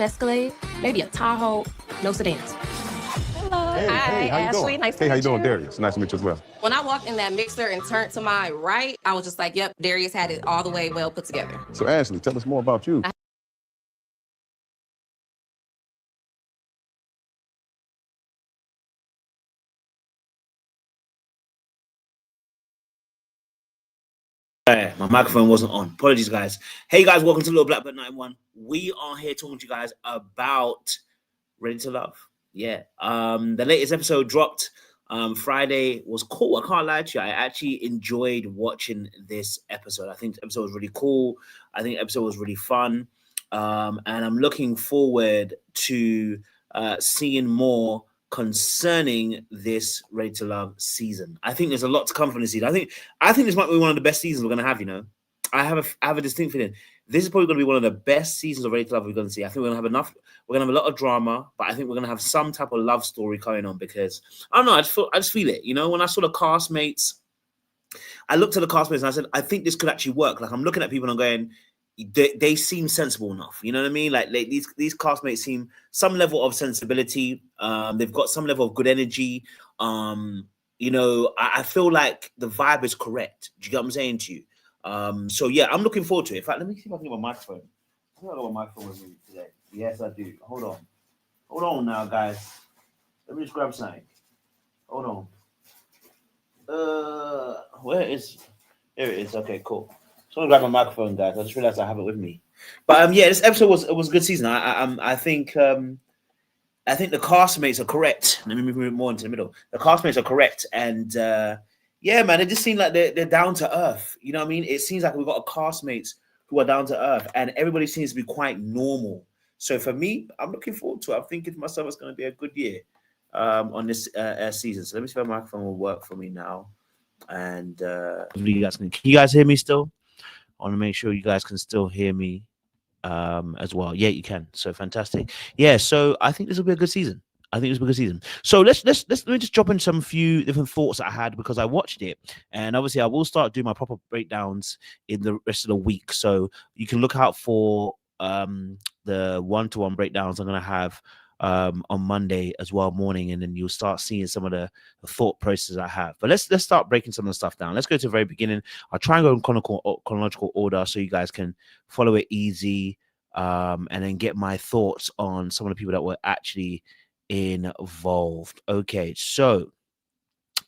Escalade, maybe a Tahoe, no sedans. Hello. Hey, Hi, hey, how you Ashley. doing? Nice to Hey, how meet you doing, you. Darius? Nice to meet you as well. When I walked in that mixer and turned to my right, I was just like, yep, Darius had it all the way well put together. So, Ashley, tell us more about you. My microphone wasn't on. Apologies, guys. Hey, guys, welcome to Little Blackbird 91. We are here talking to you guys about Ready to Love. Yeah. The latest episode dropped Friday. Was cool. I can't lie to you. I actually enjoyed watching this episode. I think the episode was really cool. I think the episode was really fun. And I'm looking forward to seeing more concerning this Ready to Love season. I think there's a lot to come from this season. I think this might be one of the best seasons we're gonna have, you know. I have a distinct feeling. This is probably gonna be one of the best seasons of Ready to Love we're gonna see. I think we're gonna have a lot of drama, but I think we're gonna have some type of love story going on because I don't know, I just feel it. You know, when I saw the castmates, I looked at the castmates and I said, I think this could actually work. Like I'm looking at people and I'm going, they seem sensible enough. You know what I mean? Like these castmates seem some level of sensibility. They've got some level of good energy. You know, I feel like the vibe is correct. Do you get what I'm saying to you? So yeah, I'm looking forward to it. In fact, let me see if I can get my microphone. I think I got my microphone with me today. Yes, I do. Hold on now, guys. Let me just grab something. Hold on. Where is? Here it is. Okay, cool. So I'm gonna grab my microphone, guys. I just realized I have it with me. But yeah, this episode was a good season. I think the castmates are correct. Let me move it more into the middle. The castmates are correct, and yeah, man, it just seems like they're down to earth. You know what I mean? It seems like we've got a castmates who are down to earth, and everybody seems to be quite normal. So for me, I'm looking forward to it. I'm thinking to myself, it's going to be a good year on this season. So let me see if my microphone will work for me now. And you guys can you guys hear me still? I want to make sure you guys can still hear me as well. Yeah, you can. So fantastic. Yeah, so I think this will be a good season. I think it's a good season. So let me just drop in some few different thoughts that I had because I watched it, and obviously I will start doing my proper breakdowns in the rest of the week. So you can look out for the one-to-one breakdowns I'm gonna have on Monday as well morning, and then you'll start seeing some of the thought processes I have. But let's start breaking some of the stuff down. Let's go to the very beginning. I'll try and go in chronological order so you guys can follow it easy, and then get my thoughts on some of the people that were actually involved. Okay, so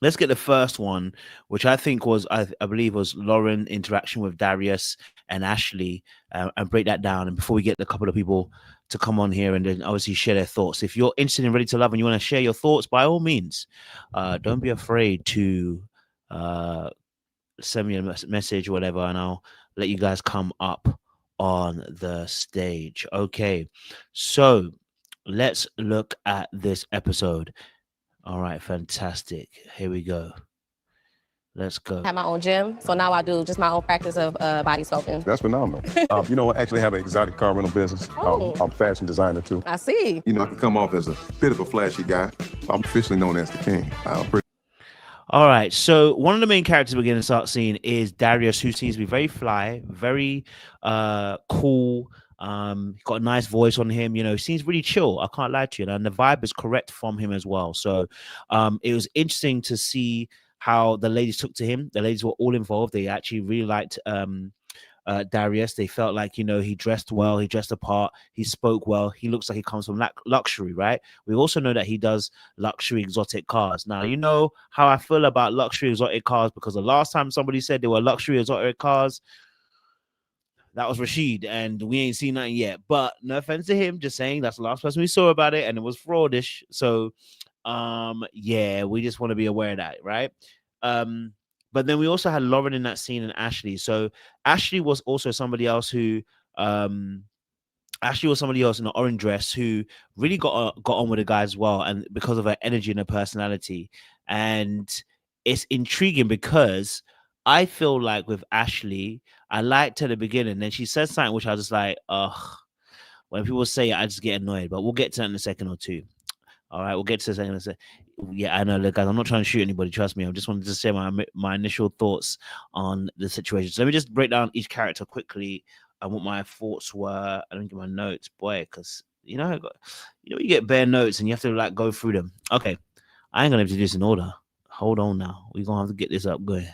let's get the first one, which I think was, I believe was Lauren interaction with Darius and Ashley, and break that down. And before we get a couple of people to come on here and then obviously share their thoughts, if you're interested in Ready to Love and you want to share your thoughts, by all means, don't be afraid to send me a message or whatever, and I'll let you guys come up on the stage. Okay, so let's look at this episode. All right, fantastic. Here we go. Let's go. I have my own gym, so now I do just my own practice of body sculpting. That's phenomenal. You know, I actually have an exotic car rental business. Oh. I'm a fashion designer too. I see. You know, I can come off as a bit of a flashy guy. I'm officially known as the king. All right, so one of the main characters we're going to start seeing is Darius, who seems to be very fly, very cool. Got a nice voice on him, you know, seems really chill. I can't lie to you, and the vibe is correct from him as well. So it was interesting to see how the ladies took to him. The ladies were all involved. They actually really liked Darius. They felt like, you know, he dressed well, he dressed apart, he spoke well, he looks like he comes from luxury, right? We also know that he does luxury exotic cars. Now, you know how I feel about luxury exotic cars, because the last time somebody said they were luxury exotic cars, that was Rashid, and we ain't seen nothing yet. But no offense to him, just saying that's the last person we saw about it, and it was fraudish. So yeah, we just want to be aware of that, right? But then we also had Lauren in that scene and Ashley. So Ashley was also somebody else who Ashley was somebody else in an orange dress who really got on with the guys as well, and because of her energy and her personality. And it's intriguing because I feel like with Ashley, I liked her at the beginning, then she said something which I was just like, ugh. When people say it, I just get annoyed. But we'll get to that in a second or two. All right, we'll get to the second. Yeah, I know, look, guys, I'm not trying to shoot anybody. Trust me. I just wanted to say my initial thoughts on the situation. So let me just break down each character quickly and what my thoughts were. I don't get my notes, boy, because you know, you get bare notes and you have to like go through them. Okay, I ain't gonna have to do this in order. Hold on now. We're gonna have to get this up going.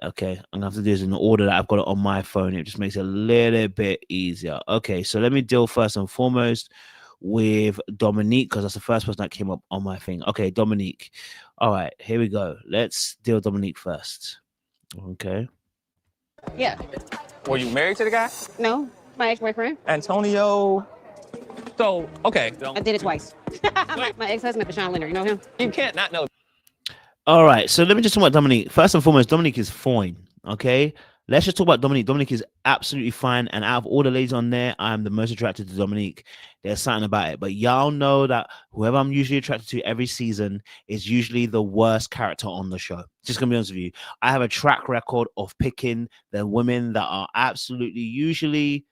Okay, I'm gonna have to do this in the order that I've got it on my phone. It just makes it a little bit easier. Okay, so let me deal first and foremost with Dominique, because that's the first person that came up on my thing. Okay, Dominique. All right, here we go. Let's deal with Dominique first. Okay. Yeah. Were you married to the guy? No, my ex-boyfriend. Antonio. So, okay. I did it twice. my ex-husband, Sean Leonard. You know him? You can't not know. All right, so let me just talk about Dominique. First and foremost, Dominique is fine. Okay, let's just talk about Dominique. Dominique is absolutely fine, and out of all the ladies on there, I'm the most attracted to Dominique. There's something about it, but y'all know that whoever I'm usually attracted to every season is usually the worst character on the show. Just gonna be honest with you, I have a track record of picking the women that are absolutely usually.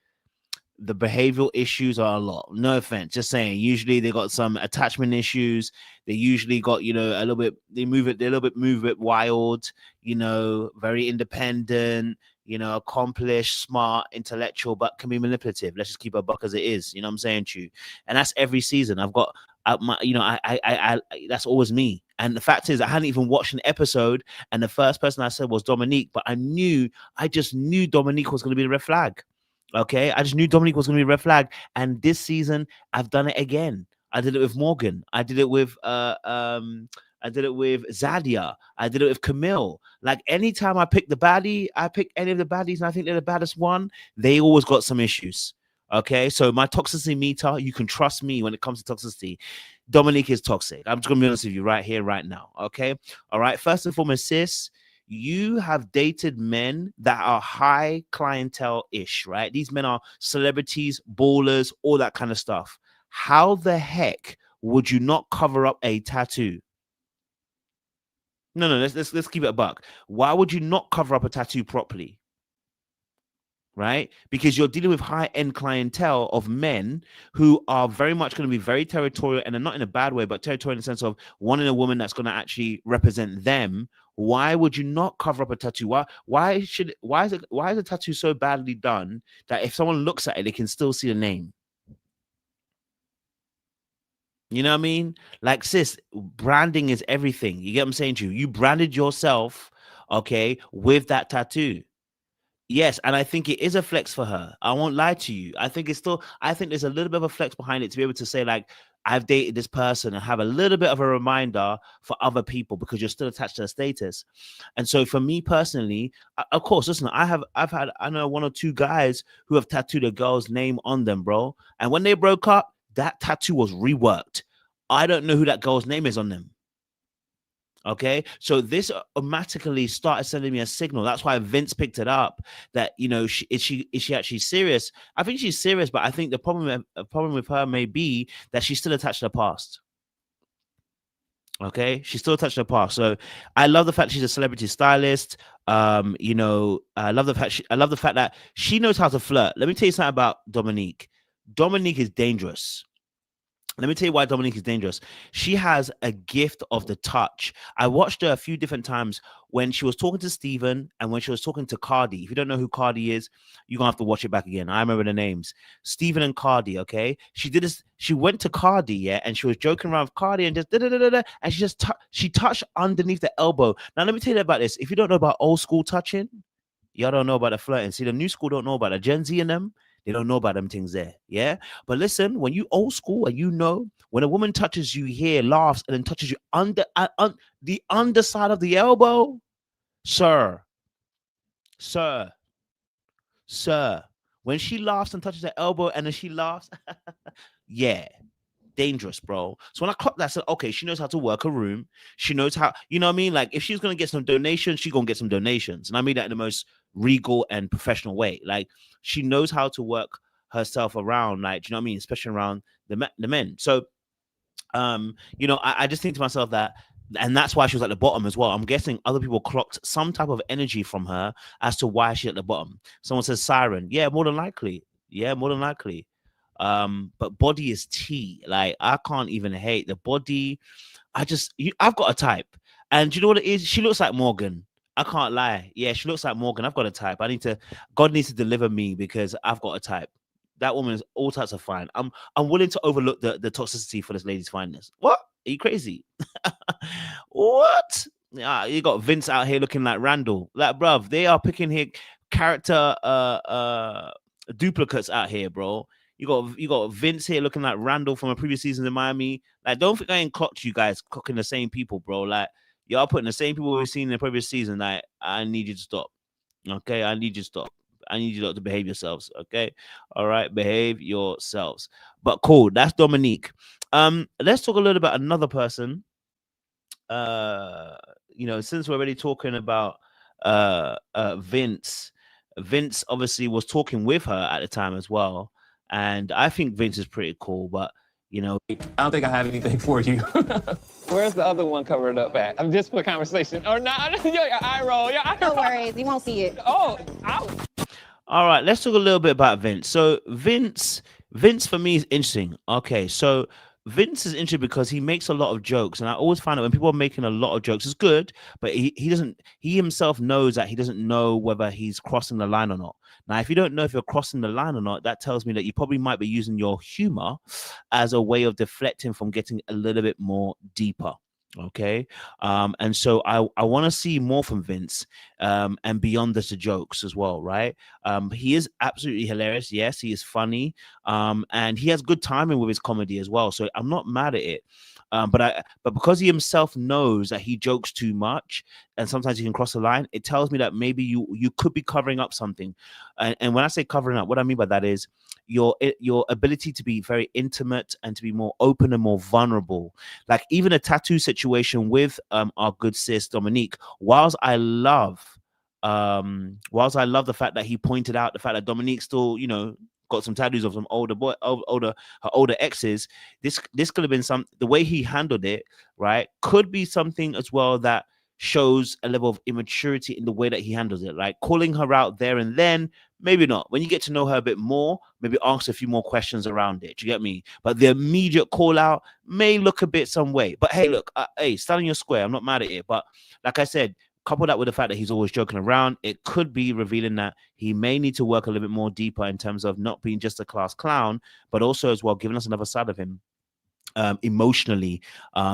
The behavioral issues are a lot. No offense, just saying. Usually they got some attachment issues. They usually got, you know, a little bit. They're a little bit wild. You know, very independent. You know, accomplished, smart, intellectual, but can be manipulative. Let's just keep a buck as it is. You know what I'm saying to you? And that's every season. I've got my, you know, I that's always me. And the fact is, I hadn't even watched an episode, and the first person I said was Dominique, but I just knew Dominique was going to be the red flag. Okay, I just knew Dominique was going to be a red flag, and this season I've done it again. I did it with Morgan. I did it with Zadia. I did it with Camille. Like anytime I pick the baddie, I pick any of the baddies, and I think they're the baddest one. They always got some issues. Okay, so my toxicity meter, you can trust me when it comes to toxicity. Dominique is toxic. I'm just gonna be honest with you right here, right now. Okay, all right. First and foremost, sis. You have dated men that are high clientele-ish, right? These men are celebrities, ballers, all that kind of stuff. How the heck would you not cover up a tattoo? No, let's keep it a buck. Why would you not cover up a tattoo properly? Right? Because you're dealing with high-end clientele of men who are very much going to be very territorial, and not in a bad way, but territorial in the sense of wanting a woman that's going to actually represent them. Why would you not cover up a tattoo? Why is a tattoo so badly done that if someone looks at it, they can still see the name? You know what I mean? Like, sis, branding is everything. You get what I'm saying to you? You branded yourself, okay, with that tattoo. Yes, and I think it is a flex for her. I won't lie to you. I think there's a little bit of a flex behind it to be able to say, like, I've dated this person and have a little bit of a reminder for other people because you're still attached to the status. And so for me personally, of course, listen, I know one or two guys who have tattooed a girl's name on them, bro. And when they broke up, that tattoo was reworked. I don't know who that girl's name is on them. Okay, so this automatically started sending me a signal. That's why Vince picked it up. That, you know, is she actually serious? I think she's serious, but I think the problem with her may be that she's still attached to the past. Okay, she's still attached to the past. So I love the fact she's a celebrity stylist. You know, I love the fact that she knows how to flirt. Let me tell you something about Dominique. Dominique is dangerous. Let me tell you why Dominique is dangerous. She has a gift of the touch. I watched her a few different times when she was talking to Steven and when she was talking to Carde. If you don't know who Carde is, you're going to have to watch it back again. I remember the names. Steven and Carde, okay? She did this. She went to Carde, yeah, and she was joking around with Carde and just da-da-da-da-da, and she touched underneath the elbow. Now, let me tell you about this. If you don't know about old school touching, y'all don't know about the flirting. See, the new school don't know about the Gen Z and them. They don't know about them things there, yeah? But listen, when you old school and you know, when a woman touches you here, laughs, and then touches you under the underside of the elbow, sir, when she laughs and touches the elbow and then she laughs, yeah, dangerous, bro. So when I clocked that, I said, okay, she knows how to work a room. She knows how, you know what I mean? Like, if she's going to get some donations, she's going to get some donations. And I mean that in the most regal and professional way. Like, she knows how to work herself around, like, you know what I mean? Especially around the men. So, you know, I just think to myself that, and that's why she was at the bottom as well. I'm guessing other people clocked some type of energy from her as to why she's at the bottom. Someone says siren. Yeah, more than likely. But body is tea. Like, I can't even hate the body. I've got a type. And you know what it is? She looks like Morgan. I can't lie. Yeah, she looks like Morgan. I've got a type. God needs to deliver me because I've got a type. That woman is all types of fine. I'm willing to overlook the toxicity for this lady's fineness. What? Are you crazy? What? Yeah, you got Vince out here looking like Randall. Like, bruv, they are picking here character duplicates out here, bro. You got Vince here looking like Randall from a previous season in Miami. Like, don't think I ain't clocked you guys clocking the same people, bro. Like, y'all putting the same people we've seen in the previous season. Like, I need you to stop. Okay, I need you to stop. I need you lot to behave yourselves. Okay, all right, behave yourselves. But cool, that's Dominique. Let's talk a little about another person. Since we're already talking about Vince obviously was talking with her at the time as well, and I think Vince is pretty cool, but I don't think I have anything for you. Where's the other one covered up at? I'm just for conversation. Or not? Your eye roll. No worries, you won't see it. Oh, ow. All right, let's talk a little bit about Vince. So Vince for me is interesting. Okay, so Vince is interesting because he makes a lot of jokes, and I always find that when people are making a lot of jokes, it's good, but he himself knows that he doesn't know whether he's crossing the line or not. Now, if you don't know if you're crossing the line or not, that tells me that you probably might be using your humor as a way of deflecting from getting a little bit more deeper. Okay, and so I want to see more from Vince, and beyond the jokes as well, right? He is absolutely hilarious. Yes, he is funny, and he has good timing with his comedy as well. So I'm not mad at it. But because he himself knows that he jokes too much and sometimes he can cross the line, it tells me that maybe you could be covering up something. And when I say covering up, what I mean by that is your ability to be very intimate and to be more open and more vulnerable. Like even a tattoo situation with our good sis Dominique, whilst I love the fact that he pointed out the fact that Dominique still, got some tattoos of some older exes. This could have been the way he handled it, right? Could be something as well that shows a level of immaturity in the way that he handles it. Like calling her out there and then, maybe not. When you get to know her a bit more, maybe ask a few more questions around it. Do you get me? But the immediate call out may look a bit some way. But hey, look, stand in your square. I'm not mad at it. But like I said, couple that with the fact that he's always joking around, it could be revealing that he may need to work a little bit more deeper in terms of not being just a class clown, but also as well giving us another side of him emotionally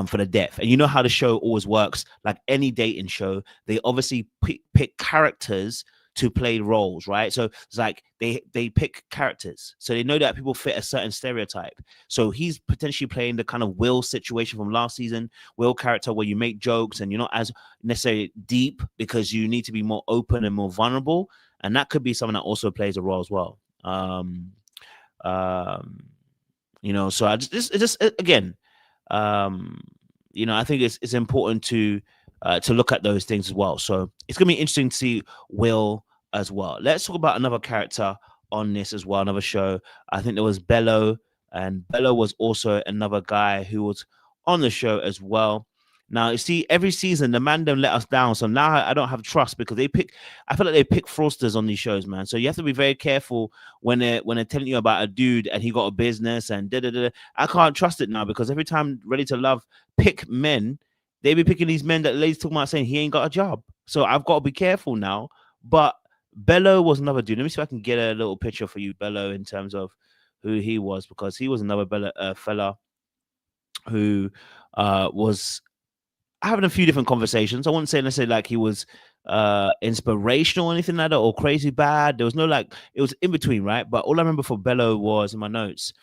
for the depth. And you know how the show always works, like any dating show, they obviously pick characters to play roles, right? So it's like they pick characters, so they know that people fit a certain stereotype. So he's potentially playing the kind of Will situation from last season, Will character where you make jokes and you're not as necessarily deep because you need to be more open and more vulnerable, and that could be someone that also plays a role as well. So I just again, I think it's important to look at those things as well. So it's gonna be interesting to see Will as well. Let's talk about another character on this as well, another show. I think there was Bellow, and Bellow was also another guy who was on the show as well. Now, you see, every season the man don't let us down, so now I don't have trust because I feel like they pick fraudsters on these shows, man. So you have to be very careful when they're telling you about a dude and he got a business and da-da-da. I can't trust it now because every time Ready to Love pick men, they be picking these men that ladies talking about saying he ain't got a job. So I've got to be careful now. But Bellow was another dude. Let me see if I can get a little picture for you, Bellow, in terms of who he was, because he was another fella who was having a few different conversations. I wouldn't say necessarily like he was inspirational or anything like that or crazy bad. There was no it was in between, right? But all I remember for Bellow was in my notes,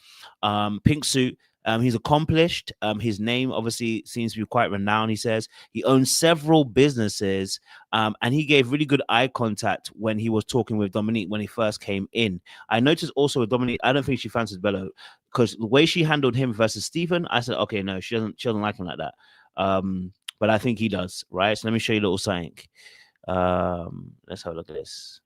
pink suit. He's accomplished. His name obviously seems to be quite renowned. He says he owns several businesses, and he gave really good eye contact when he was talking with Dominique when he first came in. I noticed also with Dominique, I don't think she fancies Bellow because the way she handled him versus Steven, I said, okay, no, she doesn't like him like that. But I think he does, right? So let me show you a little something. Let's have a look at this.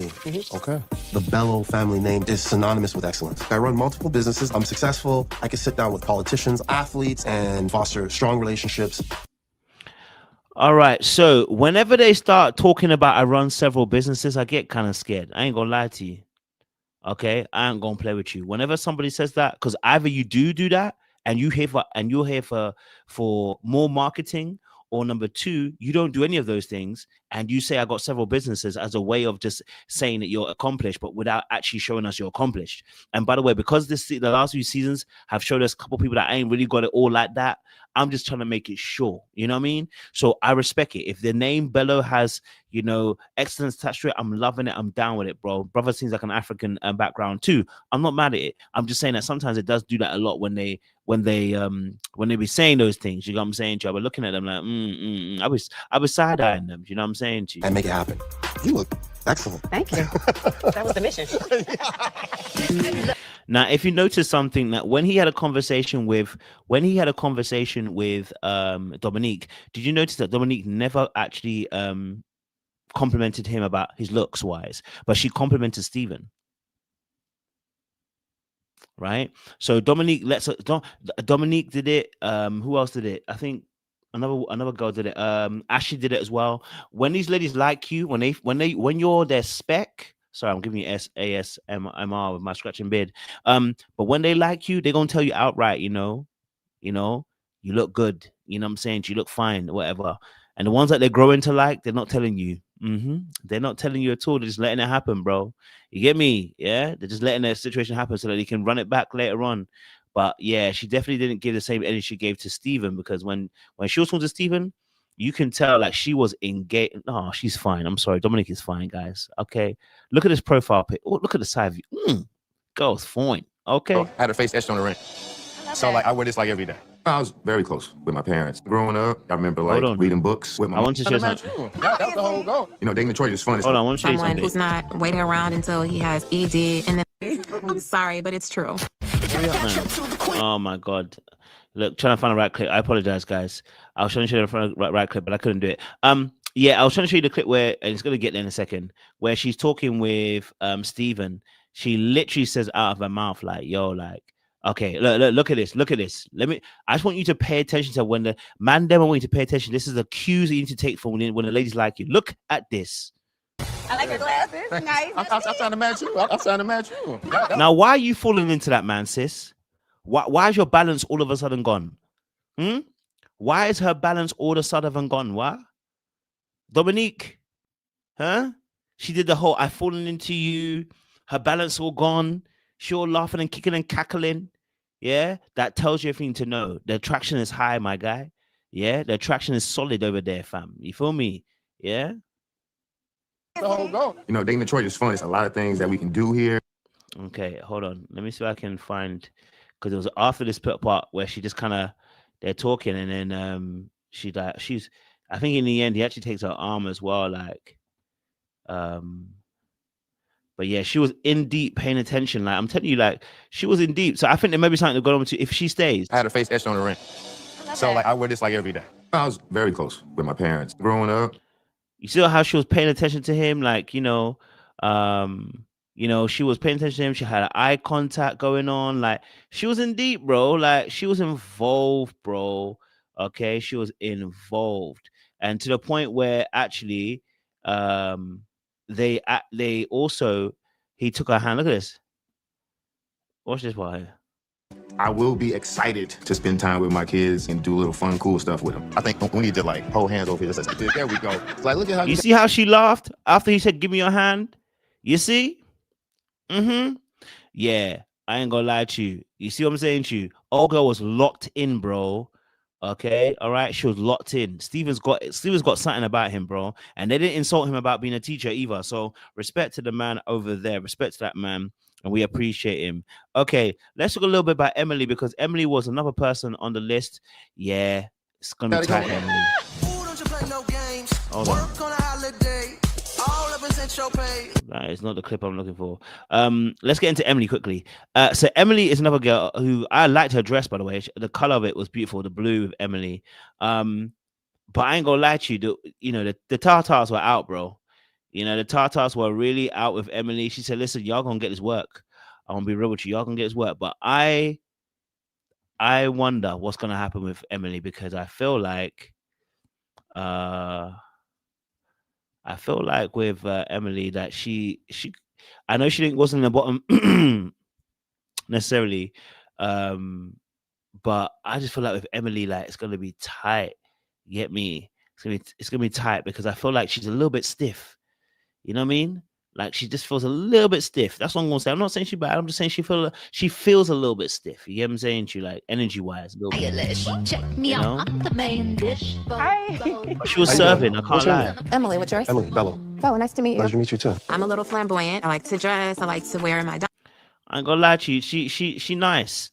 Okay. The Bellow family name is synonymous with excellence. I run multiple businesses. I'm successful. I can sit down with politicians, athletes, and foster strong relationships. All right. So whenever they start talking about I run several businesses, I get kind of scared. I ain't gonna lie to you. Okay, I ain't gonna play with you. Whenever somebody says that, because either you do that and you're here for more marketing, or number two, you don't do any of those things and you say I got several businesses as a way of just saying that you're accomplished, but without actually showing us you're accomplished. And by the way, because the last few seasons have showed us a couple people that ain't really got it all like that, I'm just trying to make it sure, you know what I mean? So I respect it. If the name Bellow has, you know, excellence attached to it, I'm loving it. I'm down with it, bro. Brother seems like an African background too. I'm not mad at it. I'm just saying that sometimes it does do that a lot when they be saying those things. You know what I'm saying to you? I was looking at them like, I was side eyeing them. You know what I'm saying to you? And make it happen. You look excellent. Thank you. That was the mission. Now, if you notice something, that when he had a conversation with Dominique, did you notice that Dominique never actually complimented him about his looks wise, but she complimented Steven, right? So Dominique Dominique did it. Who else did it? I think another girl did it. Ashley did it as well. When these ladies like you, when you're their spec. Sorry, I'm giving you ASMR with my scratching beard. But when they like you, they're gonna tell you outright, you know, you look good. You know what I'm saying? You look fine, whatever. And the ones that they're growing to like, they're not telling you. They're not telling you at all. They're just letting it happen, bro. You get me? Yeah, they're just letting the situation happen so that they can run it back later on. But yeah, she definitely didn't give the same energy she gave to Steven, because when she was talking to Steven, you can tell like she was engaged. Oh, she's fine. I'm sorry. Dominique is fine, guys. Okay. Look at this profile pic. Oh, look at the side view. Girl's fine. Okay. I had her face etched on the ring. So like I wear this like every day. I was very close with my parents. Growing up, I remember like reading books with my I want to share mom. something. That's the whole goal. You know, dating Detroit is fun. Hold on, I want to show you Someone something. who's not waiting around until he has ED and then sorry, but it's true. Oh my God. Look, trying to find the right clip. I apologize, guys. I was trying to show you the right clip, but I couldn't do it. Yeah, I was trying to show you the clip where, and it's gonna get there in a second, where she's talking with Steven. She literally says out of her mouth, like, yo, like, okay, look at this. I just want you to pay attention to when the man them want you to pay attention. This is the cues you need to take from when the ladies like you. Look at this. I like your glasses. Nice. I'm trying to match you. I'm trying to match you. Now, why are you falling into that, man, sis? Why is your balance all of a sudden gone? Why is her balance all of a sudden gone? Why? Dominique, huh? She did the whole I've fallen into you. Her balance all gone. She all laughing and kicking and cackling. Yeah, that tells you everything to know. The attraction is high, my guy. Yeah, the attraction is solid over there, fam. You feel me? Yeah. The whole goal. You know, dating Detroit is fun. There's a lot of things that we can do here. Okay, hold on. Let me see if I can find, because it was after this part where she just kind of, they're talking, and then she's I think in the end he actually takes her arm as well, like but yeah, she was in deep paying attention. Like I'm telling you, like she was in deep. So I think there may be something to go on to if she stays. I had her face etched on the ring. So like I wear this like every day. I was very close with my parents. Growing up. You see how she was paying attention to him, like, she was paying attention to him. She had eye contact going on. Like, she was in deep, bro. Like, she was involved, bro. Okay, she was involved. And to the point where actually, he took her hand. Look at this. Watch this part here. I will be excited to spend time with my kids and do little fun, cool stuff with them. I think we need to like hold hands over here. There we go. It's like, look at how you see how she laughed after he said, "Give me your hand." You see? Yeah, I ain't gonna lie to you. You see what I'm saying to you? Old girl was locked in, bro. Okay, all right. She was locked in. Steven's got something about him, bro. And they didn't insult him about being a teacher either. So respect to the man over there. Respect to that man. And we appreciate him. Okay, let's talk a little bit about Emily, because Emily was another person on the list. Yeah, it's gonna be tight, Emily. Hold on. That is not the clip I'm looking for. Let's get into Emily quickly. So Emily is another girl who I liked her dress, by the way. The color of it was beautiful, the blue with Emily. But I ain't gonna lie to you, the Tartars were out, bro. The Tartars were really out with Emily. She said, listen, y'all gonna get this work. I want to be real with you. Y'all gonna get this work. But I wonder what's gonna happen with Emily, because I feel like with Emily that she I know she wasn't in the bottom necessarily. But I just feel like with Emily, like it's gonna be tight. You get me? it's gonna be tight because I feel like she's a little bit stiff. You know what I mean? Like she just feels a little bit stiff. That's what I'm gonna say. I'm not saying she's bad. I'm just saying she feels a little bit stiff. You get what I'm saying? She like energy wise, a little bit. Check me out the main dish. But she was serving. I can't What's your lie. name? Emily, what's yours? Emily, Bellow. Oh, nice to meet Pleasure to meet you too. I'm a little flamboyant. I like to dress. I like to wear my I ain't gonna lie to you. She nice.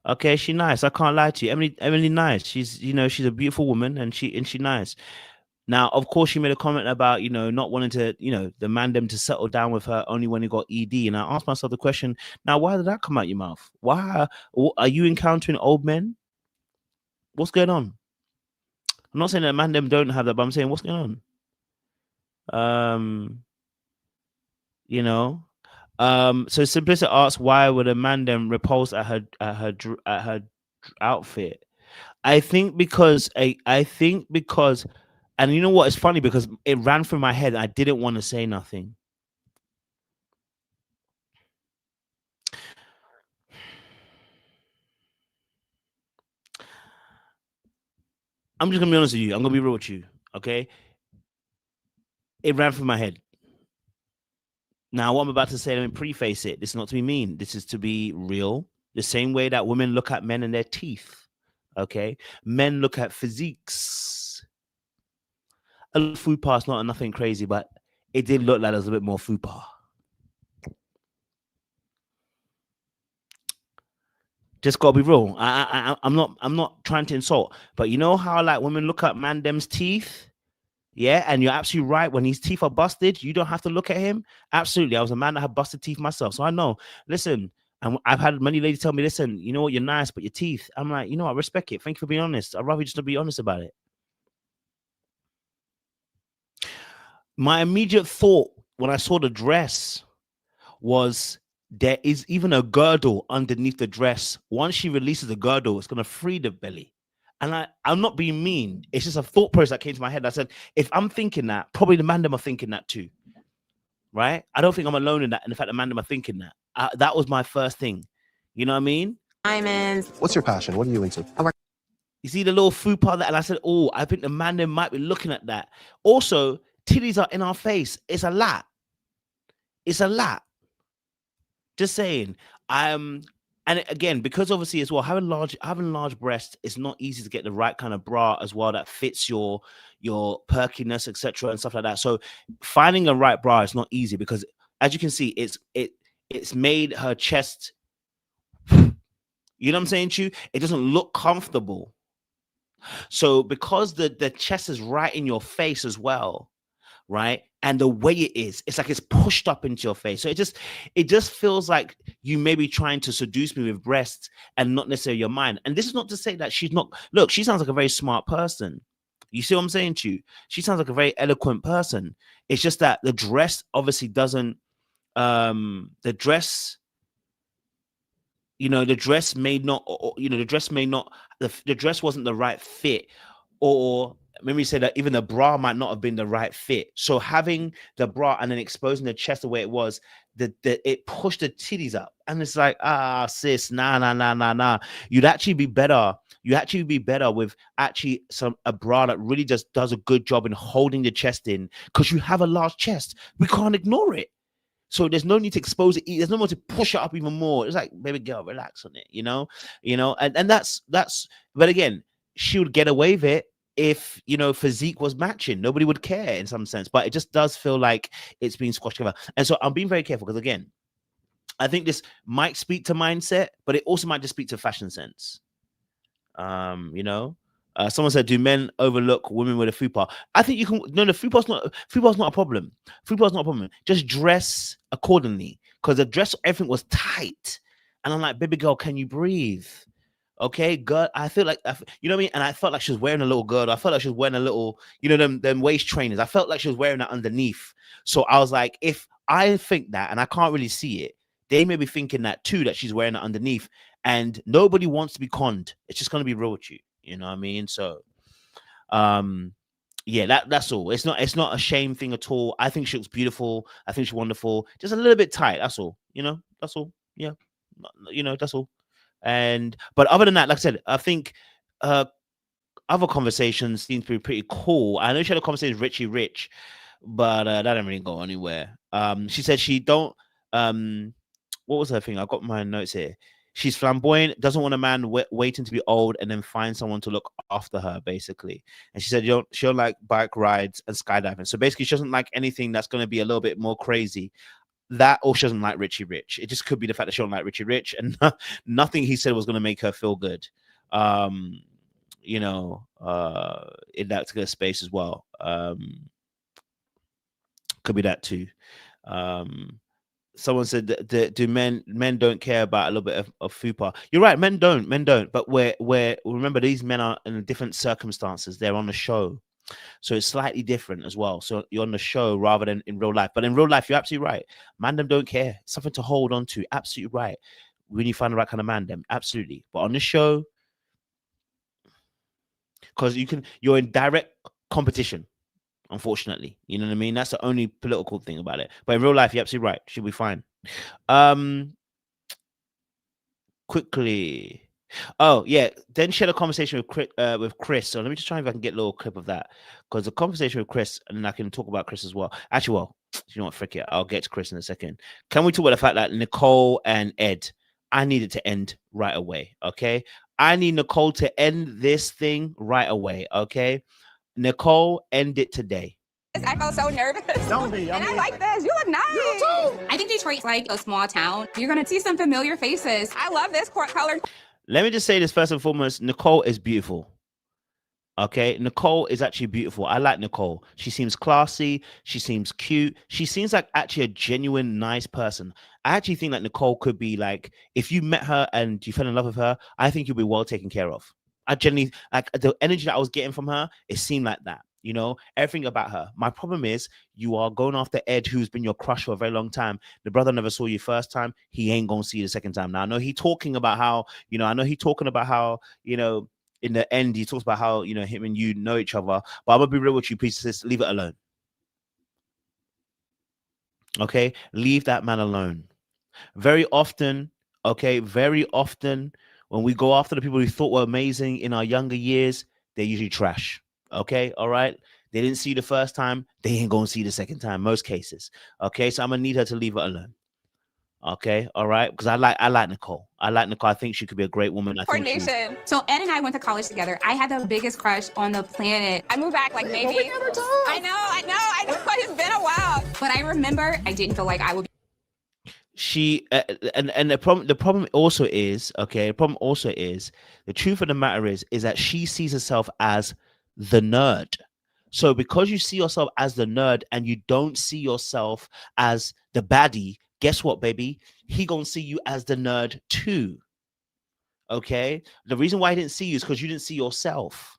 Okay, she nice. I can't lie to you. Emily nice. She's she's a beautiful woman and she nice. Now, of course, she made a comment about, not wanting to, the man them to settle down with her only when he got ED. And I asked myself the question, now, why did that come out your mouth? Why are you encountering old men? What's going on? I'm not saying that man them don't have that, but I'm saying what's going on? So Simplicity asks, why would a man them repulse at her outfit? I think because and you know what? It's funny because it ran through my head. I didn't want to say nothing. I'm just going to be honest with you. I'm going to be real with you. Okay? It ran through my head. Now, what I'm about to say, let me preface it. This is not to be mean. This is to be real. The same way that women look at men and their teeth. Okay? Men look at physiques. A little fupa is not nothing crazy, but it did look like there was a bit more fupa. Just gotta be real. I'm not trying to insult, but you know how like women look at man them's teeth, yeah, and you're absolutely right. When his teeth are busted, you don't have to look at him. Absolutely, I was a man that had busted teeth myself, so I know. Listen, and I've had many ladies tell me, listen, you know what, you're nice, but your teeth. I'm like, I respect it. Thank you for being honest. I'd rather just to be honest about it. My immediate thought when I saw the dress was there is even a girdle underneath the dress. Once she releases the girdle, it's going to free the belly. And I'm not being mean. It's just a thought process that came to my head. I said, if I'm thinking that, probably the man them are thinking that too. Right? I don't think I'm alone in that. And the fact the man them are thinking that. That was my first thing. You know what I mean? diamonds. What's your passion? What are you into? You see the little fupa that, and I said, oh, I think the man them might be looking at that. Also, titties are in our face. It's a lot. It's a lot. Just saying. And again, because obviously as well, having large breasts, it's not easy to get the right kind of bra as well that fits your perkiness, etc., and stuff like that. So finding a right bra is not easy because, as you can see, it's made her chest. You know what I'm saying to you? It doesn't look comfortable. So because the chest is right in your face as well, right? And the way it is, it's like it's pushed up into your face. So it just feels like you may be trying to seduce me with breasts and not necessarily your mind. And this is not to say that she's not. Look, she sounds like a very smart person. You see what I'm saying to you? She sounds like a very eloquent person. It's just that the dress obviously doesn't. The dress. The dress may not. The dress wasn't the right fit, or. Let me say that even the bra might not have been the right fit. So having the bra and then exposing the chest the way it was, it pushed the titties up. And it's like, sis, nah. You'd actually be better. You actually be better with actually a bra that really just does a good job in holding the chest in, because you have a large chest. We can't ignore it. So there's no need to expose it. There's no more to push it up even more. It's like, baby girl, relax on it, and that's, but again, she would get away with it if physique was matching. Nobody would care in some sense, but it just does feel like it's being squashed together. And so I'm being very careful because, again, I think this might speak to mindset, but it also might just speak to fashion sense. Someone said, do men overlook women with a fupa? I think you can. No, the fupa's not a problem. Fupa's not a problem. Just dress accordingly, because the dress, everything was tight, and I'm like, baby girl, can you breathe? Okay, girl, I feel like, you know what I mean? And I felt like she was wearing a little girdle. I felt like she was wearing a little, them waist trainers. I felt like she was wearing that underneath. So I was like, if I think that, and I can't really see it, they may be thinking that too, that she's wearing it underneath. And nobody wants to be conned. It's just going to be real with you. You know what I mean? So, yeah, that's all. It's not a shame thing at all. I think she looks beautiful. I think she's wonderful. Just a little bit tight. That's all. That's all. Yeah. That's all. But other than that, like I said, I think other conversations seem to be pretty cool. I know she had a conversation with Richie Rich, but that didn't really go anywhere. She said she don't. What was her thing? I got my notes here. She's flamboyant, doesn't want a man waiting to be old and then find someone to look after her, basically. And she said she don't like bike rides and skydiving. So basically, she doesn't like anything that's going to be a little bit more crazy. That, or she doesn't like Richie Rich. It just could be the fact that she don't like Richie Rich, and nothing he said was going to make her feel good. You know, in that particular space as well. Could be that too. Someone said that do men don't care about a little bit of fupa. You're right, men don't. But we're remember, these men are in different circumstances. They're on the show, so it's slightly different as well. So you're on the show rather than in real life. But in real life, you're absolutely right. Man, them don't care. Something to hold on to. Absolutely right. When you find the right kind of man, them absolutely. But on the show, because you're in direct competition. Unfortunately, you know what I mean? That's the only political thing about it. But in real life, you're absolutely right. She'll be fine. Quickly. Oh, yeah. Then she had a conversation with Chris. So let me just try if I can get a little clip of that. Because the conversation with Chris, and then I can talk about Chris as well. Actually, well, you know what? Frick it. I'll get to Chris in a second. Can we talk about the fact that Nicole and Ed, I need it to end right away, okay? I need Nicole to end this thing right away, okay? Nicole, end it today. I felt so nervous. Don't be. And I like this. You look nice. You too. I think Detroit's like a small town. You're going to see some familiar faces. I love this color. Let me just say this first and foremost. Nicole is beautiful. Okay? Nicole is actually beautiful. I like Nicole. She seems classy. She seems cute. She seems like actually a genuine, nice person. I actually think that Nicole could be like, if you met her and you fell in love with her, I think you'll be well taken care of. I genuinely, like, the energy that I was getting from her, it seemed like that, you know, everything about her. My problem is you are going after Ed, who's been your crush for a very long time. The brother never saw you first time. He ain't going to see you the second time. Now, I know he's talking about how, you know, in the end, he talks about how, you know, him and you know each other. But I'm going to be real with you, please, sis, leave it alone. Okay? Leave that man alone. Very often, when we go after the people we thought were amazing in our younger years, they're usually trash. Okay, all right. They didn't see you the first time, they ain't gonna see you the second time. Most cases. Okay, so I'm gonna need her to leave it alone. Okay, all right. Because I like Nicole. I think she could be a great woman. Coordination. So Ed and I went to college together. I had the biggest crush on the planet. I moved back like maybe. I know. It's been a while. But I remember I didn't feel like I would be. She and the problem also is, okay, the truth of the matter is that she sees herself as the nerd. So because you see yourself as the nerd and you don't see yourself as the baddie, guess what, baby? He gonna see you as the nerd too. Okay? The reason why he didn't see you is because you didn't see yourself.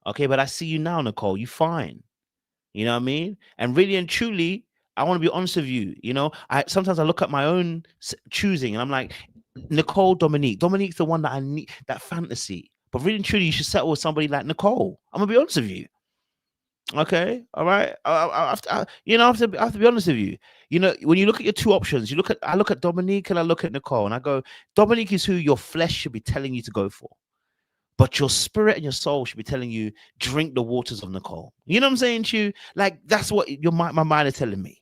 Okay, but I see you now, Nicole. You fine. You know what I mean? And really and truly, I want to be honest with you. You know, sometimes I look at my own choosing and I'm like, Nicole, Dominique. Dominique's the one that I need, that fantasy. But really and truly, you should settle with somebody like Nicole. I'm gonna be honest with you. Okay, all right. I have to be honest with you. You know, when you look at your two options, I look at Dominique and I look at Nicole, and I go, Dominique is who your flesh should be telling you to go for. But your spirit and your soul should be telling you, drink the waters of Nicole. You know what I'm saying to you? Like, that's what my mind is telling me.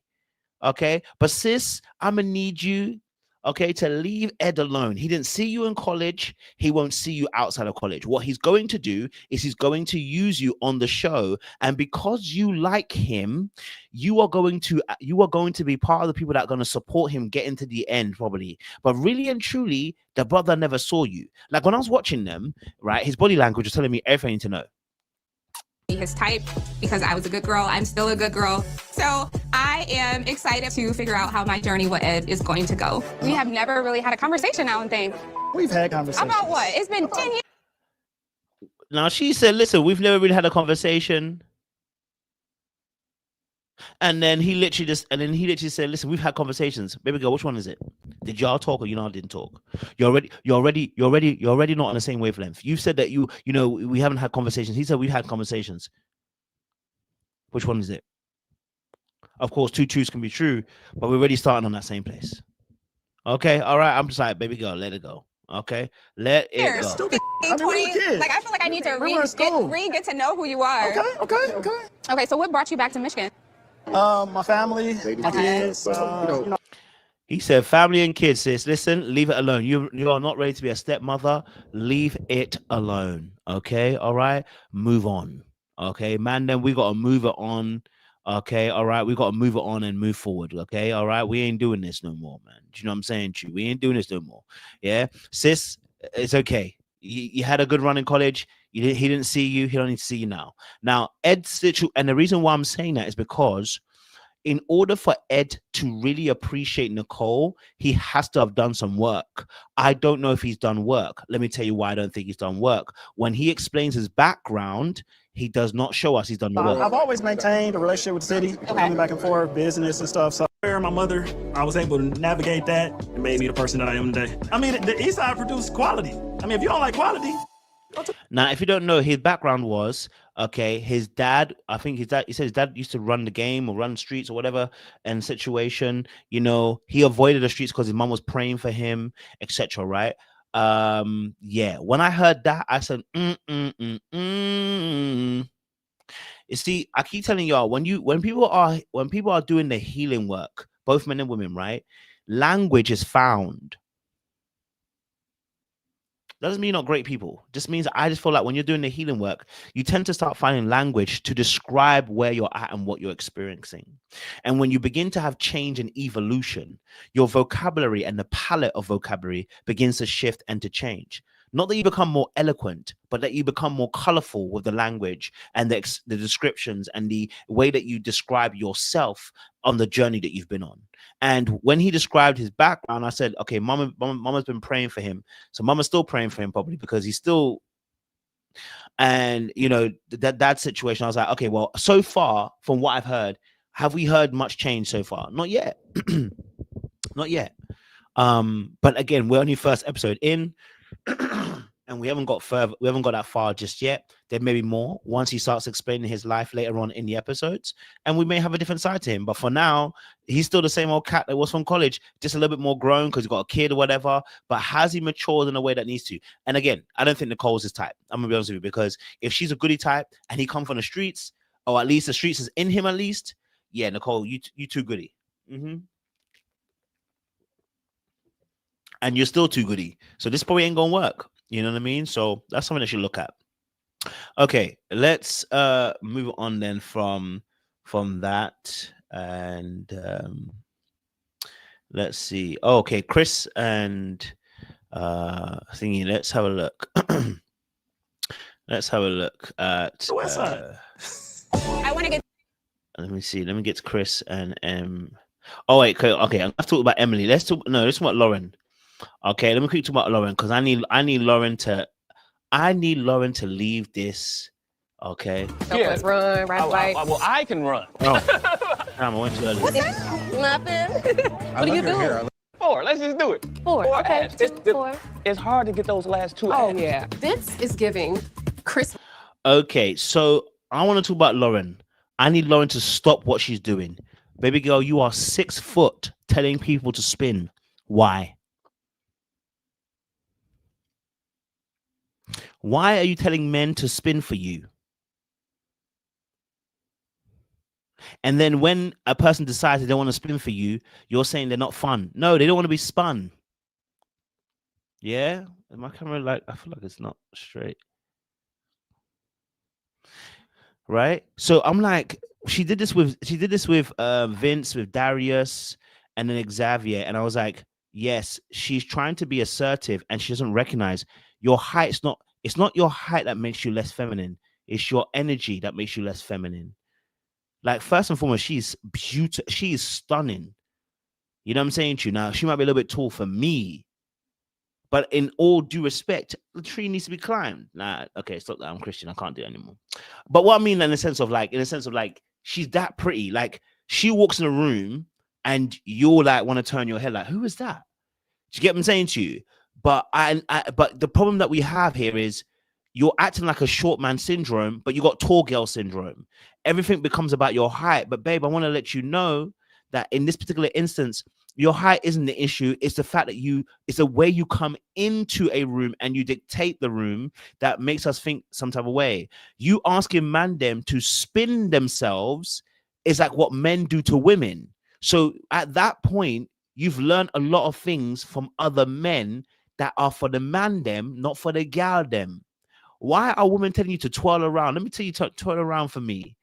Okay, but sis, I'm gonna need you, okay, to leave Ed alone. He didn't see you in college. He won't see you outside of college. What he's going to do is he's going to use you on the show, and because you like him, you are going to be part of the people that are going to support him get into the end, probably. But really and truly, the brother never saw you. Like when I was watching them, right, his body language was telling me everything I need to know. His type, because I was a good girl. I'm still a good girl. So I am excited to figure out how my journey with Ed is going to go. We have never really had a conversation, I don't think. We've had conversations. About what? It's been 10 years. Now she said, listen, we've never really had a conversation. And then he literally said, listen, we've had conversations. Baby girl, which one is it? Did y'all talk or you know I didn't talk? You're already not on the same wavelength. You said that you know we haven't had conversations. He said we've had conversations. Which one is it? Of course, two truths can be true, but we're already starting on that same place. Okay, all right. I'm just like, baby girl, let it go. Okay, let it Years. go. Stupid. 15, I mean, we were 20. kids. Like, I feel like I need to We were in school. get to know who you are. Okay. Okay, so what brought you back to Michigan? My family, my kids, He said, family and kids, sis, listen, leave it alone. You are not ready to be a stepmother. Leave it alone. Okay. All right. Move on. Okay, man. Then we got to move it on. Okay. All right. We got to move it on and move forward. Okay. All right. We ain't doing this no more, man. Do you know what I'm saying to you? We ain't doing this no more. Yeah. Sis, it's okay. You had a good run in college. He didn't see you. He don't need to see you now. Now, Ed's situation, and the reason why I'm saying that is because in order for Ed to really appreciate Nicole, he has to have done some work. I don't know if he's done work. Let me tell you why I don't think he's done work. When he explains his background, he does not show us he's done the work. I've always maintained a relationship with the city, coming back and forth, business and stuff. So my mother, I was able to navigate that and made me the person that I am today. I mean, the East Side produced quality. I mean, if you don't like quality. Now, if you don't know, his background was, okay, his dad, I think he said his dad used to run the game or run the streets or whatever and situation, you know, he avoided the streets because his mom was praying for him, etc. Right? Yeah, when I heard that, I said, You see, I keep telling y'all, when people are doing the healing work, both men and women, right? Language is found. Doesn't mean you're not great people. Just means I just feel like when you're doing the healing work, you tend to start finding language to describe where you're at and what you're experiencing. And when you begin to have change and evolution, your vocabulary and the palette of vocabulary begins to shift and to change. Not that you become more eloquent, but that you become more colorful with the language and the descriptions and the way that you describe yourself on the journey that you've been on. And when he described his background, I said, okay, mama's been praying for him. So mama's still praying for him probably because he's still, and you know, that situation, I was like, okay, well, so far from what I've heard, have we heard much change so far? Not yet. Not yet. But again, we're only first episode in. And we haven't got that far just yet. There may be more once he starts explaining his life later on in the episodes, and we may have a different side to him. But for now, he's still the same old cat that was from college, just a little bit more grown because he's got a kid or whatever. But has he matured in a way that needs to? And again, I don't think Nicole's his type. I'm gonna be honest with you, because if she's a goody type and he come from the streets, or at least the streets is in him, at least, yeah, Nicole, you too goody. And you're still too goody, so this probably ain't gonna work. You know what I mean? So that's something that you look at. Okay, let's move on then from that, and let's see. Oh, okay, Chris and thingy. Let's have a look. Let's have a look at. I want to get. Let me see. Let me get to Chris and Oh wait, okay. I'm gonna talk about Emily. Let's talk about Lauren. Okay, let me quickly talk about Lauren because I need Lauren to leave this. Okay. Yeah. Let's run, ride a bike. Well, I can run. Oh, I went too early. Nothing. What are you doing? 4. Let's just do it. 4. Okay. It's hard to get those last 2. Oh yeah. This is giving Chris. Okay, so I want to talk about Lauren. I need Lauren to stop what she's doing. Baby girl, you are 6 foot telling people to spin. Why? Why are you telling men to spin for you? And then when a person decides they don't want to spin for you, you're saying they're not fun. No, they don't want to be spun. Yeah? My camera, I feel like it's not straight. Right? So I'm like, she did this with Vince, with Darius, and then Xavier. And I was like, yes, she's trying to be assertive and she doesn't recognize your height's not. It's not your height that makes you less feminine. It's your energy that makes you less feminine. Like, first and foremost, she's beautiful. She is stunning. You know what I'm saying to you? Now, she might be a little bit tall for me, but in all due respect, the tree needs to be climbed. Nah, okay, stop that. I'm Christian. I can't do it anymore. But what I mean in the sense of like, she's that pretty. Like, she walks in a room and you'll like want to turn your head like, who is that? Do you get what I'm saying to you? But but the problem that we have here is you're acting like a short man syndrome, but you got tall girl syndrome. Everything becomes about your height. But babe, I want to let you know that in this particular instance, your height isn't the issue. It's the fact that it's the way you come into a room and you dictate the room that makes us think some type of way. You asking man them to spin themselves is like what men do to women. So at that point, you've learned a lot of things from other men that are for the man them, not for the gal them. Why are women telling you to twirl around? Let me tell you to twirl around for me.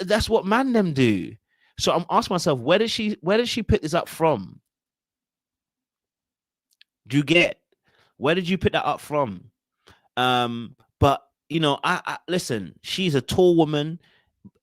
That's what man them do. So I'm asking myself, where did she pick this up from? Do you get? Where did you pick that up from? But you know, I listen, she's a tall woman,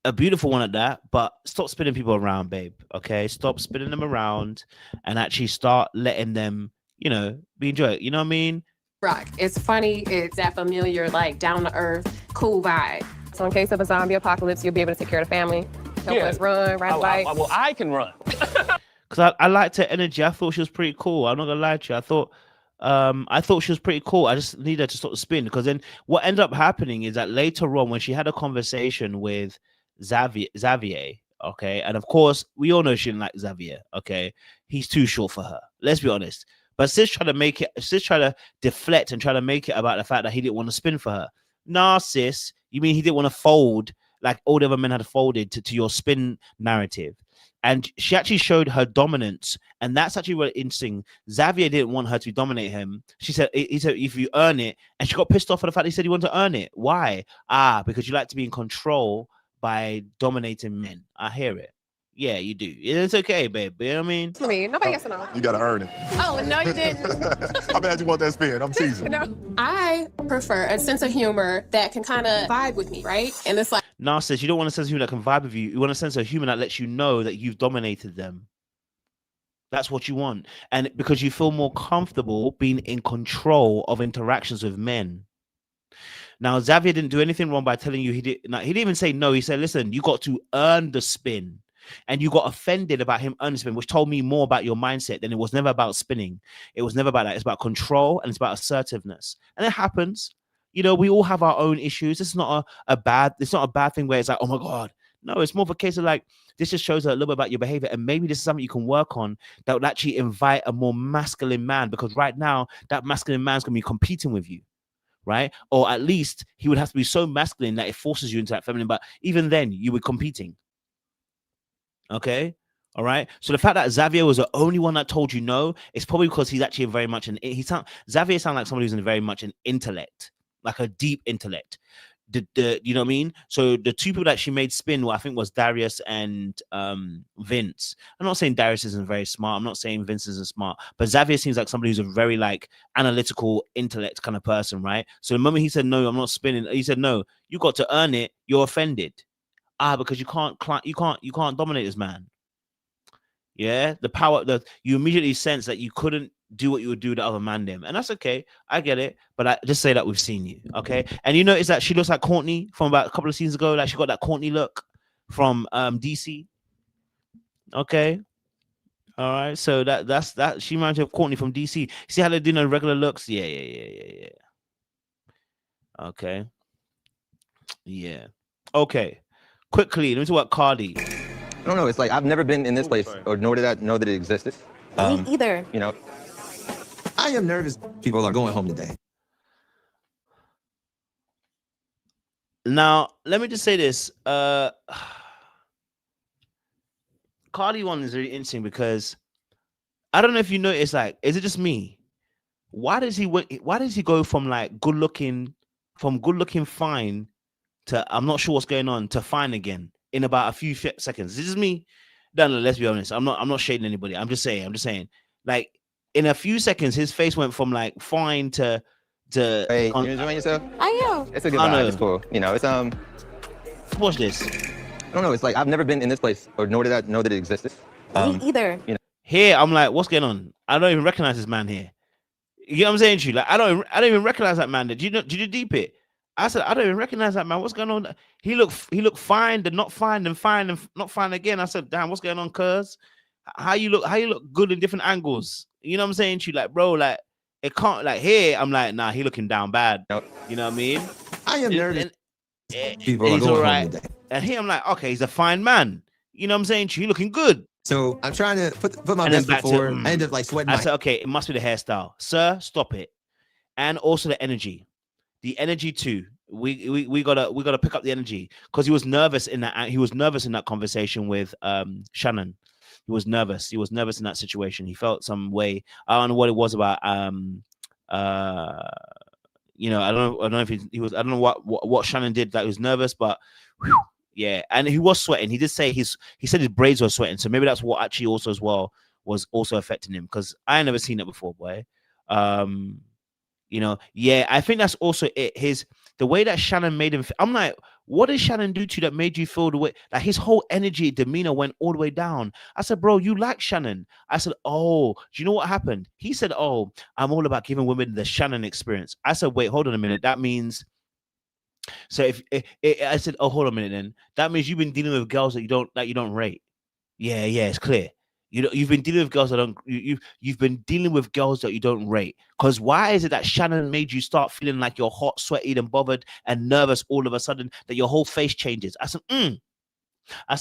a beautiful one at that, but stop spinning people around, babe. Okay, stop spinning them around and actually start letting them, you know, be enjoyed. You know what I mean? Rock. It's funny. It's that familiar, like down to earth, cool vibe. So in case of a zombie apocalypse, you'll be able to take care of the family. Help us run, ride bike. Well, I can run. Because I liked her energy. I thought she was pretty cool. I'm not gonna lie to you. I thought she was pretty cool. I just need her to stop the spin, because then what ended up happening is that later on, when she had a conversation with Xavier, okay, and of course we all know she didn't like Xavier, okay, he's too short for her. Let's be honest. But sis tried to deflect and try to make it about the fact that he didn't want to spin for her. Nah, sis, you mean he didn't want to fold like all the other men had folded to your spin narrative? And she actually showed her dominance, and that's actually really interesting. Xavier didn't want her to dominate him. He said, if you earn it, and she got pissed off at the fact he said he wanted to earn it. Why? Because you like to be in control by dominating men. I hear it. Yeah, you do. It's okay, babe. You know what I mean? I mean, nobody has to know. You gotta earn it. Oh, no, you didn't. How bad you want that spin? I'm teasing. No. I prefer a sense of humor that can kind of vibe with me, right? And it's like, Nah, sis, you don't want a sense of humor that can vibe with you. You want a sense of humor that lets you know that you've dominated them. That's what you want. And because you feel more comfortable being in control of interactions with men. Now, Xavier didn't do anything wrong by telling you he didn't even say no. He said, listen, you got to earn the spin. And you got offended about him earning spin, which told me more about your mindset than it was never about spinning. It was never about that. It's about control and it's about assertiveness. And it happens. You know, we all have our own issues. It's not a bad thing where it's like, oh my God. No, it's more of a case of like, this just shows a little bit about your behavior. And maybe this is something you can work on that would actually invite a more masculine man, because right now that masculine man's going to be competing with you. Right? Or at least he would have to be so masculine that it forces you into that feminine. But even then, you were competing. Okay. All right. So the fact that Xavier was the only one that told you no, it's probably because he's actually very much Xavier sounds like somebody who's very much an intellect, like a deep intellect. You know what I mean? So the two people that she made spin, I think, was Darius and Vince. I'm not saying Darius isn't very smart. I'm not saying Vince isn't smart, but Xavier seems like somebody who's a very like analytical intellect kind of person, right? So the moment he said no, I'm not spinning. He said no, you got to earn it. You're offended. Because you can't dominate this man. Yeah, the power that you immediately sense that you couldn't do what you would do to other man them, and that's okay. I get it, but I just say that we've seen you, okay? And you notice that she looks like Courtney from about a couple of seasons ago. Like she got that Courtney look from DC. Okay, all right. So that's she reminds me of Courtney from DC. See how they're doing the regular looks? Yeah. Okay. Yeah. Okay. Quickly, let me talk about Carde. I don't know. It's like I've never been in this place, or nor did I know that it existed. Me either. You know, I am nervous. People are going home today. Now, let me just say this. Carde one is really interesting because I don't know if you notice. Like, is it just me? Why does he go from like good looking fine to I'm not sure what's going on to fine again in about a few seconds? This is me. Donna, let's be honest. I'm not shading anybody. I'm just saying. Like in a few seconds, his face went from like fine to. Hey, you enjoying yourself? I am. It's a good vibe. It's cool. You know, it's Watch this. I don't know. It's like I've never been in this place, or nor did I know that it existed. Me either. You know. Here, I'm like, what's going on? I don't even recognize this man here. You know what I'm saying to you? Like, I don't even recognize that man. Did you deep it? I said, I don't even recognize that man. What's going on? He looked fine, then not fine, then fine, and not fine again. I said, damn, what's going on, cuz? How you look good in different angles. You know what I'm saying to you? Like, bro, like, it can't, like, here, I'm like, nah, he looking down bad. Nope. You know what I mean? I am nervous. People are going home today. And here I'm like, okay, he's a fine man. You know what I'm saying? You looking good. So I'm trying to put my And then best back foot to, forward. I end up like sweating. I said, okay, it must be the hairstyle, sir. Stop it. And also the energy too. We gotta pick up the energy because he was nervous in that conversation with Shannon. He was nervous in that situation. He felt some way. I don't know what it was about. You know, I don't know if he was. I don't know what Shannon did that he was nervous, but whew, yeah, and he was sweating. He did say he said his braids were sweating, so maybe that's what actually also as well was also affecting him, because I ain't never seen it before, boy. You know, yeah, I think that's also it. The way that Shannon made him. I'm like, what did Shannon do to you that made you feel the way? Like his whole energy, demeanor went all the way down. I said, bro, you like Shannon. I said, oh, do you know what happened? He said, oh, I'm all about giving women the Shannon experience. I said, wait, hold on a minute. That means. So I said, oh, hold on a minute, then that means you've been dealing with girls that you don't rate. Yeah, it's clear. You've been dealing with girls that don't. You've been dealing with girls that you don't rate. Because why is it that Shannon made you start feeling like you're hot, sweaty, and bothered and nervous all of a sudden that your whole face changes? I said,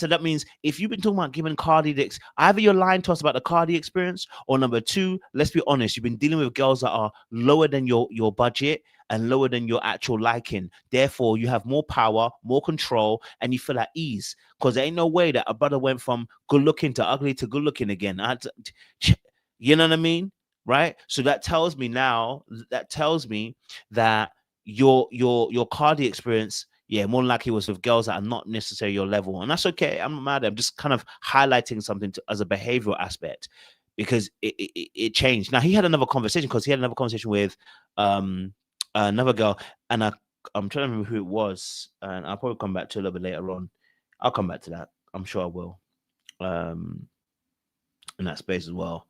that means if you've been talking about giving Carde either you're lying to us about the Carde experience, or number two, let's be honest, you've been dealing with girls that are lower than your budget and lower than your actual liking. Therefore, you have more power, more control, and you feel at ease. Because there ain't no way that a brother went from good looking to ugly to good looking again. You know what I mean? Right? So that tells me that your Carde experience, yeah, more than likely was with girls that are not necessarily your level. And that's okay. I'm not mad. I'm just kind of highlighting something as a behavioral aspect, because it changed. Now, he had another conversation with another girl, and I'm trying to remember who it was, and I'll probably come back to it a little bit later on. I'll come back to that. I'm sure I will. In that space as well.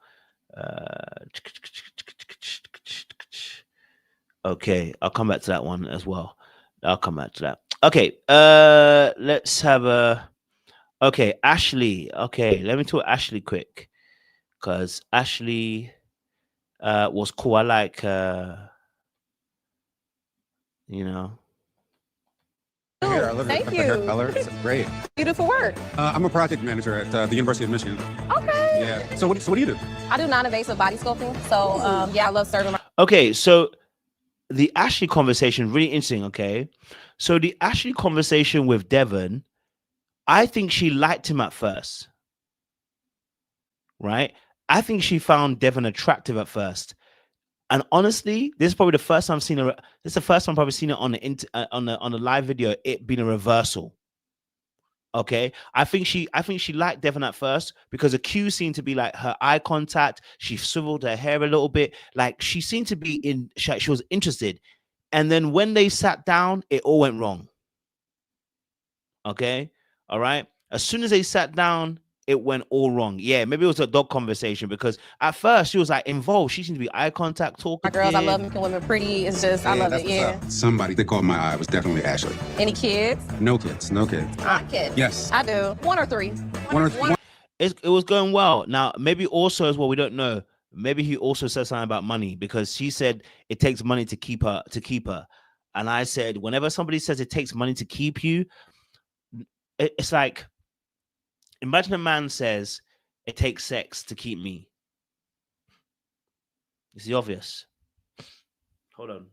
Okay, I'll come back to that one as well. I'll come back to that. Okay, let's have okay, Ashley. Okay, let me talk Ashley quick, because Ashley was cool. I like you know. Here, I love Thank your hair you. color. It's great. Beautiful work. I'm a project manager at the University of Michigan. Okay. Yeah. So what do you do? I do non-invasive body sculpting. So yeah, I love serving. Okay, so the Ashley conversation, really interesting. Okay, so the Ashley conversation with Devon, I think she liked him at first, right? I think she found Devon attractive at first. And honestly, this is probably the first time I've seen her. This is the first time I've probably seen it on the live video. It being a reversal. Okay, I think she liked Devon at first because the cue seemed to be like her eye contact. She swiveled her hair a little bit, like she seemed to be she was interested. And then when they sat down, it all went wrong. Okay, all right. As soon as they sat down, it went all wrong. Yeah, maybe it was a dog conversation, because at first she was like involved. She seemed to be eye contact, talking. My girls, I love making women pretty. It's just, I love it. Yeah. Somebody that caught my eye was definitely Ashley. Any kids? No kids. No kids. Kids. Yes. I do. One or three. It was going well. Now, maybe also as well, we don't know. Maybe he also said something about money, because she said it takes money to keep her. And I said, whenever somebody says it takes money to keep you, it's like, imagine a man says it takes sex to keep me. It's the obvious. Hold on.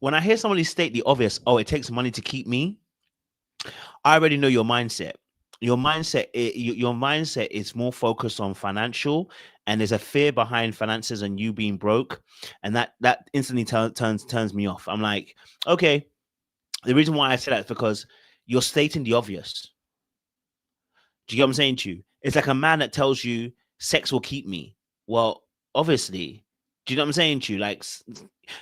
When I hear somebody state the obvious, oh, it takes money to keep me, I already know your mindset. Your mindset is more focused on financial, and there's a fear behind finances and you being broke, and that instantly turns me off. I'm like, okay, the reason why I say that is because you're stating the obvious. Do you get what I'm saying to you? It's like a man that tells you sex will keep me. Well, obviously, do you know what I'm saying to you? Like,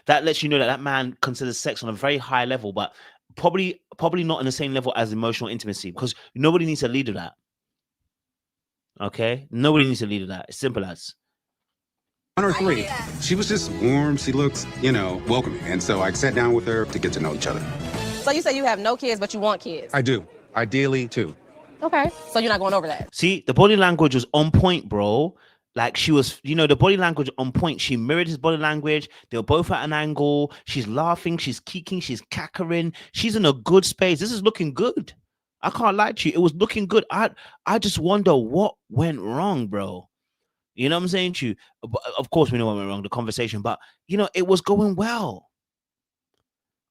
that lets you know that man considers sex on a very high level, but probably not on the same level as emotional intimacy, because nobody needs a lead of that. Okay, nobody needs a lead of that. It's simple as. One or three. She was just warm. She looked, welcoming. And so I sat down with her to get to know each other. So you say you have no kids, but you want kids? I do. Ideally, too. Okay. So you're not going over that? See, the body language was on point, bro. Like she was, the body language on point. She mirrored his body language. They were both at an angle. She's laughing. She's kicking. She's cackling. She's in a good space. This is looking good. I can't lie to you. It was looking good. I just wonder what went wrong, bro. You know what I'm saying to you? Of course, we know what went wrong, the conversation, but it was going well.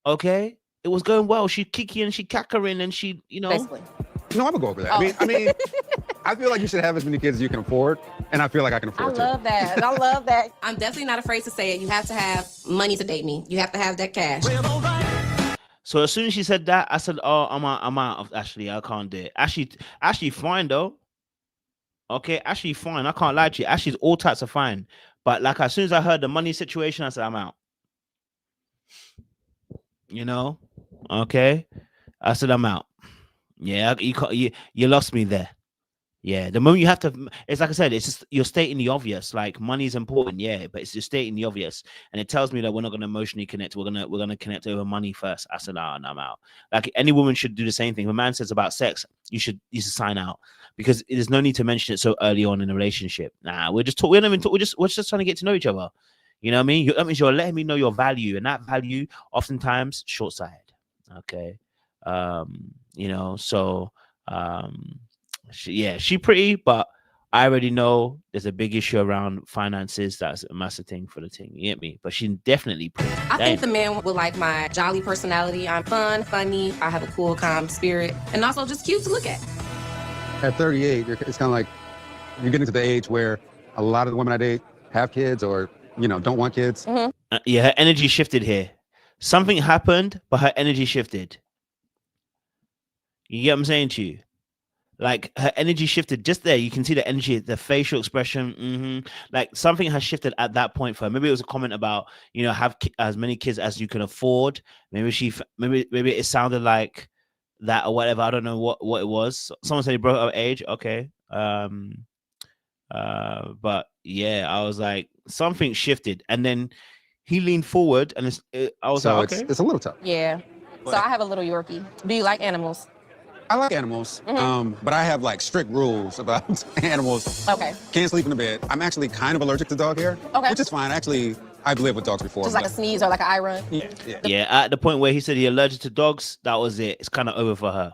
Okay? It was going well. She kicking and she cackling and she, Basically. No, I'm gonna go over that. Oh. I mean, I feel like you should have as many kids as you can afford, and I feel like I can I afford love that. I love that. I'm definitely not afraid to say it. You have to have money to date me. You have to have that cash. So as soon as she said that, I said, "Oh, I'm out of Ashley. I can't do it." Ashley fine though. Okay, Ashley fine. I can't lie to you. Ashley's all types of fine. But like as soon as I heard the money situation, I said, I'm out. Okay. I said, I'm out. Yeah, you lost me there. Yeah, the moment you have to, it's like I said, it's just you're stating the obvious. Like money is important, yeah, but it's just stating the obvious, and it tells me that we're not going to emotionally connect. We're gonna connect over money first. I said, nah, I'm out. Like any woman should do the same thing. If a man says about sex, you should sign out because there's no need to mention it so early on in a relationship. Nah, we're just we don't even talk. We're just trying to get to know each other. You know what I mean? That means you're letting me know your value, and that value oftentimes short-sighted. Okay, so she pretty, but I already know there's a big issue around finances. That's a massive thing for the thing. You get me? But she's definitely pretty. I think the man would like my jolly personality. I'm fun, funny. I have a cool, calm spirit, and also just cute to look at. At 38, it's kind of like you're getting to the age where a lot of the women I date have kids or don't want kids. Mm-hmm. Yeah, her energy shifted here. Something happened, but her energy shifted. You get what I'm saying to you? Like her energy shifted just there. You can see the energy, the facial expression. Like something has shifted at that point for her. Maybe it was a comment about, have as many kids as you can afford. Maybe it sounded like that or whatever. I don't know what it was. Someone said he broke up age. Okay. But yeah, I was like, something shifted, and then he leaned forward, and I was like, okay, it's a little tough. Yeah. So I have a little Yorkie. Do you like animals? I like animals, but I have like strict rules about animals. Okay. Can't sleep in the bed. I'm actually kind of allergic to dog hair, Okay. which is fine. Actually, I've lived with dogs before. Just like a sneeze or like an eye run? Yeah, at the point where he said he's allergic to dogs, that was it. It's kind of over for her.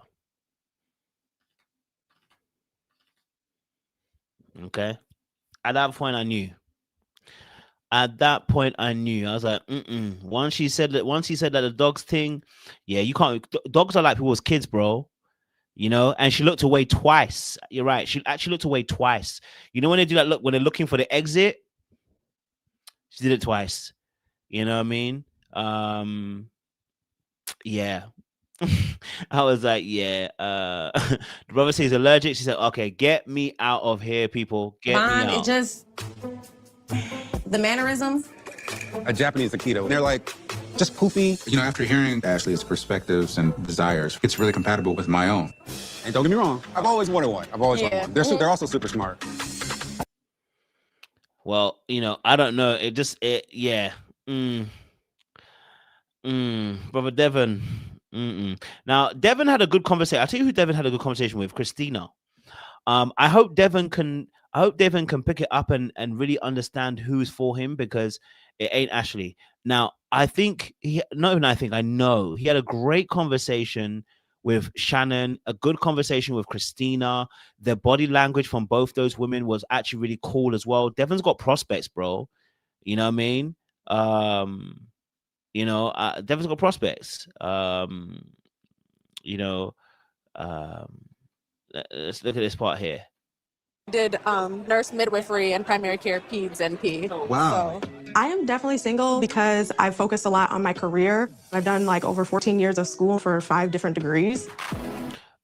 Okay. At that point, I knew. I was like, Once he said that the dogs thing, yeah, you can't. Dogs are like people's kids, bro. And she looked away twice. You're right. She actually looked away twice. When they do that look, when they're looking for the exit, she did it twice. You know what I mean? Yeah. I was like, yeah. The brother says he's allergic. She said, okay, get me out of here, people. Get me out. It just, the mannerisms. A Japanese Aikido. They're like, just poofy. After hearing Ashley's perspectives and desires, it's really compatible with my own. And don't get me wrong, I've always wanted one. Wanted one. They're also super smart. Well, I don't know. Yeah. Brother Devon. Now, Devon had a good conversation. I'll tell you who Devon had a good conversation with, Christina. I hope Devon can pick it up and really understand who's for him, because it ain't Ashley. Now, I know he had a great conversation with Shannon, a good conversation with Christina. The body language from both those women was actually really cool as well. Devon's got prospects, bro. You know what I mean? Devon's got prospects. Let's look at this part here. Did nurse midwifery and primary care peds NP. Wow. So. I am definitely single because I focus a lot on my career. I've done like over 14 years of school for 5 different degrees.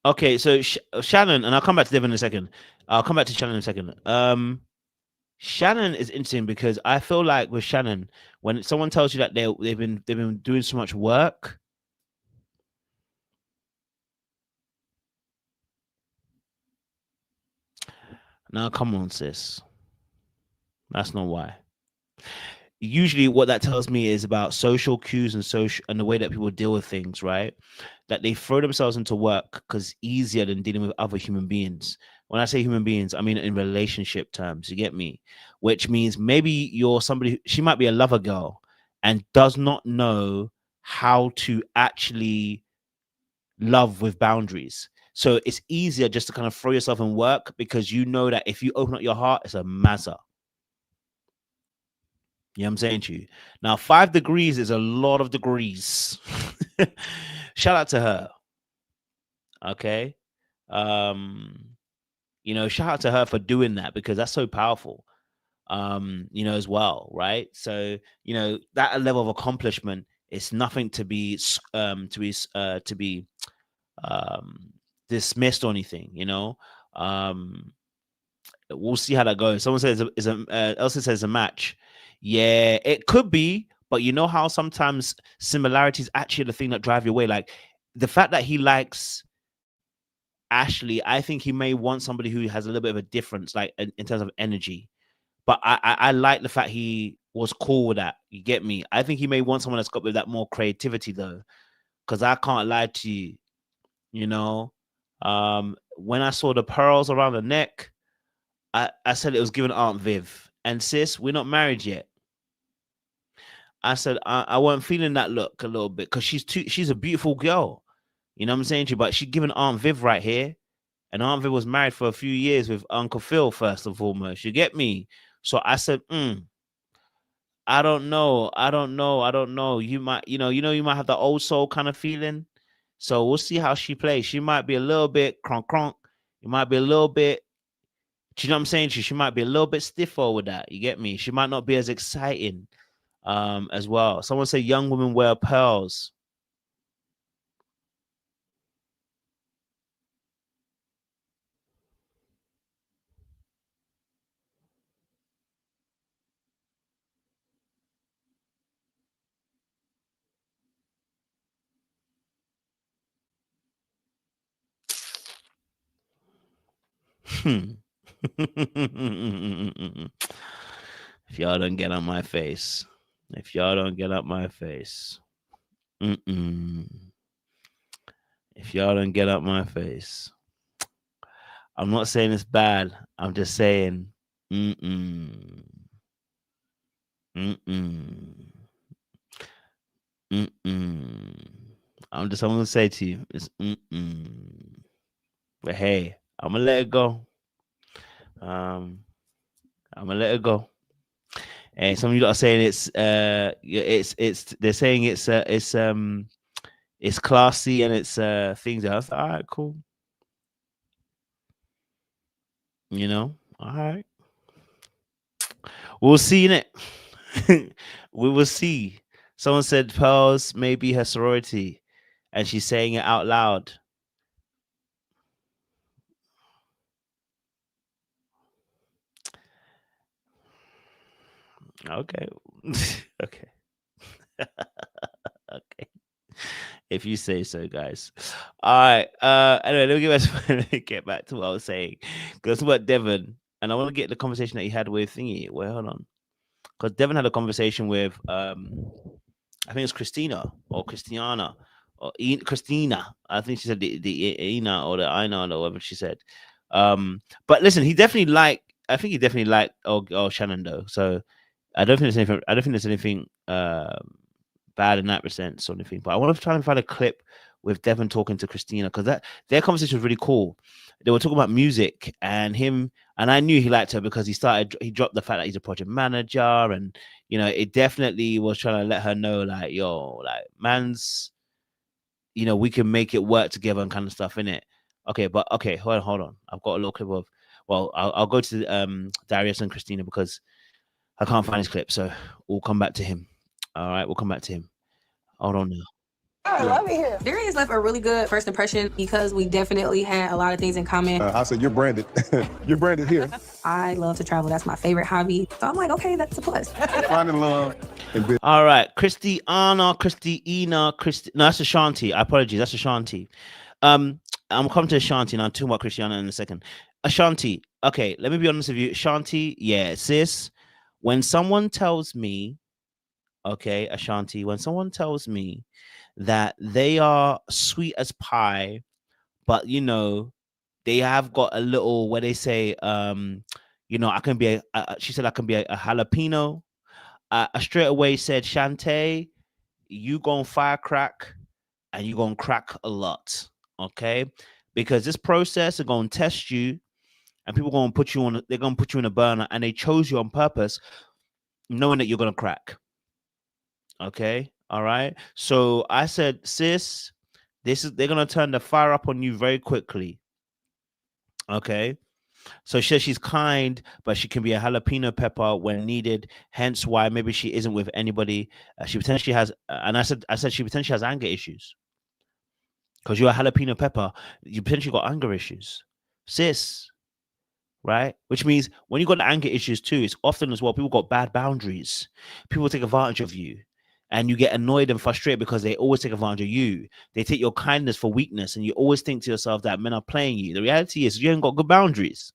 Okay, so Shannon, and I'll come back to Devon in a second. I'll come back to Shannon in a second. Shannon is interesting because I feel like with Shannon, when someone tells you that they've been doing so much work, now come on, sis. That's not why. Usually what that tells me is about social cues and the way that people deal with things, right? That they throw themselves into work because it's easier than dealing with other human beings. When I say human beings, I mean in relationship terms. You get me? Which means maybe you're somebody. She might be a lover girl and does not know how to actually love with boundaries. So it's easier just to kind of throw yourself in work because you know that if you open up your heart, it's a mazza. You know what I'm saying to you? Now, 5 degrees is a lot of degrees. Shout out to her. Okay. You know, shout out to her for doing that because that's so powerful. You know, as well, right? So, you know, that level of accomplishment is nothing to be dismissed or anything, you know. We'll see how that goes. Someone says Elsa says a match. Yeah, it could be, but you know how sometimes similarities actually the thing that drive you away. Like the fact that he likes Ashley, I think he may want somebody who has a little bit of a difference, like in terms of energy. But I like the fact he was cool with that. You get me? I think he may want someone that's got with that more creativity though, because I can't lie to you. You know, when I saw the pearls around the neck, I said it was given Aunt Viv. And sis, we're not married yet. I said I wasn't feeling that look a little bit because she's a beautiful girl. You know what I'm saying to you? But she's given Aunt Viv right here. And Aunt Viv was married for a few years with Uncle Phil, first and foremost. You get me? So I said, I don't know. You might, you might have the old soul kind of feeling. So we'll see how she plays. She might be a little bit cronk. It might be a little bit, do you know what I'm saying? She might be a little bit stiffer with that. You get me? She might not be as exciting as well. Someone say young women wear pearls. If y'all don't get on my face, if y'all don't get up my face, if y'all don't get up my face, I'm not saying it's bad. I'm just saying, I'm gonna say to you, it's But hey, I'm gonna let it go. I'm gonna let it go. And some of you are saying it's they're saying it's classy and it's things else. All right, cool. You know, all right. We'll see in it. We will see. Someone said pearls may be her sorority, and she's saying it out loud. Okay. Okay. Okay. If you say so, guys. All right. Anyway, let me get back to what I was saying. Because about Devon, and I want to get the conversation that he had with thingy. Well, hold on. Because Devon had a conversation with I think it's Christina or Christiana or Christina. I think she said the Ina or the Ina or whatever she said. But listen, I think he definitely liked Shannon though. So I don't think there's anything bad in that sense or anything. But I want to try and find a clip with Devon talking to Christina because their conversation was really cool. They were talking about music and him, and I knew he liked her because he dropped the fact that he's a project manager, and it definitely was trying to let her know, like, yo, like, man's, we can make it work together and kind of stuff in it. Okay, but okay, hold on. I've got a little clip of. Well, I'll go to Darius and Christina because I can't find his clip, so we'll come back to him. All right, we'll come back to him. Hold on now. I love it here. Darius left a really good first impression because we definitely had a lot of things in common. I said, you're branded. You're branded here. I love to travel. That's my favorite hobby. So I'm like, okay, that's a plus. Finding love. All right, Christina. No, that's Ashante. I apologize. That's Ashante. I'm coming to Ashante and I'm talking about Christiana in a second. Ashante. Okay, let me be honest with you. Ashante, yeah, sis. When someone tells me, okay, Ashante, when someone tells me that they are sweet as pie, but they have got a little where they say, you know, I can be she said I can be a jalapeno. I straight away said, Shante, you gonna firecrack and you gonna crack a lot, okay? Because this process is gonna test you, and people gonna put you on. They're gonna put you in a burner, and they chose you on purpose, knowing that you're gonna crack. Okay, all right. So I said, sis, they're gonna turn the fire up on you very quickly. Okay. So she's kind, but she can be a jalapeno pepper when needed. Hence why maybe she isn't with anybody. She potentially has, and I said she potentially has anger issues. Because you're a jalapeno pepper, you potentially got anger issues, sis. Right? Which means when you got the anger issues too, it's often as well people got bad boundaries. People take advantage of you, and you get annoyed and frustrated because they always take advantage of you. They take your kindness for weakness, and you always think to yourself that men are playing you. The reality is you haven't got good boundaries.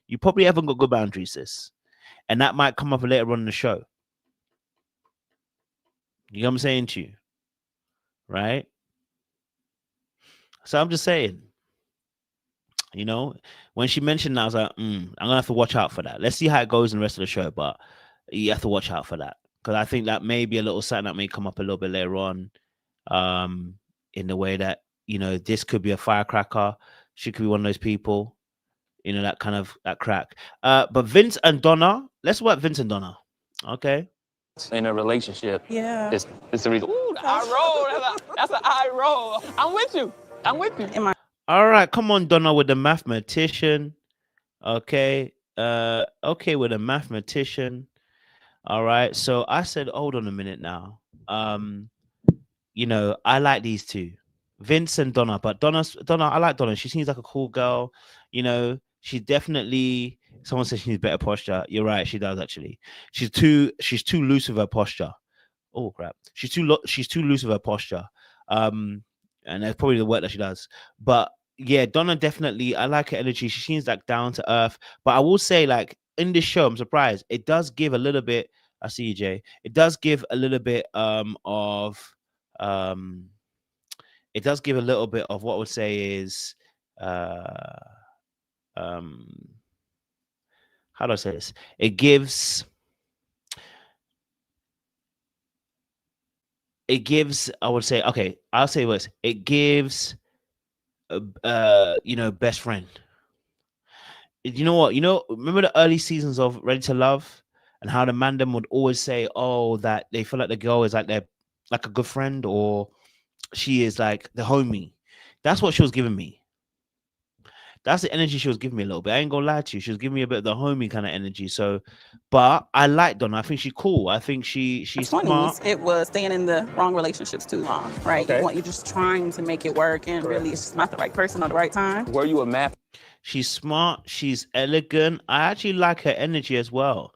You probably haven't got good boundaries, sis. And that might come up later on in the show. You know what I'm saying to you? Right? So I'm just saying, you know, when she mentioned that, I was like, I'm going to have to watch out for that. Let's see how it goes in the rest of the show, but you have to watch out for that. Because I think that may be a little something that may come up a little bit later on, in the way that, you know, this could be a firecracker. She could be one of those people. You know, that kind of that crack. But Vince and Donna, let's work Vince and Donna. Okay. In a relationship. Yeah. It's the reason. Ooh, the eye roll. That's an eye roll. I'm with you. All right, come on, Donna with the mathematician. Okay. Okay, with a mathematician. All right. So I said, hold on a minute now. You know, I like these two. Vince and Donna, but Donna, I like Donna. She seems like a cool girl. You know, she definitely. Someone says she needs better posture. You're right, she does actually. She's too loose with her posture. Oh crap, she's too loose with her posture. And that's probably the work that she does. But yeah, Donna definitely. I like her energy. She seems like down to earth. But I will say, like in this show, I'm surprised. It does give a little bit. I see you, Jay. It does give a little bit of it does give a little bit of what I would say is how do I say this? It gives I would say, okay, I'll say this. It gives you know, best friend. You know what? You know, remember the early seasons of Ready to Love and how the mandem would always say, oh, that they feel like the girl is like their like a good friend, or she is like the homie. That's what she was giving me. That's the energy she was giving me a little bit. I ain't gonna lie to you. She was giving me a bit of the homie kind of energy. So, but I like Donna. I think she's cool. I think she's smart. It was staying in the wrong relationships too long, right? Okay. You're just trying to make it work, and really it's just not the right person at the right time. Were you a math? She's smart. She's elegant. I actually like her energy as well.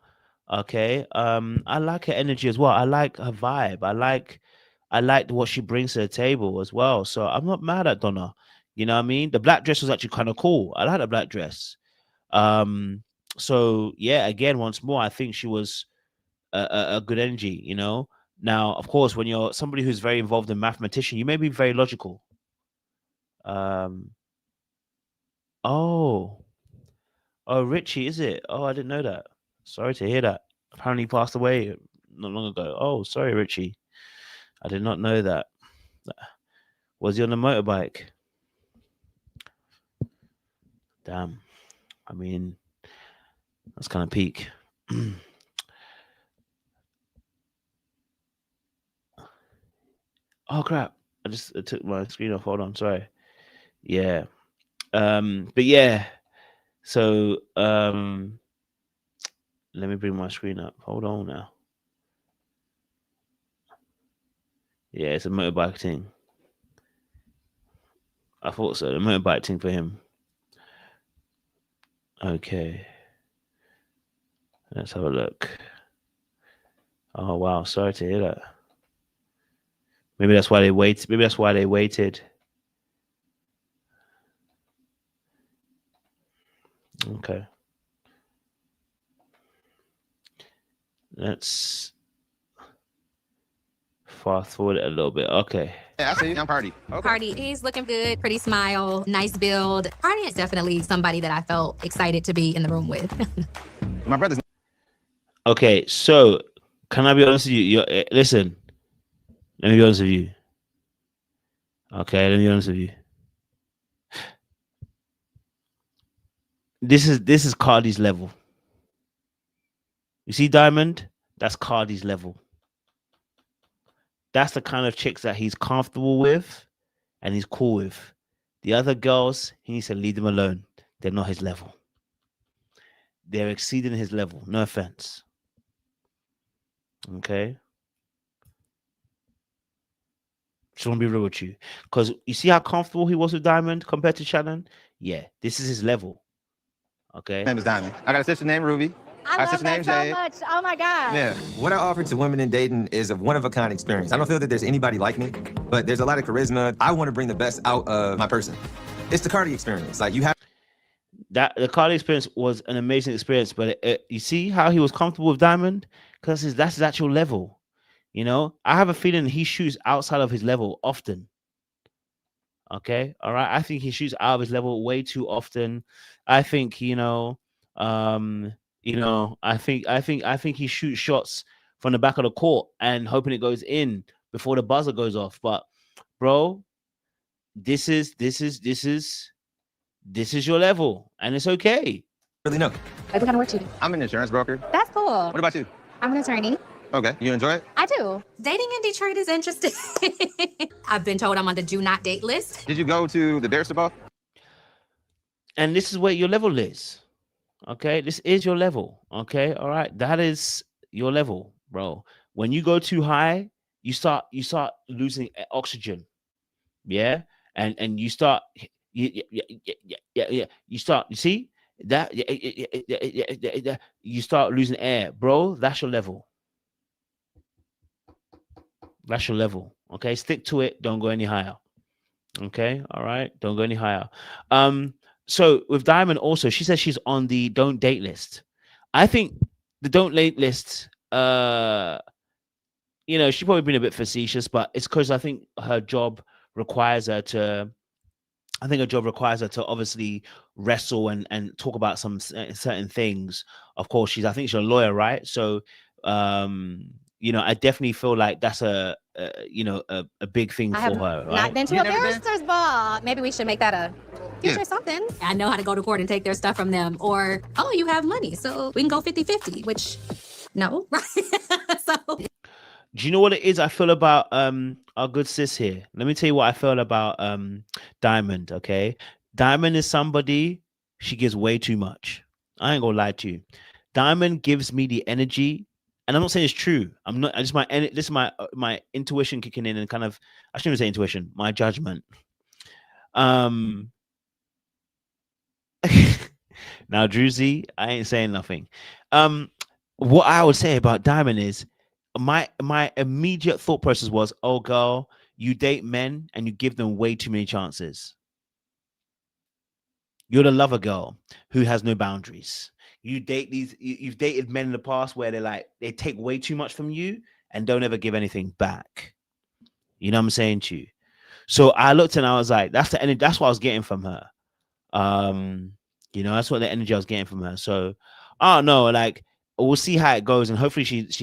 Okay. I like her energy as well. I like her vibe. I like what she brings to the table as well. So I'm not mad at Donna. You know what I mean? The black dress was actually kind of cool. I like the black dress. So yeah, again, once more, I think she was a good energy, you know. Now, of course, when you're somebody who's very involved in mathematician, you may be very logical. Oh, Richie, is it? Oh, I didn't know that. Sorry to hear that. Apparently he passed away not long ago. Oh, sorry, Richie. I did not know that. Was he on a motorbike? Damn. I mean, that's kind of peak. Oh crap. I took my screen off. Hold on, sorry. Yeah. But yeah. So let me bring my screen up. Hold on now. Yeah, it's a motorbike thing. I thought so. The motorbike thing for him. Okay. Let's have a look. Oh wow, sorry to hear that. Maybe that's why they waited. Maybe that's why they waited. Okay. Let's fast forward it a little bit. Okay. Yeah, I see you. I'm Carde. Okay. Carde, he's looking good, pretty smile, nice build. Carde is definitely somebody that I felt excited to be in the room with. My brother's. Okay, so can I be honest with you? Listen, let me be honest with you. Okay, let me be honest with you. This is Cardi's level. You see Diamond? That's Cardi's level. That's the kind of chicks that he's comfortable with and he's cool with. The other girls, he needs to leave them alone. They're not his level. They're exceeding his level. No offense. Okay? Just want to be real with you. Because you see how comfortable he was with Diamond compared to Shannon? Yeah, this is his level. Okay? My name is Diamond. I got a sister named Ruby. I love that so much. Oh my God. Yeah. What I offer to women in dating is a one-of-a-kind experience. I don't feel that there's anybody like me, but there's a lot of charisma. I want to bring the best out of my person. It's the Carde experience. Like, you have that the Carde experience was an amazing experience, but you see how he was comfortable with Diamond? Because that's his actual level. You know, I have a feeling he shoots outside of his level often. Okay, all right. I think he shoots out of his level way too often. I think, I think he shoots shots from the back of the court and hoping it goes in before the buzzer goes off. But bro, this is your level, and it's okay. Really know. What kind of work do you do? I'm an insurance broker. That's cool. What about you? I'm an attorney. Okay, you enjoy it? I do. Dating in Detroit is interesting. I've been told I'm on the do not date list. Did you go to the Darius ball? And this is where your level is. Okay, this is your level. Okay, all right, that is your level, bro. When you go too high, you start losing oxygen. Yeah, and you start you start, you see that you start losing air, bro. That's your level. That's your level. Okay, stick to it. Don't go any higher. Okay, all right, don't go any higher. So with Diamond also, she says she's on the don't date list. I think the don't date list, she's probably been a bit facetious, but it's because I think her job requires her to obviously wrestle and talk about some certain things. Of course, I think she's a lawyer, right? So, I definitely feel like that's a big thing for her. Right? Not been to a barrister's ball. Maybe we should make that a future something. I know how to go to court and take their stuff from them. Or, oh, you have money, so we can go 50-50, which, no. So. Do you know what it is I feel about our good sis here? Let me tell you what I feel about Diamond, okay? Diamond is somebody, she gives way too much. I ain't gonna lie to you. Diamond gives me the energy, and I'm not saying it's true. This is my intuition kicking in and kind of, I shouldn't even say intuition, my judgment. Now, Druzy, I ain't saying nothing. What I would say about Diamond is my immediate thought process was, oh girl, you date men and you give them way too many chances. You're the lover girl who has no boundaries. You've dated men in the past where they take way too much from you and don't ever give anything back. You know what I'm saying to you? So I looked and I was like, that's the energy, that's what I was getting from her. That's what the energy I was getting from her. So I don't know, like, we'll see how it goes, and hopefully she's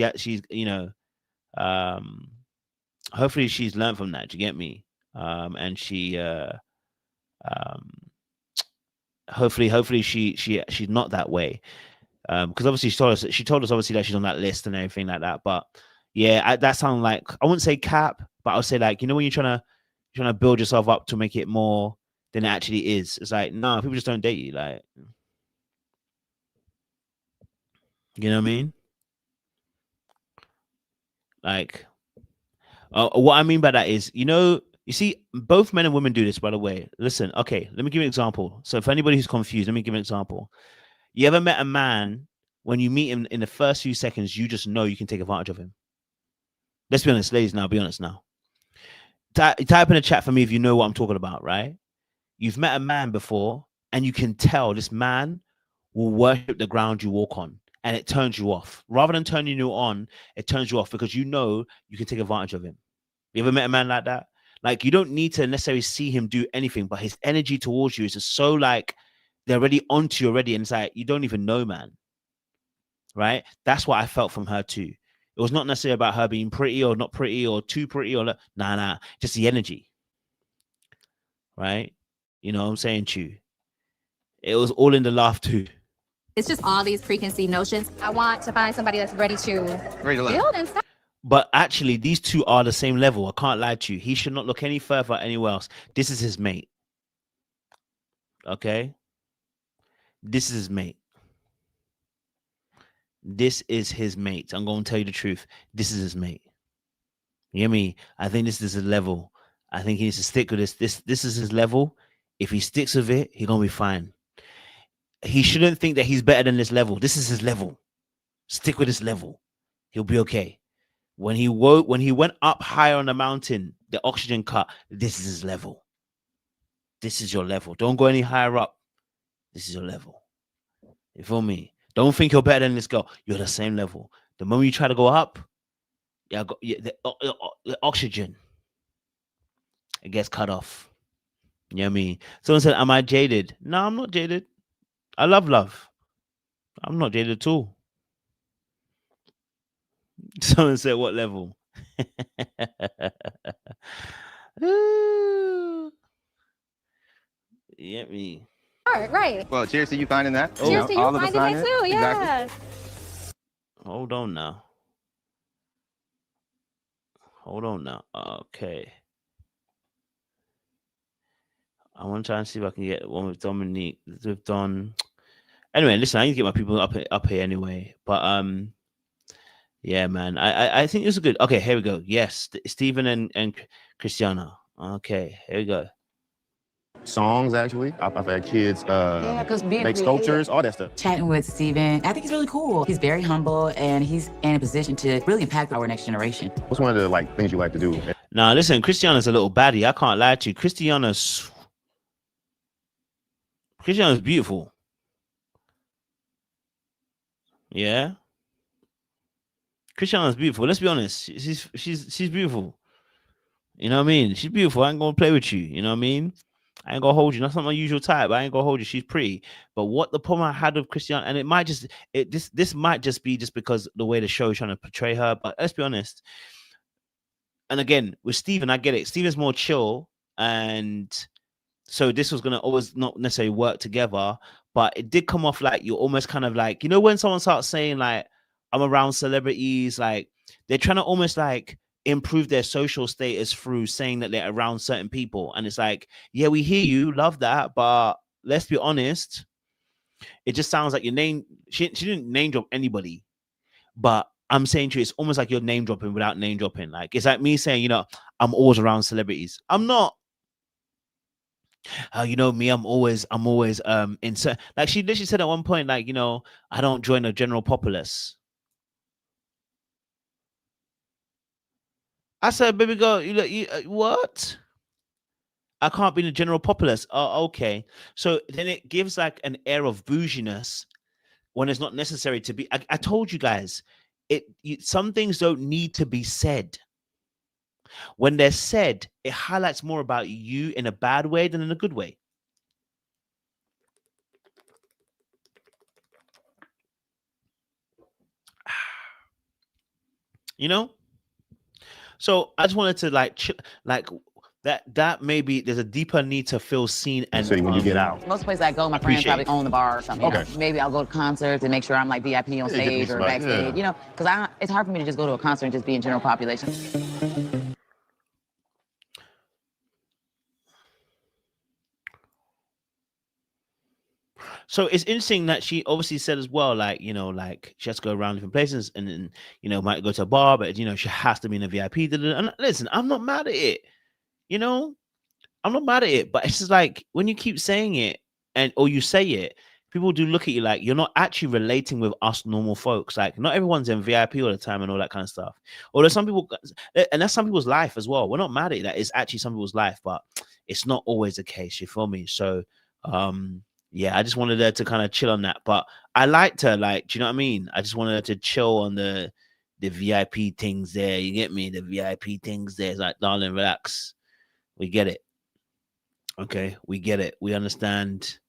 hopefully she's learned from that. Do you get me? And she hopefully she's not that way. Because obviously she told us obviously that she's on that list and everything like that. But yeah, that sounded like, I wouldn't say cap, but I would say, like, when you're trying to build yourself up to make it more than it actually is. It's like, no, people just don't date you. Like, you know what I mean? Like, what I mean by that is, you see, both men and women do this, by the way. Listen, okay, let me give you an example. So for anybody who's confused, let me give an example. You ever met a man, when you meet him in the first few seconds, you just know you can take advantage of him? Let's be honest, ladies, now, be honest now. Type in the chat for me if you know what I'm talking about, right? You've met a man before, and you can tell this man will worship the ground you walk on, and it turns you off. Rather than turning you on, it turns you off because you know you can take advantage of him. You ever met a man like that? Like, you don't need to necessarily see him do anything, but his energy towards you is just so like they're already onto you already, and it's like you don't even know, man. Right? That's what I felt from her too. It was not necessarily about her being pretty or not pretty or too pretty or nah, just the energy. Right? You know what I'm saying to you? It was all in the laugh too. It's just all these preconceived notions. I want to find somebody that's ready to build and stuff. But actually, these two are the same level. I can't lie to you. He should not look any further anywhere else. This is his mate. Okay? This is his mate. This is his mate. I'm going to tell you the truth. This is his mate. You hear me? I think this is his level. I think he needs to stick with this. This is his level. If he sticks with it, he's going to be fine. He shouldn't think that he's better than this level. This is his level. Stick with this level. He'll be okay. When he went up higher on the mountain, the oxygen cut. This is his level. This is your level. Don't go any higher up. This is your level. You feel me? Don't think you're better than this girl. You're the same level. The moment you try to go up, the oxygen, it gets cut off. You know what I mean? Someone said, am I jaded? No, I'm not jaded. I love love. I'm not jaded at all. Someone said, what level? Yeah, me. Right. Well, cheers to you finding that. Cheers to you finding that too. Yeah. Exactly. Hold on now. Okay. I want to try and see if I can get one with Dominique. With Don. Anyway, listen, I need to get my people up here anyway. But yeah, man. I think this is good. Okay, here we go. Yes, Steven and Christiana. Okay, here we go. Songs, actually. I've had kids make sculptures, all that stuff. Chatting with Steven, I think he's really cool. He's very humble, and he's in a position to really impact our next generation. What's one of the things you like to do? Now, listen, Christiana's a little baddie. I can't lie to you. Christiana's beautiful. Yeah. Christiana's beautiful. Let's be honest. She's beautiful. You know what I mean? She's beautiful. I ain't gonna play with you. You know what I mean? I ain't gonna hold you. That's not my usual type. I ain't gonna hold you. She's pretty. But what the problem I had with Christiana, and it might just this might just be just because the way the show is trying to portray her. But let's be honest. And again, with Steven, I get it. Steven's more chill, and so this was gonna always not necessarily work together. But it did come off like you're almost kind of like, you know, when someone starts saying like, I'm around celebrities, like they're trying to almost like improve their social status through saying that they're around certain people. And it's like, yeah, we hear you, love that, but let's be honest, it just sounds like your name, she didn't name drop anybody, but I'm saying to you, it's almost like you're name dropping without name dropping. Like, it's like me saying, you know, I'm always around celebrities. I'm not. You know me, I'm always in, like she literally said at one point, like, you know, I don't join the general populace. I said, baby girl, what? I can't be in the general populace. Oh, okay. So then it gives like an air of bouginess when it's not necessary to be. I told you guys, some things don't need to be said. When they're said, it highlights more about you in a bad way than in a good way. You know? So I just wanted to like that maybe there's a deeper need to feel seen and so when you get out. Most places I go, my friends probably own the bar or something. Okay. You know? Maybe I'll go to concerts and make sure I'm like VIP on stage or backstage, you know, because it's hard for me to just go to a concert and just be in general population. So it's interesting that she obviously said as well, like, you know, like she has to go around different places and then, you know, might go to a bar, but, you know, she has to be in a VIP. And listen, I'm not mad at it. You know, I'm not mad at it, but it's just like when you keep saying it or you say it, people do look at you like you're not actually relating with us normal folks. Like not everyone's in VIP all the time and all that kind of stuff. Although some people, and that's some people's life as well. We're not mad at it. That is actually some people's life, but it's not always the case. You feel me? So, yeah, I just wanted her to kind of chill on that. But I liked her, like, do you know what I mean? I just wanted her to chill on the VIP things there. You get me? The VIP things there. It's like, darling, relax. We get it. Okay, we get it. We understand.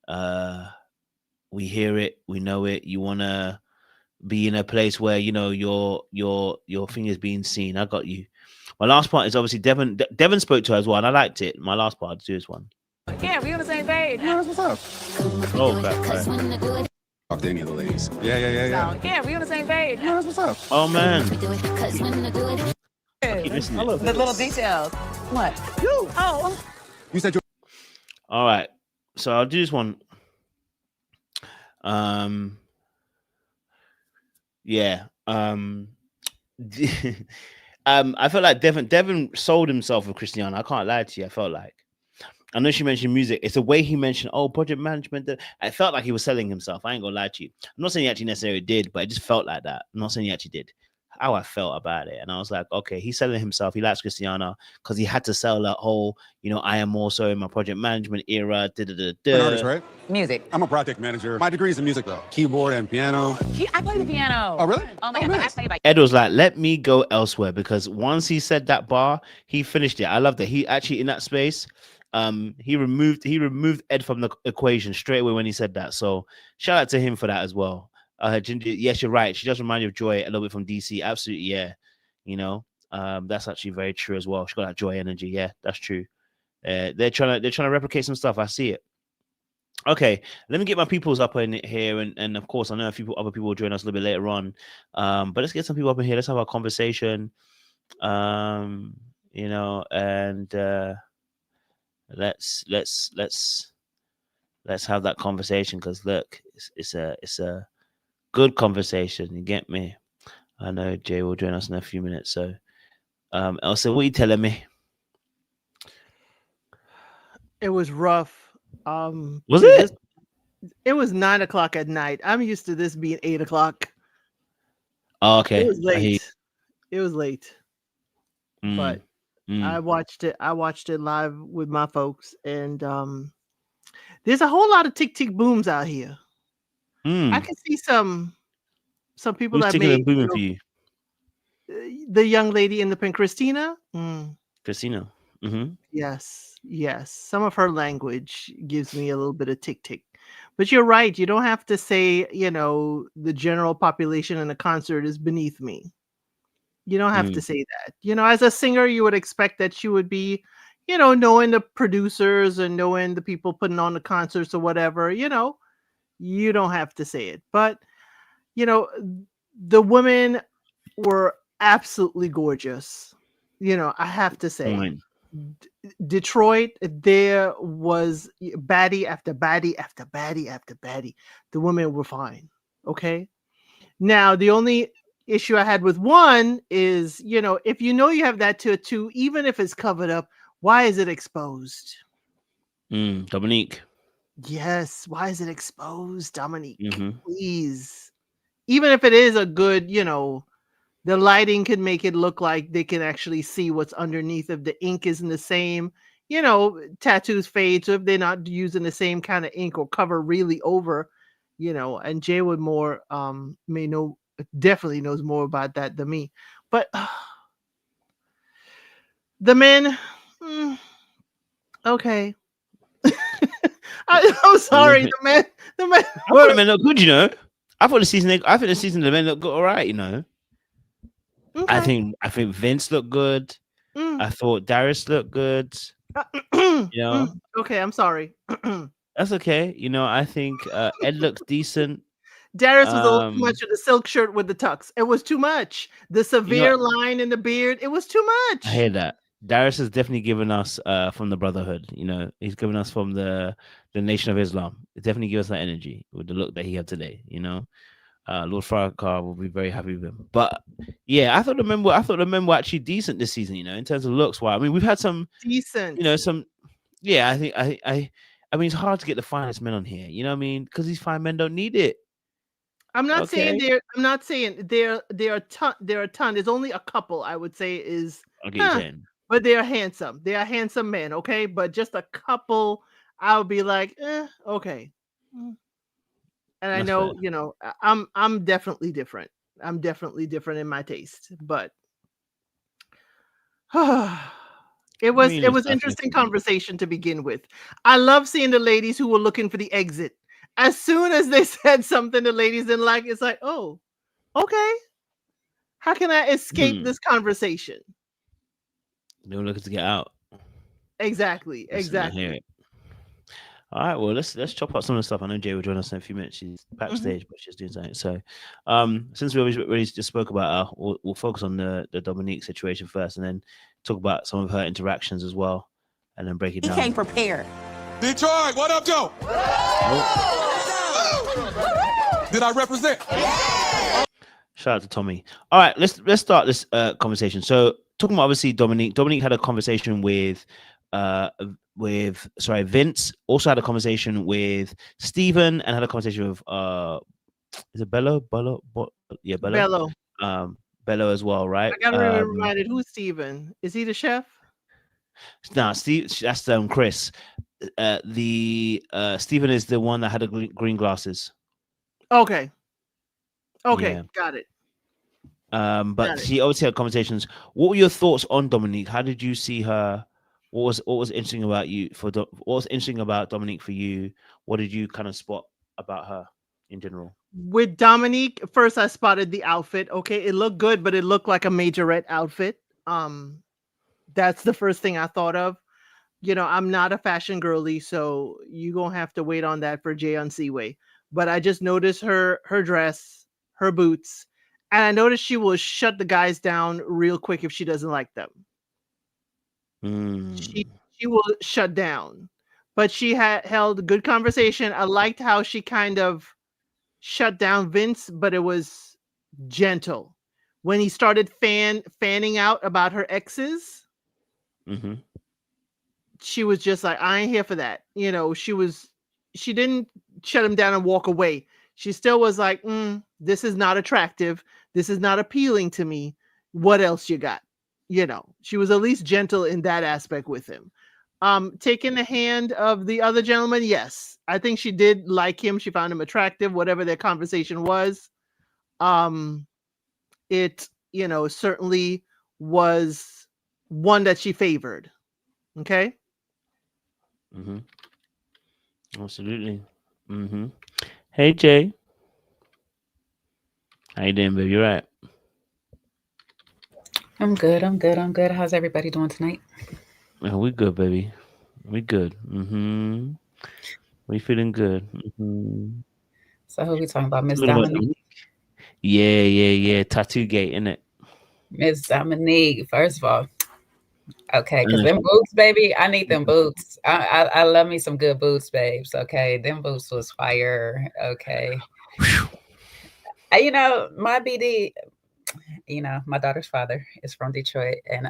We hear it. We know it. You wanna be in a place where you know your thing is being seen. I got you. My last part is obviously Devin. Devin spoke to her as well, and I liked it. My last part, do this one. Yeah, we on the same page. No, that's what's up. Oh, okay. Talk to any of the ladies. Yeah. Yeah, we on the same page. No, that's what's up. Oh man. The little details. What? Oh. You said you. All right. So I'll do this one. Yeah. I felt like Devin sold himself with Christiana. I can't lie to you. I felt like. I know she mentioned music. It's the way he mentioned, project management. I felt like he was selling himself. I ain't gonna lie to you. I'm not saying he actually necessarily did, but it just felt like that. I'm not saying he actually did. How I felt about it. And I was like, okay, he's selling himself. He likes Christiana because he had to sell that whole, I am also in my project management era. An artist, right? Music. I'm a project manager. My degree is in music, though. Keyboard and piano. I play the piano. Oh, really? Oh my God, nice. I play like. Ed was like, let me go elsewhere, because once he said that bar, he finished it. I loved it. He actually, in that space, he removed Ed from the equation straight away when he said that. So shout out to him for that as well. Ginger, yes, you're right. She does remind you of Joy a little bit from DC. Absolutely, yeah. That's actually very true as well. She got that Joy energy. Yeah, that's true. They're trying to replicate some stuff. I see it. Okay, let me get my peoples up in here, and of course, I know other people will join us a little bit later on. But let's get some people up in here. Let's have a conversation. And let's have that conversation, because look, it's a good conversation. You get me? I know Jay will join us in a few minutes. So, Elsa, what are you telling me? It was rough. Was it? It was 9 o'clock at night. I'm used to this being 8 o'clock. Oh, okay. It was late. It was late. But I watched it live with my folks, and there's a whole lot of tick tick booms out here. I can see some people Who's that ticking made and booming for you? the young lady in the pink, Christina. Christina. Mm-hmm. Yes. Some of her language gives me a little bit of tick tick. But you're right. You don't have to say, the general population in a concert is beneath me. You don't have to say that. As a singer, you would expect that she would be, knowing the producers and knowing the people putting on the concerts or whatever. You don't have to say it. But, the women were absolutely gorgeous. I have to say. Detroit, there was baddie after baddie after baddie after baddie. The women were fine. Okay. Now, the only issue I had with one is, if you have that tattoo, even if it's covered up, why is it exposed? Dominique. Yes. Why is it exposed, Dominique? Please. Even if it is a good, the lighting can make it look like they can actually see what's underneath. If the ink isn't the same, tattoos fade. So if they're not using the same kind of ink or cover really over, and Jay would more definitely knows more about that than me. But the men, okay. I'm sorry, the men. I thought the men look good, I think the season the men look good, all right, Okay. I think Vince looked good. I thought Darius looked good. Okay, I'm sorry. That's okay. I think Ed looks decent. Darius was a little too much of the silk shirt with the tux. It was too much. The severe line in the beard. It was too much. I hear that. Darius has definitely given us from the Brotherhood. He's given us from the Nation of Islam. It definitely gives us that energy with the look that he had today. Lord Farrakhan will be very happy with him. But yeah, I thought the men were actually decent this season. In terms of looks. Wise, I mean, we've had some decent. Yeah, I think I mean, it's hard to get the finest men on here. You know what I mean? Because these fine men don't need it. I'm not saying there are a ton. There's only a couple I would say is. Okay, 10. But they are handsome. They are handsome men. Okay, but just a couple, I would be like, okay. And I know, I'm definitely different. I'm definitely different in my taste, but It was Really interesting conversation to begin with. I love seeing the ladies who were looking for the exit. As soon as they said something the ladies didn't like, it's like, oh, okay. How can I escape this conversation? They were looking to get out. Exactly. Listen, I Exactly. hear it. All right, well, let's chop up some of the stuff. I know Jay will join us in a few minutes. She's backstage, but she's doing something. So, since we already just spoke about her, we'll focus on the Dominique situation first, and then talk about some of her interactions as well, and then break it down. He came prepared. Detroit, what up, Joe? Did I represent? Shout out to Tommy. All right, let's start this conversation. So, talking about obviously Dominique. Dominique had a conversation with Vince. Also had a conversation with Steven, and had a conversation with is it Bellow? Yeah, Bellow. Bellow as well, right? I gotta be reminded, who's Steven? Is he the chef? No, Steve. That's Chris. Steven is the one that had the green glasses. Okay. Yeah. Got it. But she obviously had conversations. What were your thoughts on Dominique? How did you see her? What was interesting about you what was interesting about Dominique for you? What did you kind of spot about her in general? With Dominique, first I spotted the outfit. Okay, it looked good, but it looked like a majorette outfit. That's the first thing I thought of. You know, I'm not a fashion girly, so you're gonna have to wait on that for Jay on Seaway. But I just noticed her dress, her boots, and I noticed she will shut the guys down real quick if she doesn't like them. She will shut down. But she had held a good conversation. I liked how she kind of shut down Vince, but it was gentle. When he started fanning out about her exes, she was just like, I ain't here for that. You know, she didn't shut him down and walk away. She still was like, this is not attractive. This is not appealing to me. What else you got? You know, she was at least gentle in that aspect with him. Taking the hand of the other gentleman, yes. I think she did like him. She found him attractive, whatever their conversation was. It, you know, certainly was one that she favored. Okay? Absolutely. Hey, Jay. How you doing, baby? You right? I'm good. How's everybody doing tonight? Oh, we good, baby. We good. We feeling good. So who we talking about? Miss Dominique? Yeah. Tattoo gate, innit? Miss Dominique, first of all. Okay, because them boots, baby, I need them boots. I love me some good boots, babes. Okay, them boots was fire. Okay. You know, my BD, you know, my daughter's father is from Detroit, and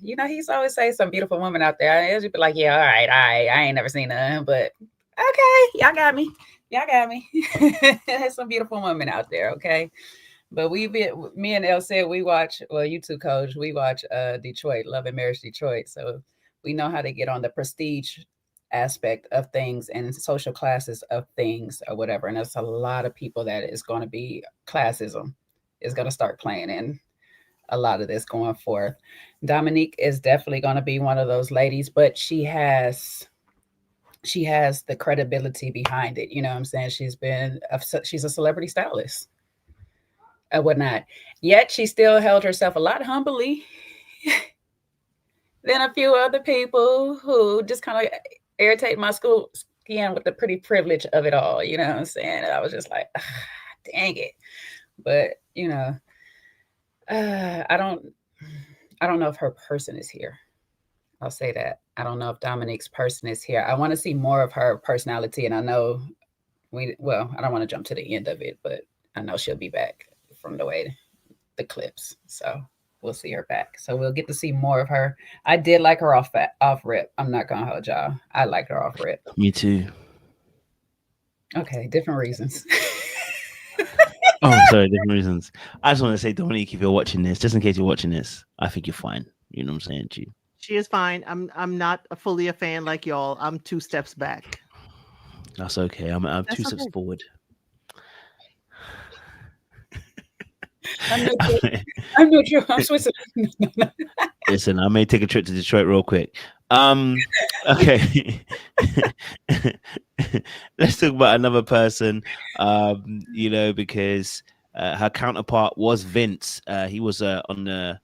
you know, he's always say some beautiful women out there. I just be like, yeah, all right, I ain't never seen none, but okay, y'all got me. There's some beautiful women out there, okay. But me and Elle said we watch. Well, you two, Coach, we watch Detroit, Love and Marriage Detroit, so we know how to get on the prestige aspect of things and social classes of things or whatever. And there's a lot of people that is going to be classism is going to start playing in a lot of this going forth. Dominique is definitely going to be one of those ladies, but she has the credibility behind it. You know what I'm saying? She's a celebrity stylist and whatnot. Yet she still held herself a lot humbly than a few other people who just kind of irritate my skin with the pretty privilege of it all. You know what I'm saying? And I was just like, dang it. But, you know, I don't know if her person is here. I'll say that. I don't know if Dominique's person is here. I want to see more of her personality. And I know I don't want to jump to the end of it, but I know she'll be back from the clips. So we'll see her back. So we'll get to see more of her. I did like her off rip. I'm not going to hold y'all. I liked her off rip. Me too. Okay. Different reasons. Oh, sorry, different reasons. I just want to say, Dominique, if you're watching this, just in case you're watching this, I think you're fine. You know what I'm saying, G? She is fine. I'm not fully a fan like y'all. I'm 2 steps back. That's okay. I'm 2 steps forward. I'm neutral. I'm Switzerland. Listen, I may take a trip to Detroit real quick. Okay. Let's talk about another person. Because her counterpart was Vince. He was on the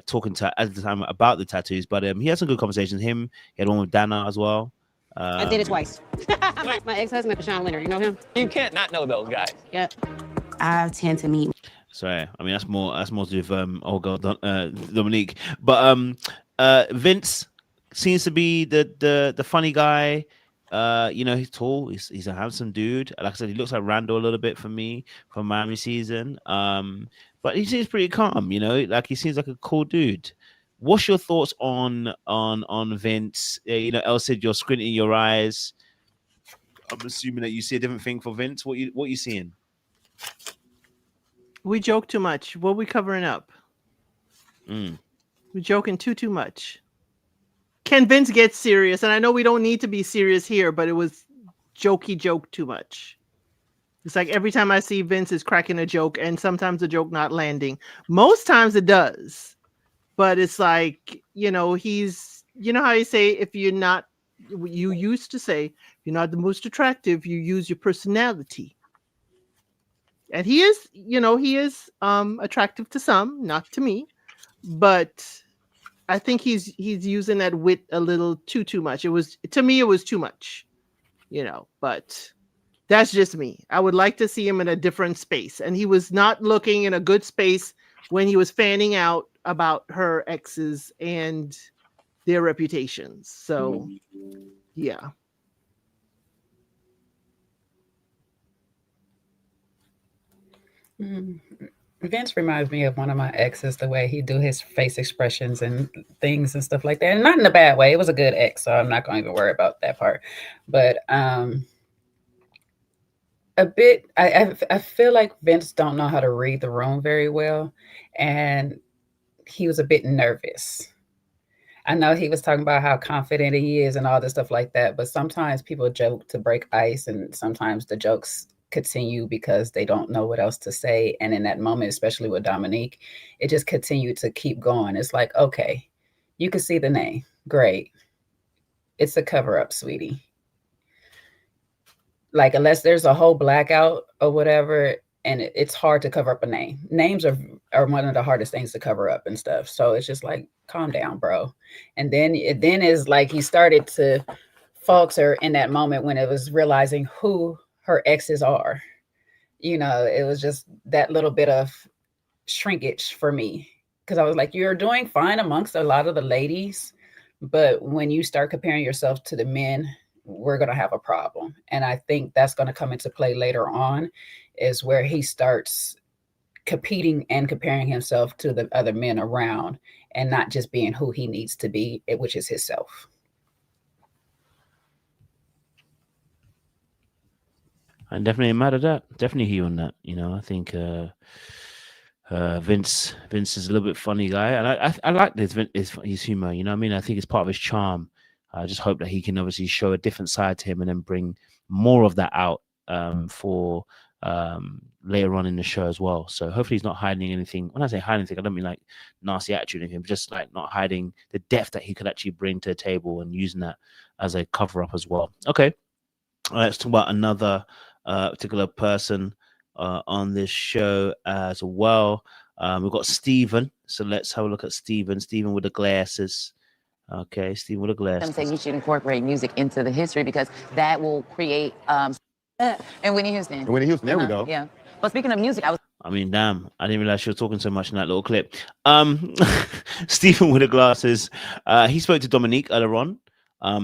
talking to at the time about the tattoos, but he had some good conversations. He had one with Donna as well. I did it twice. My ex-husband, Sean Leonard, you know him? You can't not know those guys. Yep. I tend to meet. Sorry, I mean that's more to do with Dominique, but Vince seems to be the funny guy. He's tall. He's a handsome dude. Like I said, he looks like Randall a little bit for me from Miami season. But he seems pretty calm. Like he seems like a cool dude. What's your thoughts on Vince? El said you're squinting your eyes. I'm assuming that you see a different thing for Vince. What you seeing? We joke too much. What we covering up? We joking too much. Can Vince get serious? And I know we don't need to be serious here, but it was jokey joke too much. It's like every time I see Vince is cracking a joke, and sometimes the joke not landing. Most times it does, but it's like he's how you say if you're not. You used to say if you're not the most attractive, you use your personality. And he is attractive to some, not to me, but I think he's using that wit a little too much. It was too much, but that's just me. I would like to see him in a different space. And he was not looking in a good space when he was fanning out about her exes and their reputations. So yeah. Vince reminds me of one of my exes, the way he do his face expressions and things and stuff like that. And not in a bad way. It was a good ex, so I'm not going to even worry about that part. But a bit, I feel like Vince don't know how to read the room very well. And he was a bit nervous. I know he was talking about how confident he is and all this stuff like that. But sometimes people joke to break ice, and sometimes the jokes continue because they don't know what else to say. And in that moment, especially with Dominique, it just continued to keep going. It's like, okay, you can see the name. Great. It's a cover-up, sweetie. Like, unless there's a whole blackout or whatever, and it's hard to cover up a name. Names are one of the hardest things to cover up and stuff. So it's just like, calm down, bro. And then it's like he started to falter in that moment when it was realizing who her exes are. It was just that little bit of shrinkage for me, because I was like, you're doing fine amongst a lot of the ladies, but when you start comparing yourself to the men, we're going to have a problem. And I think that's going to come into play later on, is where he starts competing and comparing himself to the other men around and not just being who he needs to be, which is himself. I definitely mad at that. Definitely hear on that. I think Vince is a little bit funny guy, and I like his humor. I think it's part of his charm. I just hope that he can obviously show a different side to him and then bring more of that out for later on in the show as well. So hopefully he's not hiding anything. When I say hiding anything, I don't mean like nasty attitude or anything, but just like not hiding the depth that he could actually bring to the table and using that as a cover up as well. Okay, let's talk about another particular person on this show as well. We've got Steven. So let's have a look at Steven. Steven with the glasses. Okay, Steven with the glasses. I'm saying you should incorporate music into the history, because that will create and Whitney Houston. And Whitney Houston, there we go. Yeah. But speaking of music, I mean, damn, I didn't realize she was talking so much in that little clip. Stephen with the glasses. He spoke to Dominique earlier on.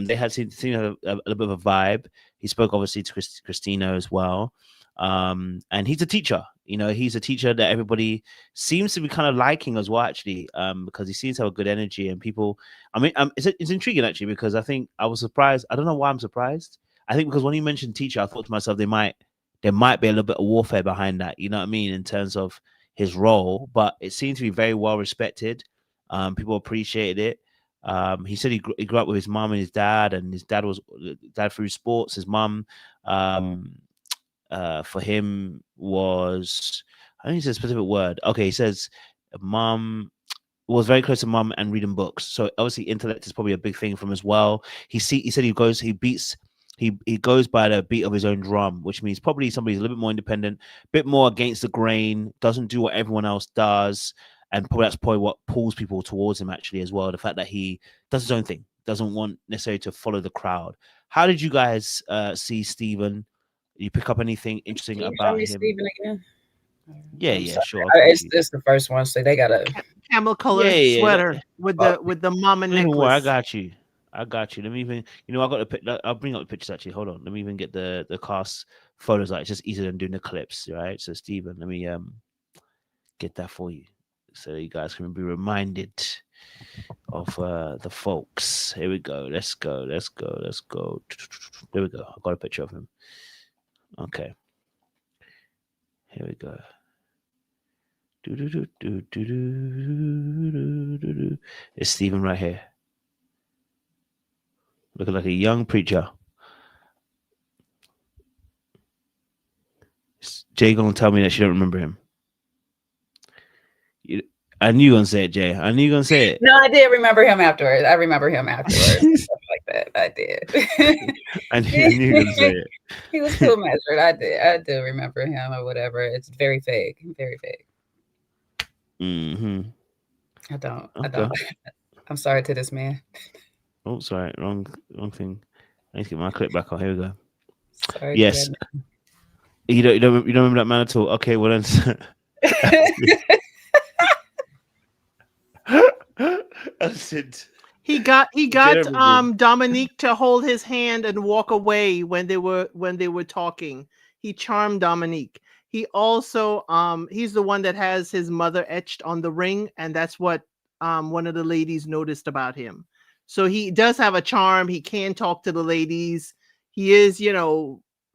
They had seen a little bit of a vibe. He spoke obviously to Christina as well. And he's a teacher. He's a teacher that everybody seems to be kind of liking as well, actually, because he seems to have a good energy and people. I mean, it's intriguing actually, because I think I was surprised. I don't know why I'm surprised. I think because when he mentioned teacher, I thought to myself there might be a little bit of warfare behind that. You know what I mean, in terms of his role, but it seemed to be very well respected. People appreciated it. He said he grew up with his mom and his dad was dad through sports. His mom, for him, was I think he says a specific word. Okay, he says mom was very close to mom and reading books. So obviously intellect is probably a big thing for him as well. He said he goes by the beat of his own drum, which means probably somebody who's a little bit more independent, a bit more against the grain, doesn't do what everyone else does. And probably that's probably what pulls people towards him actually as well. The fact that he does his own thing, doesn't want necessarily to follow the crowd. How did you guys see Steven? You pick up anything interesting about him? Steven again? Yeah, sure. It's the first one, so they got a camel colored sweater with the mama necklace. I got you. Let me even, I'll bring up the pictures actually. Hold on. Let me even get the cast photos. Like, it's just easier than doing the clips, right? So Steven, let me get that for you so you guys can be reminded of the folks. Here we go. Let's go. There we go. I got a picture of him. Okay. Here we go. It's Steven right here. Looking like a young preacher. Jay gonna tell me that she don't remember him. I knew you gonna say it, Jay. I knew you gonna say it. No, I did remember him afterwards. Stuff like that. I did. I knew you were gonna say it. He was cool measured. I do remember him or whatever. It's very vague. Very vague. Mm-hmm. I don't. I'm sorry to this man. Oh, sorry, wrong thing. I need to get my clip back on. Here we go. Sorry. Yes. You don't remember that man at all? Okay, well then. He got Dominique to hold his hand and walk away when they were talking. He charmed Dominique. He also he's the one that has his mother etched on the ring, and that's what one of the ladies noticed about him. So he does have a charm. He can talk to the ladies. He is,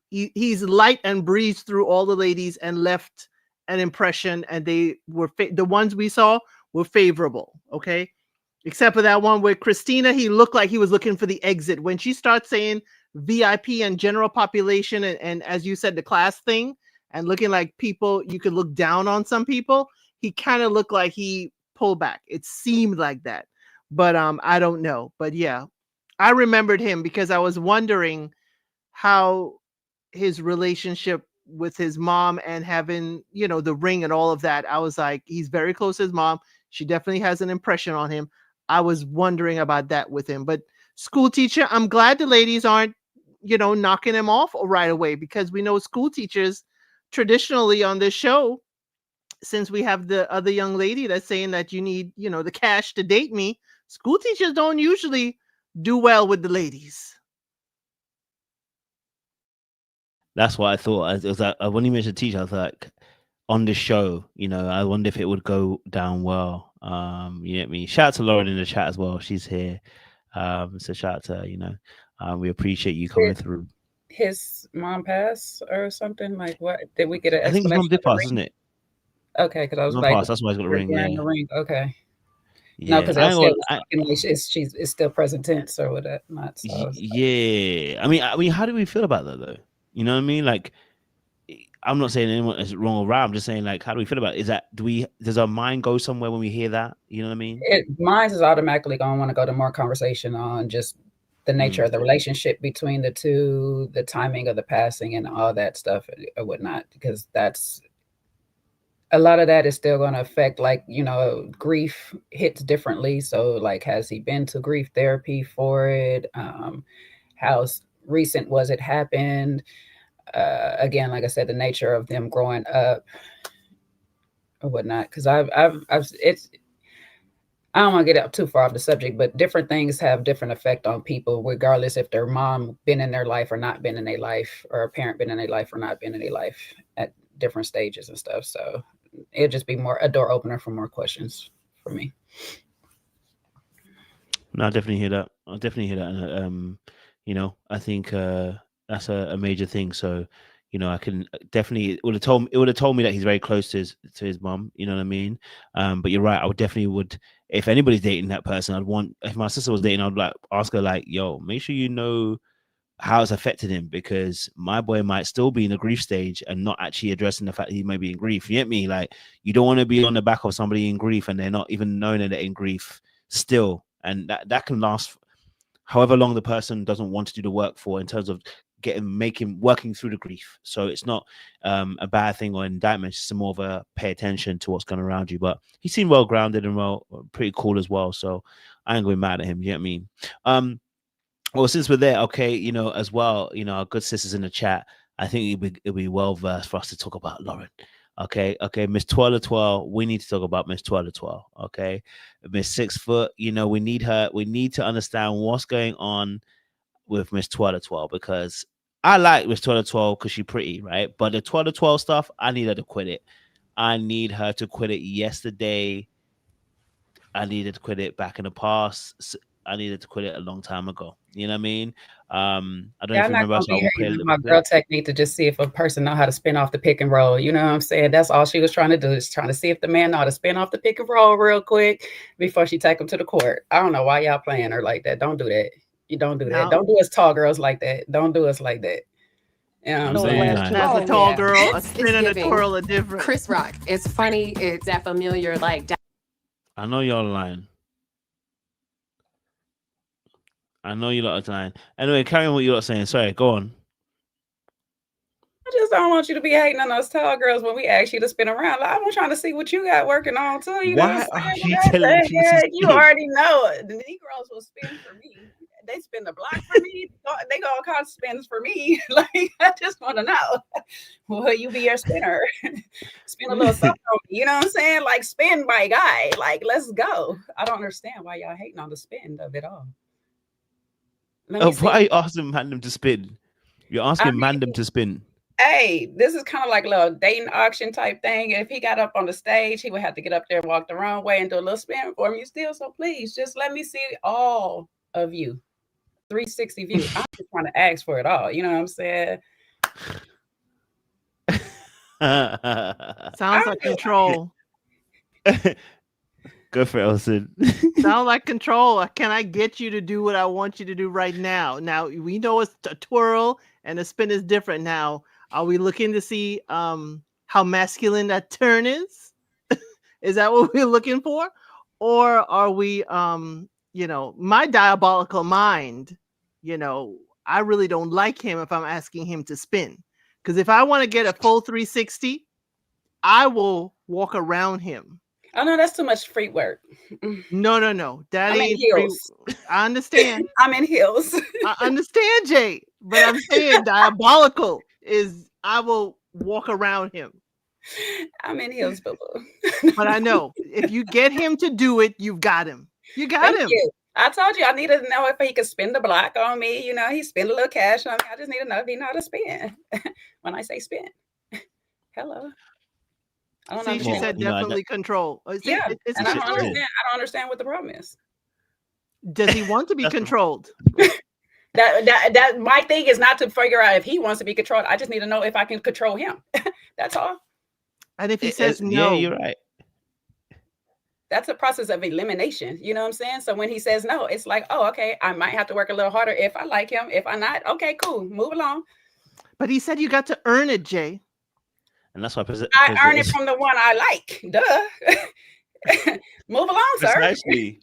he's light and breezed through all the ladies and left an impression, and they were the ones we saw were favorable. Okay. Except for that one with Christina, he looked like he was looking for the exit. When she starts saying VIP and general population, and as you said, the class thing, and looking like people, you could look down on some people, he kind of looked like he pulled back. It seemed like that. But I don't know. But yeah, I remembered him because I was wondering how his relationship with his mom and having, the ring and all of that. I was like, he's very close to his mom. She definitely has an impression on him. I was wondering about that with him. But school teacher, I'm glad the ladies aren't, knocking him off right away, because we know school teachers traditionally on this show, since we have the other young lady that's saying that you need, the cash to date me, school teachers don't usually do well with the ladies. That's what I thought. It was like, when you mentioned teacher, I was like, on the show, I wonder if it would go down well. You get me? Shout out to Lauren in the chat as well. She's here. So shout out to her, we appreciate you coming through. His mom passed or something? Like, what did we get? I think his mom did pass, isn't it? Okay, because I was like, that's why he's got a ring. Yeah. The ring. Okay. Yeah. No, because it's still present tense or whatnot. So yeah. I mean, how do we feel about that though? You know what I mean? Like, I'm not saying anyone is wrong or right. I'm just saying, like, how do we feel about it? Is that does our mind go somewhere when we hear that? You know what I mean? Mine is automatically going to want to go to more conversation on just the nature of the relationship between the two, the timing of the passing, and all that stuff or whatnot, because that's a lot of that is still going to affect, like, grief hits differently. So, like, has he been to grief therapy for it? How recent was it happened? Again, like I said, the nature of them growing up or whatnot, because I don't want to get up too far off the subject, but different things have different effect on people, regardless if their mom been in their life or not been in their life, or a parent been in their life or not been in their life at different stages and stuff. So it'll just be a door opener for more questions for me. No, I definitely hear that. And, I think that's a major thing. So, I can definitely, it would have told me that he's very close to his mom. You know what I mean? But you're right. I would definitely if anybody's dating that person, if my sister was dating, I'd like ask her, like, yo, make sure you know how it's affected him, because my boy might still be in the grief stage and not actually addressing the fact that he may be in grief. You get me? Like, you don't want to be on the back of somebody in grief and they're not even knowing that they're in grief still. And that can last however long the person doesn't want to do the work for, in terms of working through the grief. So it's not a bad thing or indictment. It's more of a pay attention to what's going around you. But he seemed well grounded and pretty cool as well. So I ain't going to be mad at him. You know what I mean? Well, since we're there, okay, as well, our good sisters in the chat, I think it'd be well versed for us to talk about Lauren. Okay, Miss Twirl, we need to talk about Miss Twirl. Okay, Miss 6 foot, we need her. We need to understand what's going on with Miss Twirl, because I like Miss Twirl because she's pretty, right? But the Twirl stuff, I need her to quit it. I need her to quit it yesterday. I needed to quit it back in the past. I needed to quit it a long time ago. You know what I mean? I don't know if you remember. So my girl technique to just see if a person know how to spin off the pick and roll. You know what I'm saying? That's all she was trying to do, is trying to see if the man know how to spin off the pick and roll real quick before she take him to the court. I don't know why y'all playing her like that. Don't do that. You don't do that. Don't do us tall girls like that. Don't do us like that. You know what I'm saying? That's a tall girl, a spin and a twirl are different. Chris Rock. It's funny. It's that familiar, like. I know y'all lying. I know you lot are lying. Anyway, carry on what you lot are saying. Sorry, go on. I just don't want you to be hating on those tall girls when we ask you to spin around. Like, I'm trying to see what you got working on too. You Why know what are I'm you saying? telling me to spin? You already know it. The Negroes will spin for me. They spin the block for me. They go all kinds of spins for me. Like, I just want to know. Will you be your spinner? Spin a little something on me. You know what I'm saying? Like, spin by guy. Like, let's go. I don't understand why y'all hating on the spin of it all. Why are you asking Mandem to spin? You're asking Mandem to spin. Hey, this is kind of like a little dating auction type thing. If he got up on the stage, he would have to get up there and walk the wrong way and do a little spin for me still. So please, just let me see all of you. 360 view. I'm just trying to ask for it all. You know what I'm saying? Sounds like control. Go for it, Elson. Sound like control. Can I get you to do what I want you to do right now? Now, we know it's a twirl and a spin is different. Now, are we looking to see how masculine that turn is? Is that what we're looking for? Or are we, my diabolical mind, I really don't like him if I'm asking him to spin. Because if I want to get a full 360, I will walk around him. Oh no, that's too much free work. No. That I'm ain't in heels. free. I understand. I'm in heels. I understand, Jay. But I'm saying diabolical is I will walk around him. I'm in heels, boo-boo. But I know if you get him to do it, you've got him. You got Thank him. you. I told you I needed to know if he could spin the block on me. He spend a little cash on me. I just need to know if he know how to spin. When I say spin. Hello. I don't See, understand. she said definitely control. Yeah, and I don't understand what the problem is. Does he want to be controlled? That my thing is not to figure out if he wants to be controlled. I just need to know if I can control him. That's all. And if he says no, yeah, you're right. That's a process of elimination. You know what I'm saying? So when he says no, it's like, oh, okay, I might have to work a little harder if I like him. If I'm not, okay, cool, move along. But he said you got to earn it, Jay. And that's why I earn it from the one I like. Duh. Move along, sir. Precisely.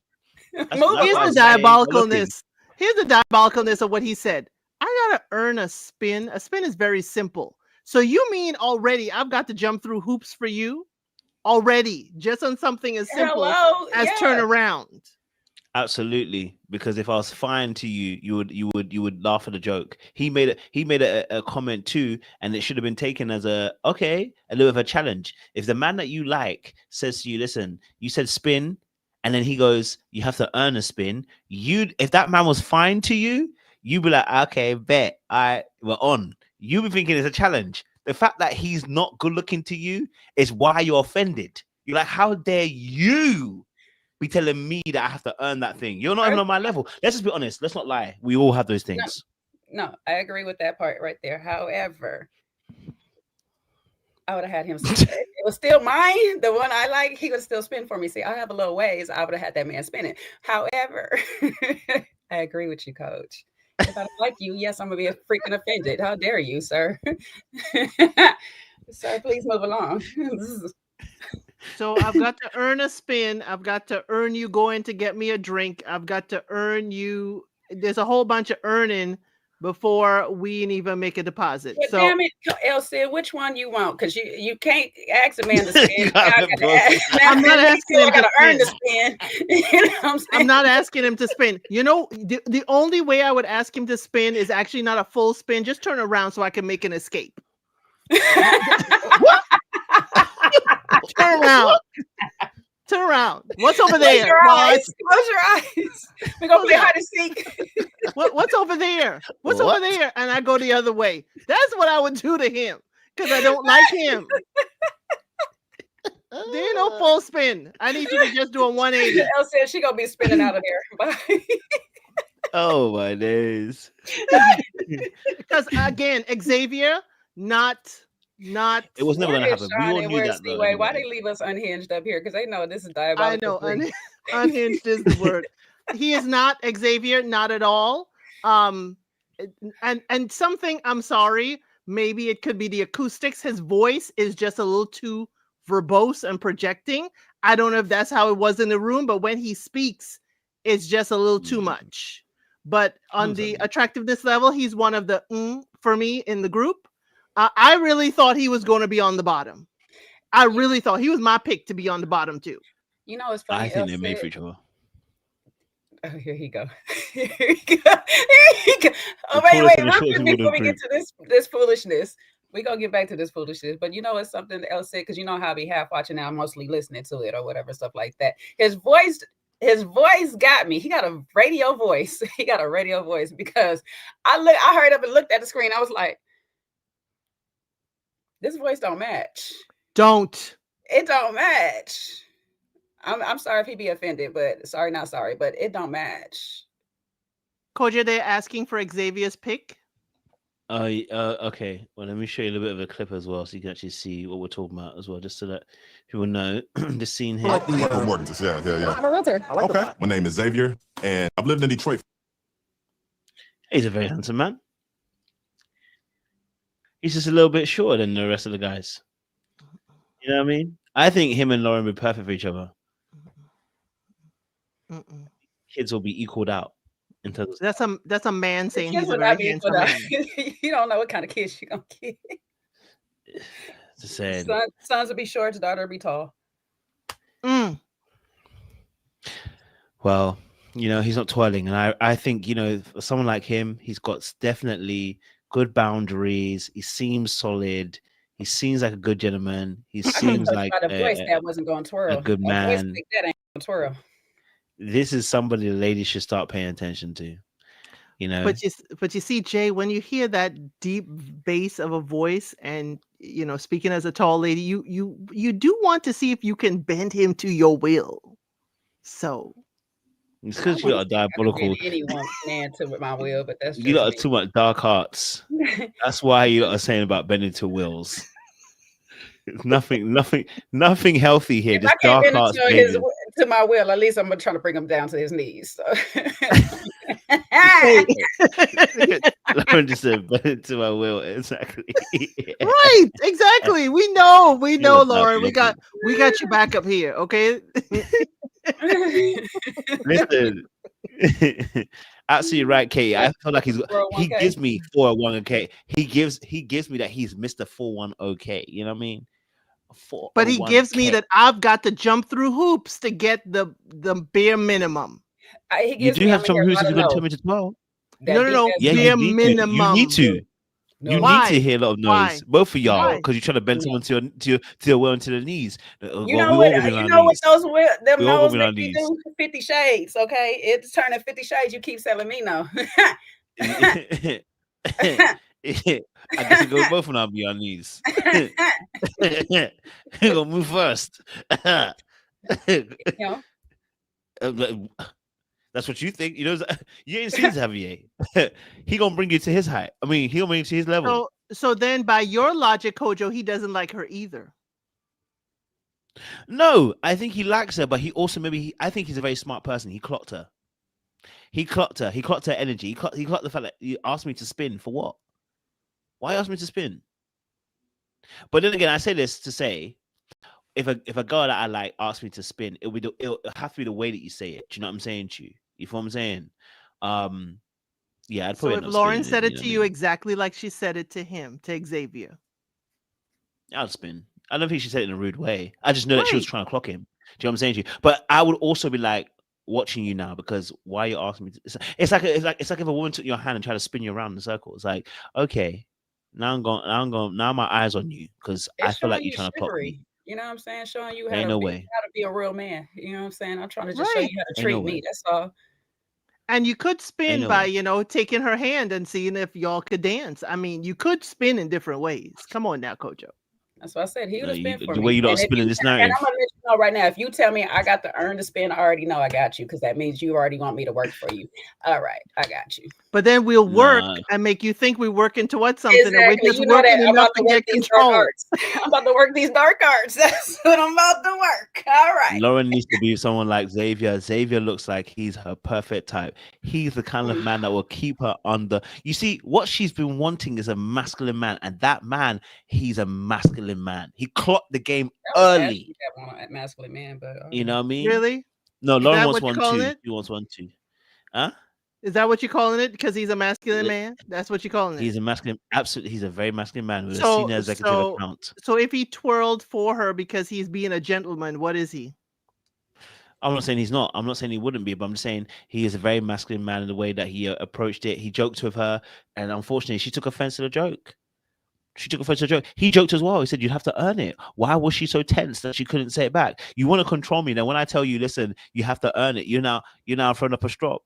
Here's the diabolicalness. Here's the diabolicalness of what he said. I gotta earn a spin. A spin is very simple. So you mean already I've got to jump through hoops for you? Already, just on something as simple as turn around. Absolutely, because if I was fine to you, you would laugh at the joke. He made a comment too, and it should have been taken as a little bit of a challenge. If the man that you like says to you, listen, you said spin, and then he goes, you have to earn a spin. If that man was fine to you, you'd be like, okay, bet, we're on. You'd be thinking it's a challenge. The fact that he's not good looking to you is why you're offended. You're like, how dare you be telling me that I have to earn that thing? You're not even on my level. Let's just be honest. Let's not lie. We all have those things. No, I agree with that part right there. However, I would have had him spin. It was still mine. The one I like, he would still spin for me. See, I have a little ways. I would have had that man spinning. However, I agree with you, Coach. If I don't like you, yes, I'm gonna be freaking offended. How dare you, sir? Sir, please move along. So I've got to earn a spin. I've got to earn you going to get me a drink. I've got to earn you. There's a whole bunch of earning before we even make a deposit. But So damn it, Elsie, which one you want? Because you can't ask a man to spin. I'm not asking him to to earn the spin. spin. You know what I'm saying? I'm not asking him to spin. You know, the only way I would ask him to spin is actually not a full spin. Just turn around so I can make an escape. Turn around. Turn around. What's over there? Close your eyes. Close your eyes. We're gonna play hide and seek. What's over there? What's over there? And I go the other way. That's what I would do to him because I don't like him. There ain't no full spin. I need you to just do a 180. Elle said she gonna be spinning out of there. Bye. Oh my days. Because again, Xavier, not. It was never gonna happen. We all knew that. Though, anyway. Why they leave us unhinged up here? Because they know this is diabolical. I know unhinged is the word. He is not Xavier, not at all. And something. I'm sorry. Maybe it could be the acoustics. His voice is just a little too verbose and projecting. I don't know if that's how it was in the room, but when he speaks, it's just a little too much. But on the attractiveness level, he's one of the for me in the group. I really thought he was going to be on the bottom. I really thought he was my pick to be on the bottom too. You know, it's funny. I think they're made for each other. Oh, here he go. Here he go. Here he go. Oh, wait. Before we get to this foolishness, we're gonna get back to this foolishness. But you know, it's something else said because you know how I be half watching now, I'm mostly listening to it or whatever, stuff like that. His voice got me. He got a radio voice. He got a radio voice because I heard up and looked at the screen. I was like, this voice don't match. It don't match. I'm sorry if he be offended, but not sorry, but it don't match. Koja, they're asking for Xavier's pick. Okay. Well, let me show you a little bit of a clip as well, so you can actually see what we're talking about as well, just so that people know the scene here. Mortgages, yeah. I'm a realtor. Okay. My name is Xavier, and I've lived in Detroit. He's a very handsome man. He's just a little bit shorter than the rest of the guys. You know what I mean? I think him and Lauren would be perfect for each other. Kids will be equaled out. In terms of that's a man saying he's a very handsome man. You don't know what kind of kids you're gonna get. Just saying. Sons will be short, daughter will be tall. Well, you know, he's not twirling, and I think, you know, for someone like him, he's got definitely good boundaries. He seems solid. He seems like a good gentleman. He seems like a voice that wasn't going to twirl. A good man. A voice like that ain't going to twirl. This is somebody the ladies should start paying attention to. You know, but you see, Jay, when you hear that deep bass of a voice, and you know, speaking as a tall lady, you do want to see if you can bend him to your will. So. It's because you got a diabolical. Anyone man to my will, but that's you got too much dark hearts. That's why you are saying about bending to wills. nothing healthy here. Just dark hearts. To my will, at least I'm trying to bring him down to his knees. So. Lauren just said bend to my will. Exactly. Right. Exactly. We know, Lauren. We got you back up here. Okay. Listen, absolutely right, Katie. I feel like he gives me 401k. He gives me that he's Mr. 410k. You know what I mean? But he gives me that I've got to jump through hoops to get the bare minimum. You do have some hoops if you're going to tell me to 12. No. Yeah, bare minimum. You need to. No. You need to hear a lot of noise, Why? both of y'all, because you're trying to bend someone to your will and to the knees. You know what those nose make me do? 50 Shades, okay? It's turning 50 Shades. You keep telling me no. I guess it goes both when I'll be on knees. You're gonna move first. That's what you think. You know, you ain't seen Xavier. He gonna bring you to his height. I mean, he'll bring you to his level. So then, by your logic, Kojo, he doesn't like her either. No, I think he likes her, but he also I think he's a very smart person. He clocked her. He clocked her. He clocked her energy. He clocked the fact that you asked me to spin for what? Why ask me to spin? But then again, I say this to say, if a girl that I like asks me to spin, it'll have to be the way that you say it. Do you know what I'm saying to you? You feel what I'm saying? Yeah, I'd So probably if end up Lauren spinning said it you know to what I you mean? exactly like she said it to him, to Xavier. I'll spin. I don't think she said it in a rude way. I just know that she was Right. trying to clock him. Do you know what I'm saying to you? But I would also be like watching you now because why are you asking me? It's like if a woman took your hand and tried to spin you around in a circle. It's like, okay, now my eyes on you because I It's feel like showing you're you trying to clock me. chivalry. You know what I'm saying? Showing you Ain't no way. how to be a real man. You know what I'm saying? I'm trying to just show Right. you how to Ain't no treat me. way. That's all. And you could Ain't spin no by, way. taking her hand and seeing if y'all could dance. I mean, you could spin in different ways. Come on now, Kojo. That's what I said. He would No, have spin for the way me. you lot are And if spinning you this and I'm narrative. gonna let you know right now, if you tell me I got to earn the spin, I already know I got you because that means you already want me to work for you. All right, I got you. But then we'll work Nah. and make you think we're working towards something and we're Exactly. just You know that working I'm enough about to to work get these dark control. arts. I'm about to work these dark arts. That's what I'm about to work. All right. Lauren needs to be someone like Xavier. Xavier looks like he's her perfect type. He's the kind of man that will keep her under. You see, what she's been wanting is a masculine man, and that man, he's a masculine man. He clocked the game early. That one at masculine man, but You know what I mean? Really? No, Is Lauren that wants what you're one calling too. it? She wants one too. Huh? Is that what you're calling it? Because he's a masculine man? That's what you're calling it. He's a masculine. Absolutely, he's a very masculine man with a So senior executive so account. so if he twirled for her because he's being a gentleman, what is he? I'm not saying he's not. I'm not saying he wouldn't be, but I'm saying he is a very masculine man in the way that he approached it. He joked with her, and unfortunately, she took offense to the joke. She took offense to the joke. He joked as well. He said, "You'd have to earn it." Why was she so tense that she couldn't say it back? You want to control me? Then when I tell you, listen, you have to earn it. You're now throwing up a strop.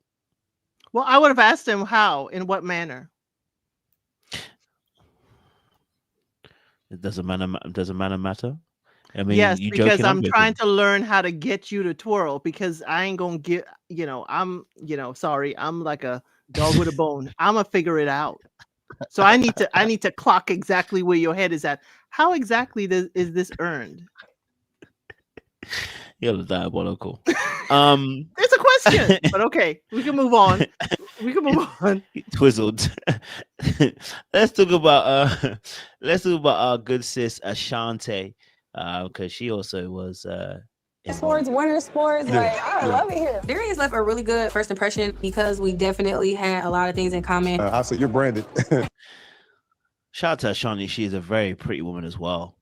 Well, I would have asked him how, in what manner. Does a man matter? I mean, Yes, you because joking? I'm I'm trying joking. to learn how to get you to twirl because I ain't gonna get, sorry, I'm like a dog with a bone. I'm gonna figure it out. So I need to clock exactly where your head is at. How exactly is this earned? You're diabolical. There's a question, but okay, we can move on. We can move on. Twizzled. Let's talk about our good sis Ashante, because she also was Sports, winter sports, I love it here. Darius left a really good first impression because we definitely had a lot of things in common. I said you're branded. Shout out to Ashante. She is a very pretty woman as well.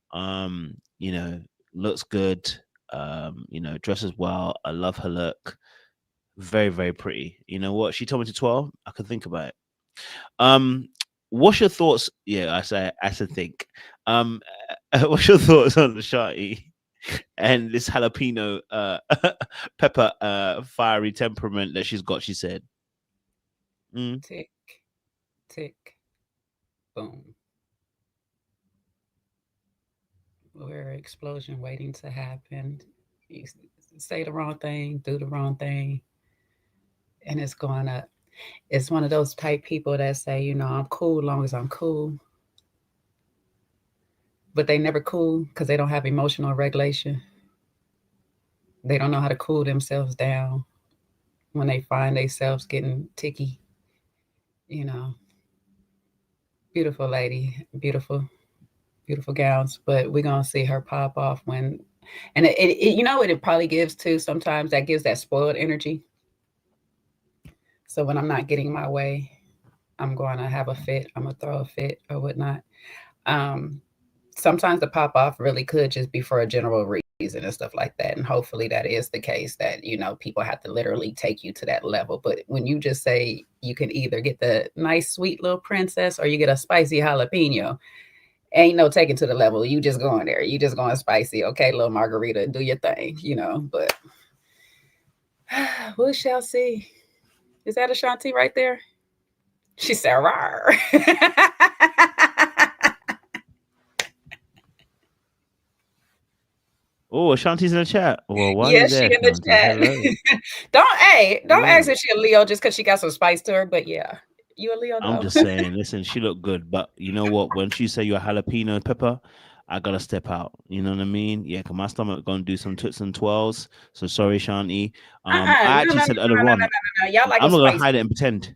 Looks good. Dresses well. I love her look. Very, very pretty. You know what? She told me to 12. I could think about it. What's your thoughts? Yeah, I said think. What's your thoughts on the Ashante and this jalapeno pepper fiery temperament that she's got? She said, tick, tick, boom. We're an explosion waiting to happen. You say the wrong thing, do the wrong thing, and it's going up. It's one of those type people that say, I'm cool as long as I'm cool. But they never cool because they don't have emotional regulation. They don't know how to cool themselves down when they find themselves getting ticky. Beautiful lady, beautiful gowns, but we're gonna see her pop off when, and it probably gives too. Sometimes that gives that spoiled energy. So when I'm not getting my way, I'm going to have a fit. I'm gonna throw a fit or whatnot. Sometimes the pop off really could just be for a general reason and stuff like that. And hopefully that is the case that, people have to literally take you to that level. But when you just say you can either get the nice, sweet little princess or you get a spicy jalapeno, ain't no taking to the level. You just going there. You just going spicy. Okay, little margarita, do your thing, but we shall see. Is that Ashante right there? She said, rawr. "Oh, Ashante's in the chat." Well, why Yeah, are you there, she in the Ashante? chat. Hello. Don't ask if she a Leo just because she got some spice to her. But yeah, you a Leo though. I'm just saying, listen, she looked good, but you know what? When she say you're a jalapeno pepper, I gotta step out. You know what I mean? Yeah, cause my stomach gonna do some toots and twirls. So sorry, Shanti. I actually said earlier on, Y'all like I'm it not gonna spicy. hide it and pretend.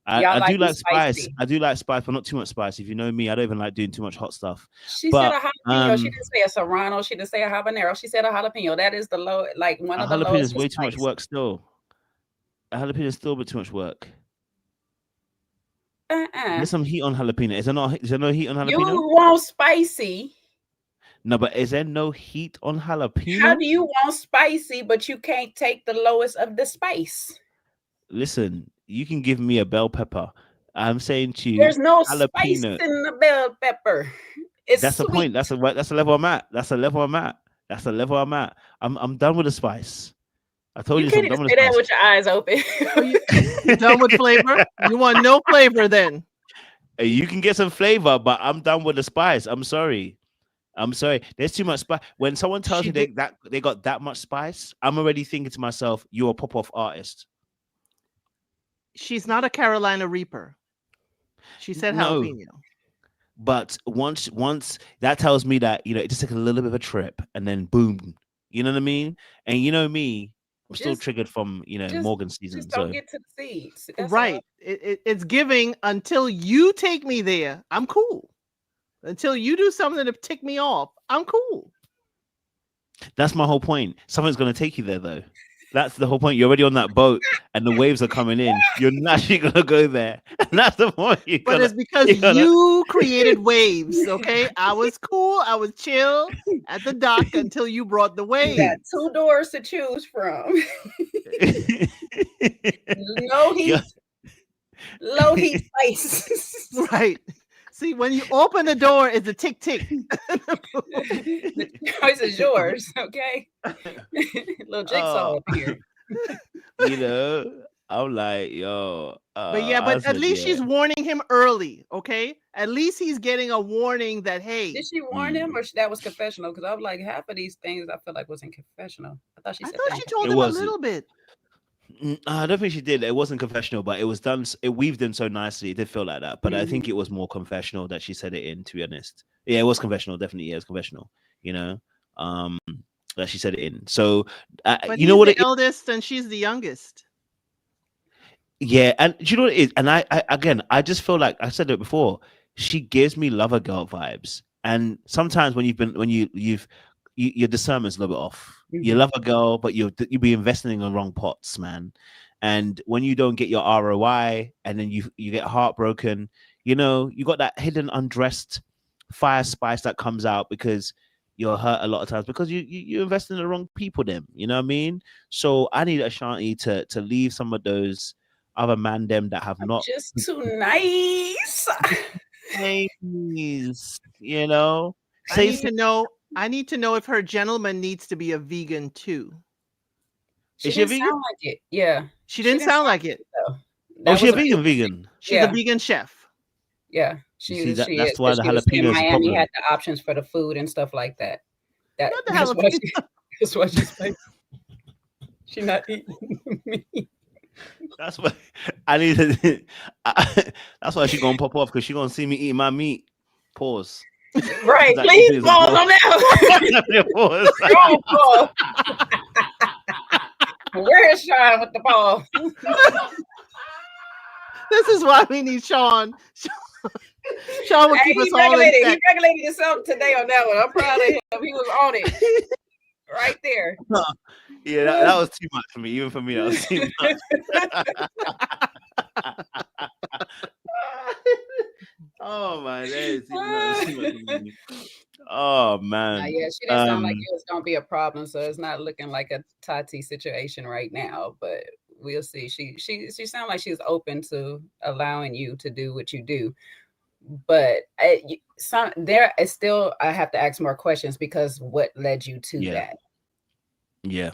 Y'all I like do it like spice. spicy. I do like spice, but not too much spice. If you know me, I don't even like doing too much hot stuff. She but, said a jalapeno. She didn't say a serrano. She didn't say a habanero. She said a jalapeno. That is the low, like one a of the jalapeno lowest. is way too much work still. A jalapeno is still a bit too much work. There's some heat on jalapeno. Is there no heat on jalapeno? You want spicy. No, but is there no heat on jalapeno? How do you want spicy, but you can't take the lowest of the spice? Listen, you can give me a bell pepper. I'm saying to you, There's no jalapeno. spice in the bell pepper. That's the point. That's the level I'm at. That's the level I'm at. That's the level I'm at. I'm done with the spice. I told you, can't I'm done even with say the that spice. with your eyes open. You done with flavor? You want no flavor then? You can get some flavor, but I'm done with the spice. I'm sorry. There's too much spice. When someone tells me they got that much spice, I'm already thinking to myself, you're a pop-off artist. She's not a Carolina Reaper. She said No. jalapeno. But once that tells me that, it just took a little bit of a trip and then boom. You know what I mean? And you know me, I'm still triggered from Morgan season. Just don't get to the seeds. That's Right. It's giving until you take me there. I'm cool. Until you do something to tick me off, I'm cool. That's my whole point. Something's gonna take you there though. That's the whole point. You're already on that boat and the waves are coming in. You're naturally gonna go there. And that's the point. But it's because you created waves, okay? I was cool. I was chill at the dock until you brought the waves. You got 2 doors to choose from. No heat. Low heat spice. Right. See, when you open the door, it's a tick tick. The choice is yours, okay? Little jigsaw up here. I'm like, yo. But at least she's warning him early, okay? At least he's getting a warning that, hey. Did she warn him or that was confessional? Because I was like, half of these things I feel like wasn't confessional. I thought she told him a little bit. I don't think she did. It wasn't confessional, but it was done. It weaved in so nicely. It did feel like that. But I think it was more confessional that she said it in, to be honest. Yeah, it was confessional. Definitely. Yeah, it was confessional, that she said it in. So, but you know what? The eldest and she's the youngest. Yeah. And you know what it is? And I just feel like I said it before. She gives me lover girl vibes. And sometimes when your discernment's a little bit off. You love a girl, but you be investing in the wrong pots, man. And when you don't get your ROI, and then you get heartbroken, you got that hidden undressed fire spice that comes out because you're hurt a lot of times because you invest in the wrong people. Them, you know what I mean? So I need Ashante to leave some of those other man them that have not just too nice. Please, I need to know if her gentleman needs to be a vegan too. Is she a vegan? Sound like it. Yeah. She didn't sound like it. Oh, she's a vegan. She's a vegan chef. Yeah. That's why the jalapeno Miami had the options for the food and stuff like that. That's why she's like, she's not eating meat. That's why I need to. That's why she's gonna pop off because she's gonna see me eating my meat. Pause. Right, please pause on that. Pause. Where is Sean with the ball? This is why we need Sean. Sean will keep us all in check. He regulated himself today on that one. I'm proud of him. He was on it. Right there. Yeah, that was too much for me. Even for me, that was too much. Oh my days. Oh man. Yeah, she didn't sound like it was gonna be a problem, so it's not looking like a Tati situation right now, but we'll see. She sounds like she's open to allowing you to do what you do. But there is still, I have to ask more questions because what led you to that? Yeah.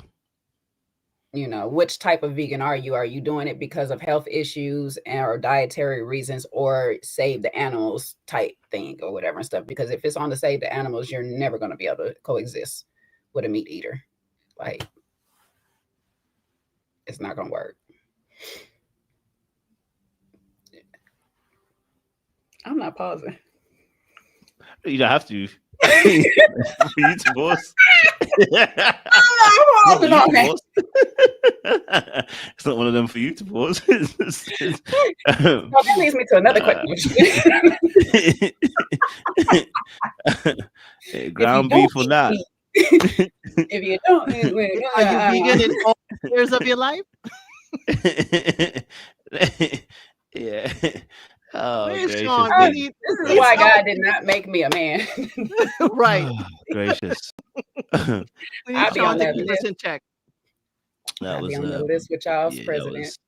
Which type of vegan are you? Are you doing it because of health issues or dietary reasons or save the animals type thing or whatever and stuff? Because if it's on the save the animals, you're never going to be able to coexist with a meat eater. Like, it's not going to work. I'm not pausing. You don't have to. For you to boss. I'm holding on, man. It's not one of them for you to pause. Well, that leads me to another question. Ground beef or not? If you don't, are you vegan in all years of your life? Yeah. Oh, Sean, this is why God did not make me a man. Right. Gracious. I'll be on that list. Check. That was on the list with y'all's president. That was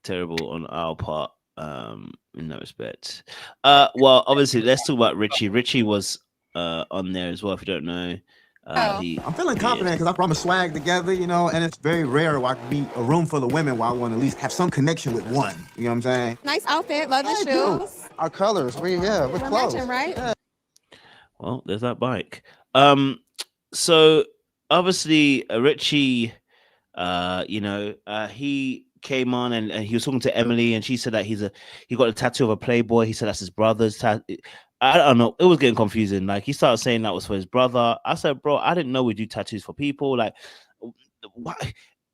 terrible on our part. In that respect. Well, obviously, let's talk about Richie. Richie was on there as well. If you don't know, I'm feeling confident because I brought my swag together, you know, and it's very rare where I can be a room full of women where I want to at least have some connection with one. You know what I'm saying? Nice outfit. Love the shoes. Our colors, we're close. Matching, right? Yeah. Well, there's that bike. So obviously, Richie, he came on and he was talking to Emily, and she said that he got a tattoo of a Playboy. He said that's his brother's tattoo. I don't know. It was getting confusing. Like, he started saying that was for his brother. I said, bro, I didn't know we do tattoos for people. Like, why?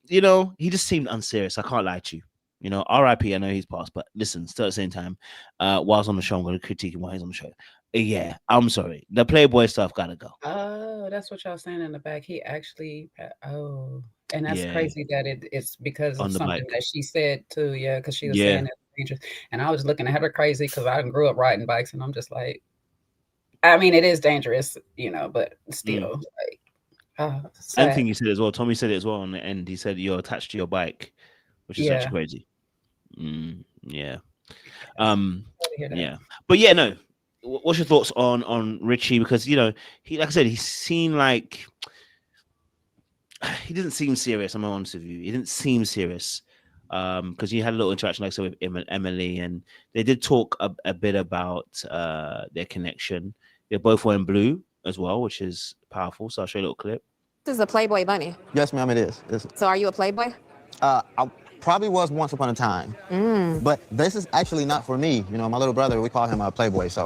You know, he just seemed unserious. I can't lie to you. You know, R.I.P. I know he's passed, but listen, still at the same time, while I was on the show, I'm going to critique him while he's on the show. Yeah, I'm sorry. The Playboy stuff got to go. Oh, that's what y'all saying in the back. He actually, and that's crazy that it's because of something that she said too. Yeah, because she was saying it's dangerous. And I was looking at her crazy because I grew up riding bikes, and I'm just like, I mean, it is dangerous, you know, but still, like, I think he said it as well. Tommy said it as well on the end. He said you're attached to your bike, which is actually crazy. Yeah. But yeah, no. What's your thoughts on Richie? Because, you know, he, like I said, he seemed like he didn't seem serious. I'm honest with you. He didn't seem serious. Because you had a little interaction, like I said, with him and Emily, and they did talk a bit about their connection. They're both wearing blue as well, which is powerful. So I'll show you a little clip. This is a Playboy bunny. Yes, ma'am, it is. So are you a Playboy? I probably was once upon a time, but this is actually not for me. You know, my little brother, we call him a Playboy. So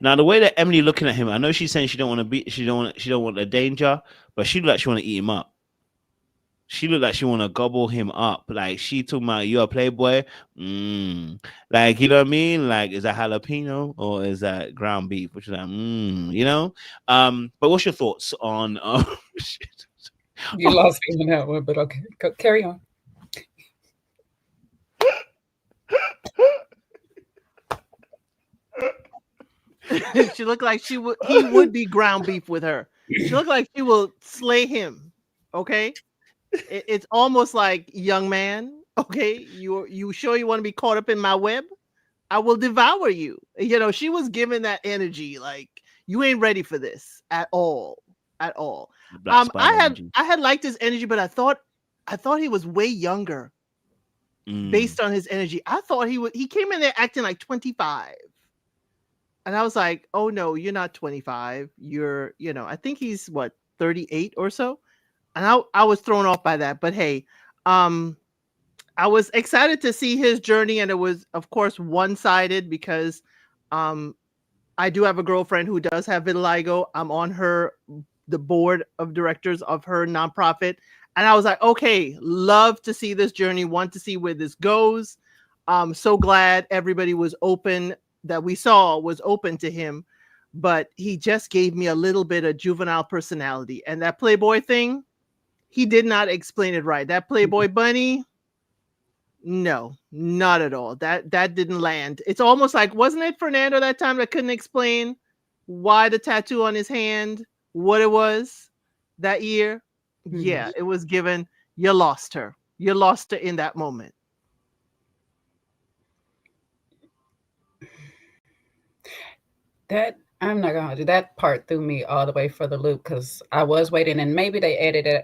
now the way that Emily looking at him, I know she's saying she don't want the danger, but she look like she want to eat him up. She looked like she want to gobble him up. Like, she talking about, you're a Playboy. Like, you know what I mean? Like, is that jalapeno or is that ground beef? Which is like, you know? But what's your thoughts on shit. You lost me on that one, but okay. Carry on. She looked like he would be ground beef with her. She looked like she will slay him. Okay? It's almost like, young man, okay, you sure you want to be caught up in my web? I will devour you. You know, she was giving that energy, like, you ain't ready for this at all. I had liked his energy, but I thought he was way younger based on his energy. I thought he came in there acting like 25. And I was like, oh no, you're not 25. You're, you know, I think he's 38 or so. And I was thrown off by that, but hey, I was excited to see his journey, and it was, of course, one-sided because I do have a girlfriend who does have vitiligo. I'm on the board of directors of her nonprofit, and I was like, okay, love to see this journey, want to see where this goes. I'm so glad everybody was open, that we saw was open to him, but he just gave me a little bit of juvenile personality, and that Playboy thing, he did not explain it right. That Playboy bunny, no, not at all. That didn't land. It's almost like, wasn't it Fernando that time that couldn't explain why the tattoo on his hand, what it was that year? Yeah, it was given, you lost her. You lost her in that moment. That, I'm not going to do that part, threw me all the way for the loop, because I was waiting, and maybe they edited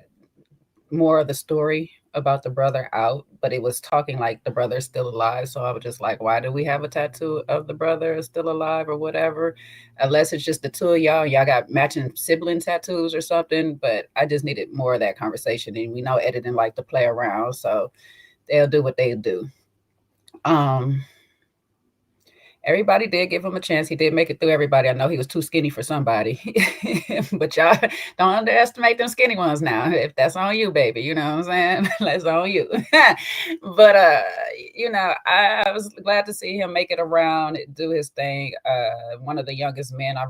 more of the story about the brother out, but it was talking like the brother's still alive. So I was just like, why do we have a tattoo of the brother still alive or whatever? Unless it's just the two of y'all got matching sibling tattoos or something. But I just needed more of that conversation. And we know editing like to play around, so they'll do what they do. And everybody did give him a chance. He did make it through everybody. I know he was too skinny for somebody, but y'all don't underestimate them skinny ones now. If that's on you, baby, you know what I'm saying? That's on you. But, you know, I was glad to see him make it around, do his thing. One of the youngest men, I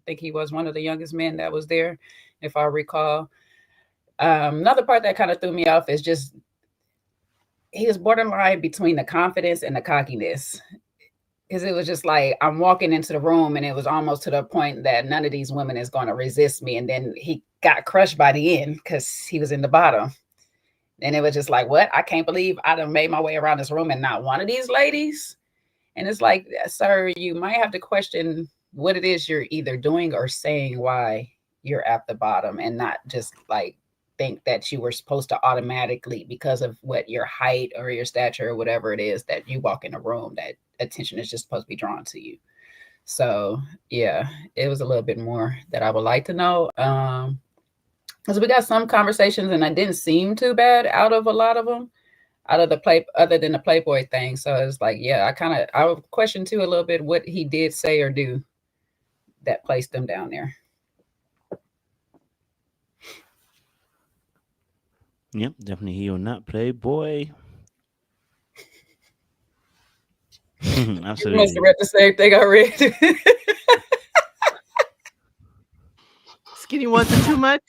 think he was one of the youngest men that was there, if I recall. Another part that kind of threw me off is just, he was borderline between the confidence and the cockiness. Because it was just like, I'm walking into the room and it was almost to the point that none of these women is going to resist me. And then he got crushed by the end because he was in the bottom. And it was just like, what? I can't believe I done made my way around this room and not one of these ladies. And it's like, sir, you might have to question what it is you're either doing or saying why you're at the bottom, and not just like think that you were supposed to automatically, because of what your height or your stature or whatever it is, that you walk in a room, that attention is just supposed to be drawn to you. So yeah, it was a little bit more that I would like to know. Because we got some conversations and I didn't seem too bad out of a lot of them, out of the play, other than the Playboy thing. So it's like, yeah, I would question too a little bit what he did say or do that placed them down there. Yep, definitely he on that, Playboy. Absolutely. You must have read the same thing I read. Skinny ones are too much.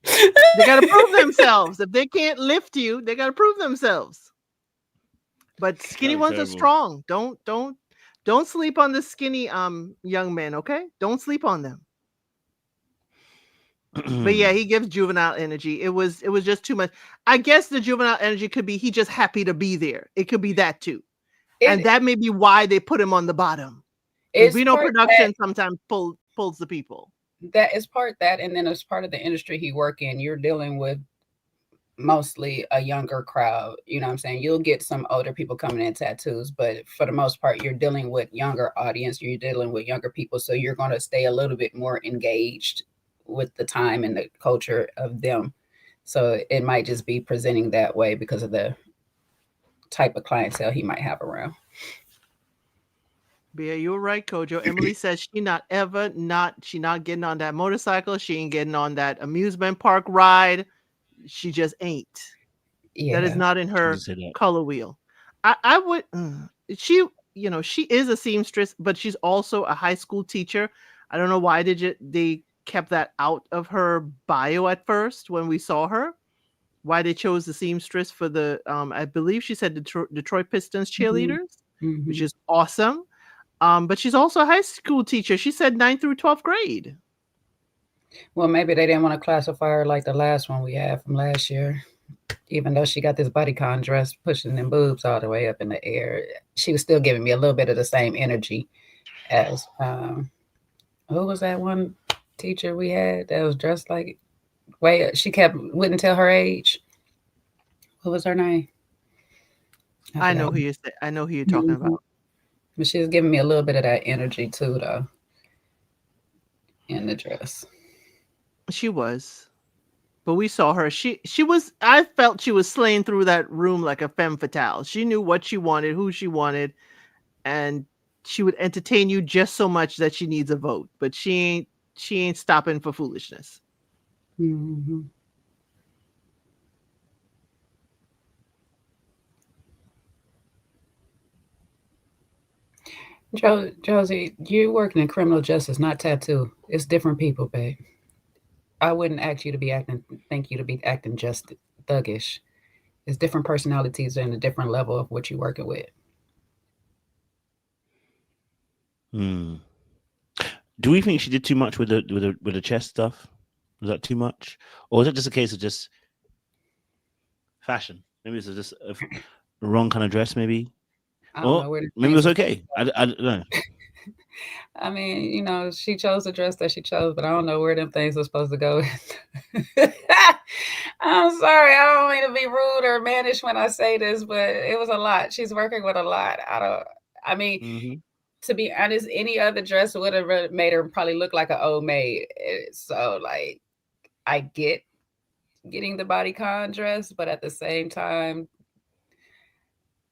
They got to prove themselves. If they can't lift you, they got to prove themselves. But skinny ones are strong. Don't sleep on the skinny young men, okay? Don't sleep on them. But yeah, he gives juvenile energy. It was just too much. I guess the juvenile energy could be he just happy to be there. It could be that too. And that may be why they put him on the bottom. We know production sometimes pulls the people. That is part that, and then as part of the industry he work in, you're dealing with mostly a younger crowd. You know what I'm saying? You'll get some older people coming in tattoos, but for the most part, you're dealing with younger audience. You're dealing with younger people. So you're going to stay a little bit more engaged with the time and the culture of them. So it might just be presenting that way because of the type of clientele he might have around. Yeah, you're right, Kojo. Emily says she not getting on that motorcycle. She ain't getting on that amusement park ride. She just ain't. Yeah. That is not in her color wheel. I would, she is a seamstress, but she's also a high school teacher. I don't know why they kept that out of her bio at first when we saw her. Why they chose the seamstress for the, I believe she said Detroit Pistons cheerleaders, which is awesome. But she's also a high school teacher. She said 9th through 12th grade. Well, maybe they didn't want to classify her like the last one we had from last year. Even though she got this bodycon dress pushing them boobs all the way up in the air, she was still giving me a little bit of the same energy as, who was that one teacher we had that was dressed like, she wouldn't tell her age. What was her name? I know who you're talking about. But she was giving me a little bit of that energy too, though, in the dress. She was. But we saw her. She was, I felt she was slaying through that room like a femme fatale. She knew what she wanted, who she wanted, and she would entertain you just so much that she needs a vote. But she ain't stopping for foolishness. Mm-hmm. Josie, you're working in criminal justice, not tattoo. It's different people, babe. I wouldn't think you to be acting just thuggish. It's different personalities and a different level of what you're working with. Do we think she did too much with the chest stuff? Was that too much, or was it just a case of just fashion? Maybe it's just a wrong kind of dress, maybe. I don't know where maybe it was okay. I don't know. I mean, she chose the dress that she chose, but I don't know where them things are supposed to go. I'm sorry. I don't mean to be rude or mannish when I say this, but it was a lot. She's working with a lot. To be honest, any other dress would have made her probably look like an old maid. So, like, I get getting the bodycon dress, but at the same time,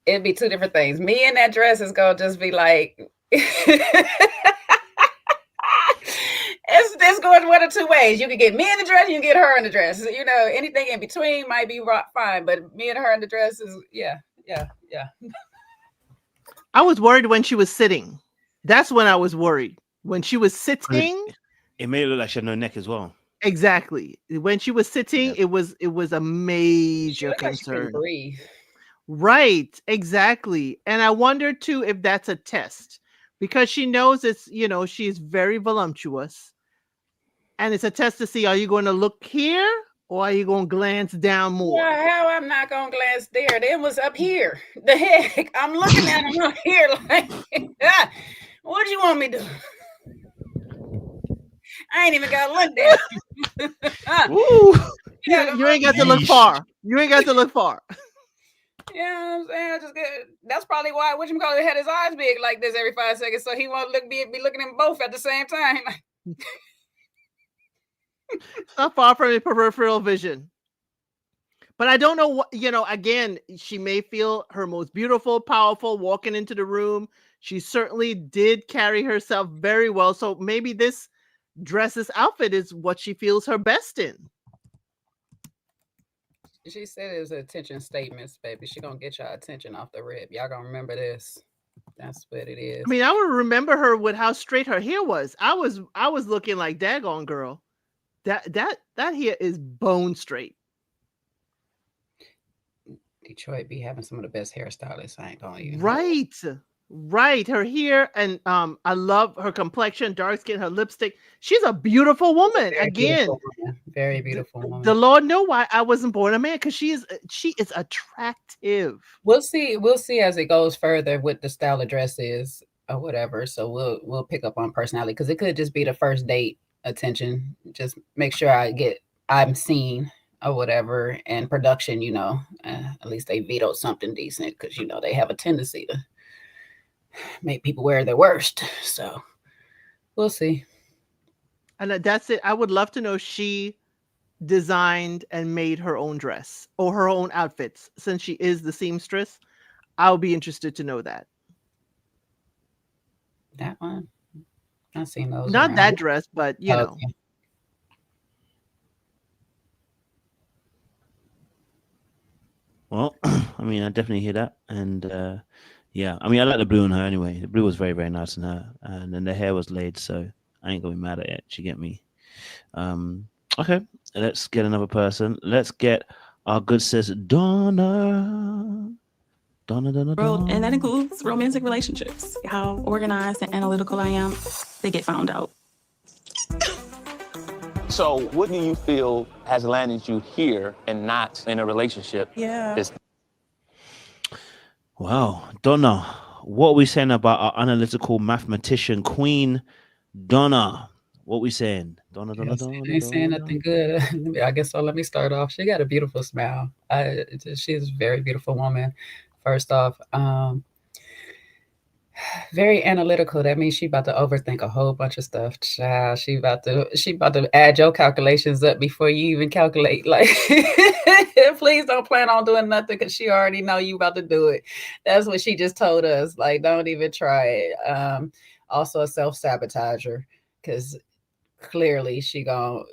it'd be two different things. Me in that dress is gonna just be like, it's going one of two ways. You can get me in the dress, you can get her in the dress. You know, anything in between might be fine, but me and her in the dress is yeah. I was worried when she was sitting. That's when I was worried. When she was sitting, it made it look like she had no neck as well. Exactly. When she was sitting, it was a major concern. Breathe. Right, exactly. And I wonder too if that's a test, because she knows it's, she's very voluptuous. And it's a test to see, are you going to look here or are you going to glance down more? Well, how I'm not going to glance there? Them was up here. The heck? I'm looking at them up here like, what do you want me to do? I ain't even got to look there. You ain't got to look far. You ain't got to look far. Yeah, I'm saying, that's probably why whatchamacallit had his eyes big like this every 5 seconds, so he won't be looking at them both at the same time. Not far from a peripheral vision. But I don't know what, again, she may feel her most beautiful, powerful walking into the room. She certainly did carry herself very well. So maybe this outfit is what she feels her best in. She said it was attention statements, baby. She gonna get y'all attention off the rip. Y'all gonna remember this. That's what it is. I mean, I would remember her with how straight her hair was. I was looking like daggone girl. That hair is bone straight. Detroit be having some of the best hairstylists. I ain't gonna even. Right. Her hair, and I love her complexion, dark skin, her lipstick. She's a beautiful woman. Very beautiful woman. The Lord know why I wasn't born a man, because she is attractive. We'll see as it goes further what the style of dress is or whatever. So we'll pick up on personality, because it could just be the first date attention. Just make sure I'm seen or whatever, and production, at least they vetoed something decent, because they have a tendency to make people wear their worst. So we'll see. And that's it. I would love to know if she designed and made her own dress or her own outfits, since she is the seamstress. I'll be interested to know that. That one, I've seen those. Not around. that dress, but know. Well, I mean, I definitely hear that. And yeah, I mean, I like the blue on her anyway. The blue was very, very nice on her. And then the hair was laid, so I ain't gonna be mad at it. You get me? Okay, let's get another person. Let's get our good sis Donna. Donna. And that includes romantic relationships. How organized and analytical I am, they get found out. So what do you feel has landed you here and not in a relationship? Yeah. Wow, Donna, what are we saying about our analytical mathematician queen, Donna? What we saying? Donna. Ain't saying nothing good. I guess so. Let me start off. She got a beautiful smile. She's a very beautiful woman. First off, very analytical. That means she about to overthink a whole bunch of stuff. Child, she about to add your calculations up before you even calculate. Like, please don't plan on doing nothing, because she already know you about to do it. That's what she just told us. Like, don't even try it. Also a self-sabotager, because clearly she gonna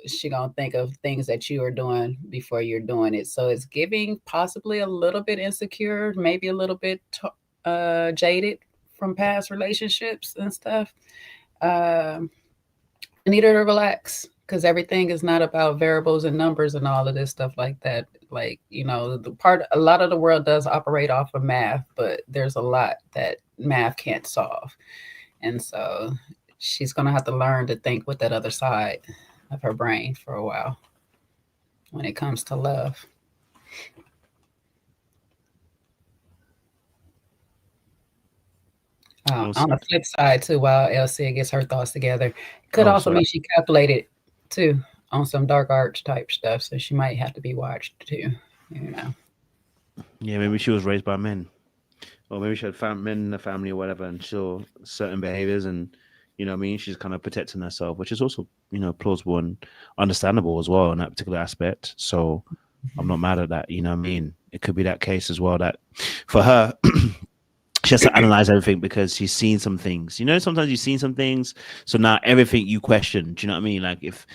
think of things that you are doing before you're doing it. So it's giving possibly a little bit insecure, maybe a little bit jaded from past relationships and stuff. I need her to relax, because everything is not about variables and numbers and all of this stuff like that. Like, a lot of the world does operate off of math, but there's a lot that math can't solve. And so she's going to have to learn to think with that other side of her brain for a while when it comes to love. On the flip side, too, while Elsie gets her thoughts together, could also mean she calculated, too, on some dark arts type stuff. So she might have to be watched, too, Yeah, maybe she was raised by men. Or maybe she had men in the family or whatever, and saw certain behaviors, and, she's kind of protecting herself, which is also, plausible and understandable as well in that particular aspect. So I'm not mad at that, it could be that case as well, that for her, she has to analyze everything because she's seen some things. You know, sometimes you've seen some things, so now everything you question. Do you know what I mean? Like if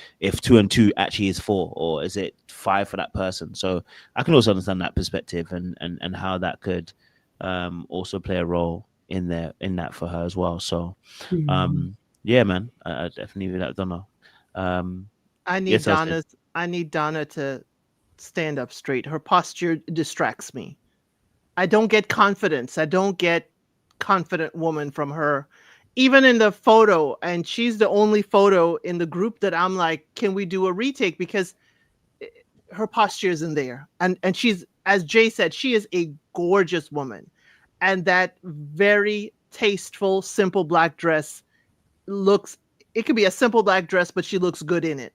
2 and 2 actually is 4, or is it 5 for that person? So I can also understand that perspective and how that could also play a role in that for her as well. So yeah, man, I definitely don't know. I need Donna to stand up straight. Her posture distracts me. I don't get confidence. I don't get confident woman from her. Even in the photo, and she's the only photo in the group that I'm like, can we do a retake? Because her posture isn't there. And she's, as Jay said, she is a gorgeous woman. And that very tasteful, simple black dress it could be a simple black dress, but she looks good in it.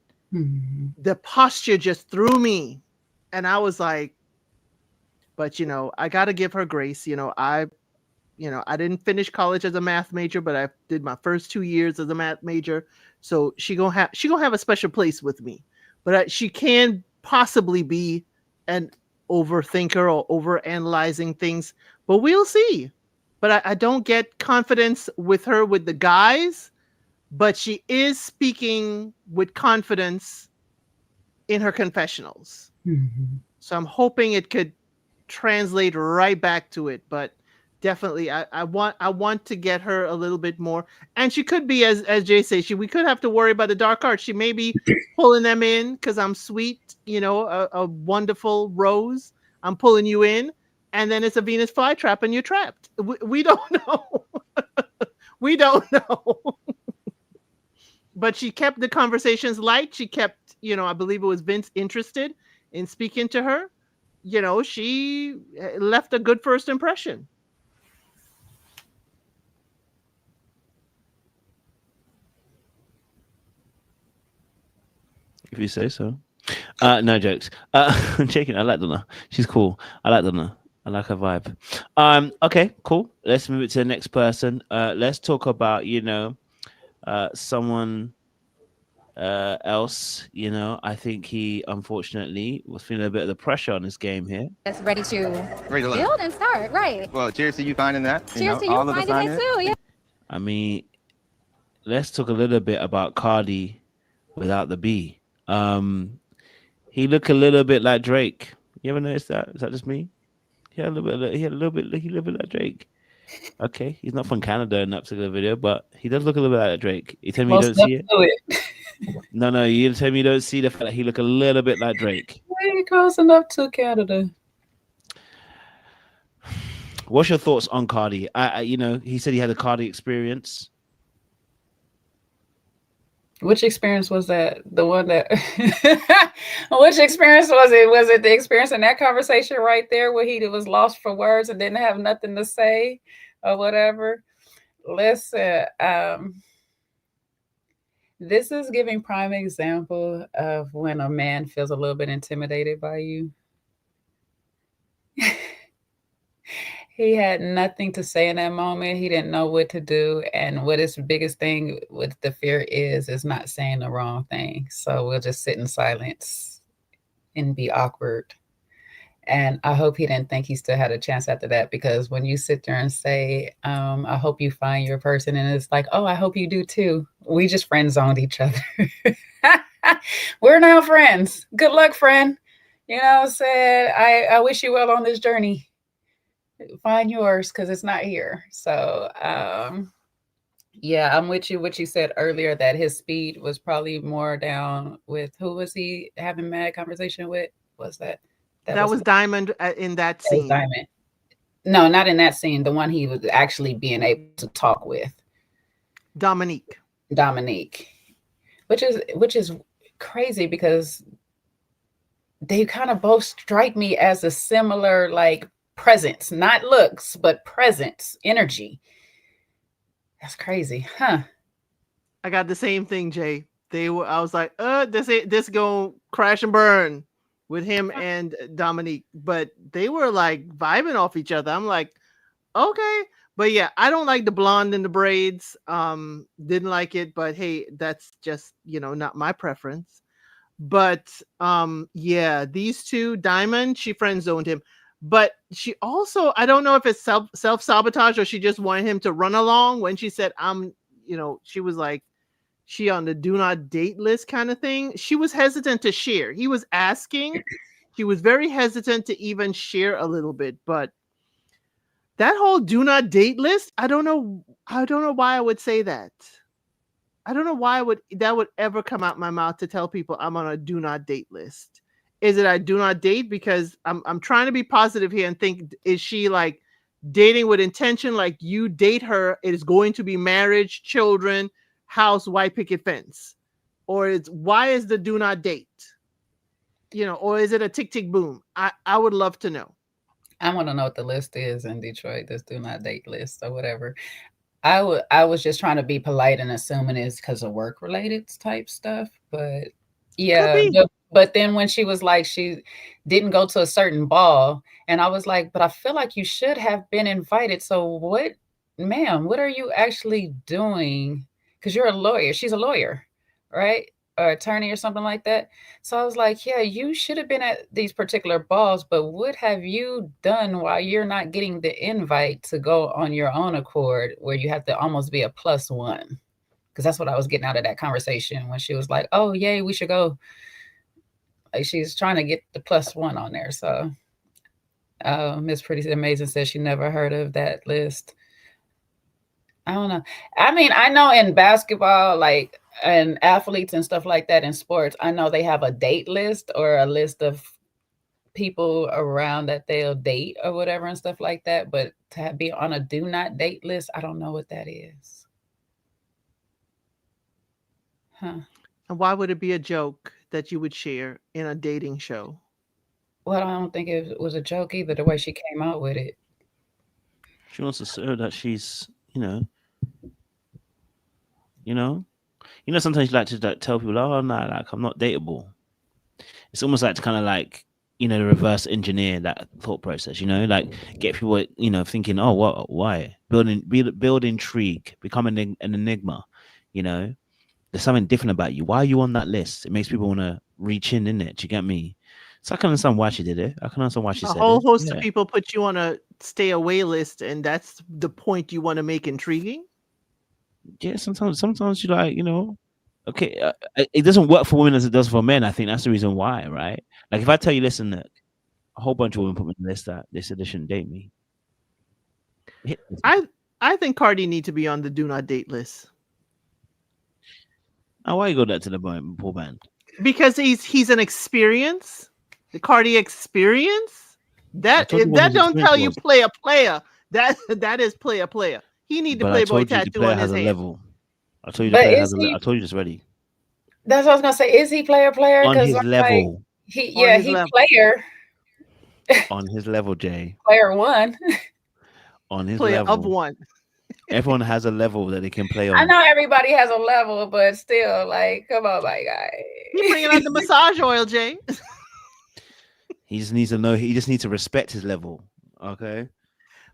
The posture just threw me. And I was like, but I got to give her grace. I didn't finish college as a math major, but I did my first 2 years as a math major. So she gonna have a special place with me, but she can possibly be an overthinker or over analyzing things, but we'll see. But I don't get confidence with her with the guys, but she is speaking with confidence in her confessionals. So I'm hoping it could translate right back to it, but definitely I want to get her a little bit more. And she could be, as Jay says, we could have to worry about the dark arts. She may be pulling them in because I'm sweet, a wonderful rose. I'm pulling you in, and then it's a Venus flytrap and you're trapped. We don't know. We don't know. But she kept the conversations light. She kept, I believe it was Vince, interested in speaking to her. She left a good first impression. If you say so. No jokes. I'm joking. I like Donna. She's cool. I like Donna. I like her vibe. Okay, cool. Let's move it to the next person. Let's talk about, someone else. I think he unfortunately was feeling a bit of the pressure on his game here. It's ready to Ready to learn. build and start, right? Well, cheers to you finding that. Cheers to you all of us finding on it here. too, yeah. I mean, let's talk a little bit about Carde without the B. He looked a little bit like Drake. You ever noticed that? Is that just me? He had a little bit like Drake. Okay, he's not from Canada in that particular video, but he does look a little bit like Drake. You tell me you don't see it? No, you tell me you don't see the fact that he look a little bit like Drake. He close enough to Canada. What's your thoughts on Carde? He said he had a Carde experience. Which experience was that? The one that which experience was it? Was it the experience in that conversation right there where he was lost for words and didn't have nothing to say or whatever? Listen, this is giving prime example of when a man feels a little bit intimidated by you. He had nothing to say in that moment. He didn't know what to do. And what his biggest thing with the fear is not saying the wrong thing. So we'll just sit in silence and be awkward. And I hope he didn't think he still had a chance after that, because when you sit there and say, I hope you find your person, and it's like, oh, I hope you do too. We just friend zoned each other. We're now friends. Good luck, friend. Said, I wish you well on this journey. Find yours, because it's not here. So yeah, I'm with you. What you said earlier, that his speed was probably more down with, who was he having mad conversation with? Was that was Diamond in that scene? Diamond. No, not in that scene. The one he was actually being able to talk with. Dominique, which is crazy, because they kind of both strike me as a similar presence, not looks, but presence, energy. That's crazy, huh? I got the same thing, Jay. I was like, this gonna crash and burn with him and Dominique, but they were vibing off each other. I'm like, okay, but yeah, I don't like the blonde and the braids. Didn't like it, but hey, that's just not my preference. But yeah, these two, Diamond, she friend zoned him. But she also, I don't know if it's self-sabotage or she just wanted him to run along when she said, she was like, she on the do not date list kind of thing. She was hesitant to share. He was asking. She was very hesitant to even share a little bit. But that whole do not date list, I don't know why I would say that. I don't know why that would ever come out my mouth to tell people I'm on a do not date list. Is it I do not date because I'm trying to be positive here and think, is she like dating with intention? Like you date her, it is going to be marriage, children, house, white picket fence, or why is the do not date? Or is it a tick tick boom? I would love to know. I want to know what the list is in Detroit. This do not date list or whatever. I was just trying to be polite and assuming it's because of work related type stuff, but yeah. But then when she was like, she didn't go to a certain ball, and I was like, but I feel like you should have been invited. So what, ma'am, what are you actually doing? Because you're a lawyer. She's a lawyer, right? Or attorney or something like that. So I was like, yeah, you should have been at these particular balls, but what have you done while you're not getting the invite to go on your own accord where you have to almost be a +1? Because that's what I was getting out of that conversation when she was like, oh, yay, we should go. Like she's trying to get the +1 on there. So Miss Pretty Amazing says she never heard of that list. I don't know. I mean, I know in basketball, like, and athletes and stuff like that in sports, I know they have a date list or a list of people around that they'll date or whatever and stuff like that. But to be on a do not date list, I don't know what that is. Huh. And why would it be a joke that you would share in a dating show? Well, I don't think it was a joke either, the way she came out with it. She wants to show that she's, sometimes you like to tell people, oh, no, like I'm not dateable. It's almost like to kind of like, reverse engineer that thought process, like get people, thinking, oh, what, why? Build intrigue, become an enigma, There's something different about you. Why are you on that list? It makes people want to reach in it. Do you get me? So I can understand why she did it. I can understand why she said it. A whole host of people put you on a stay away list, and that's the point you want to make intriguing. Yeah, sometimes you like, okay, it doesn't work for women as it does for men. I think that's the reason why, right? Like if I tell you, listen, look, a whole bunch of women put me on the list that they said they shouldn't date me. I think Carde need to be on the do not date list. Now, why you go that to the poor band? Because he's an experience, the Carde experience. That don't tell you player. That is player. He need the Playboy tattoo on his hand. Level. I told you the player has a level. I told you this already. That's what I was gonna say. Is he player? On his level. He player. On his level, Jay. Player 1. On his player level of 1. Everyone has a level that they can play on. I know everybody has a level, but still, like, come on, my guy. He's bringing out the massage oil, Jay. He just needs to know. He just needs to respect his level. Okay.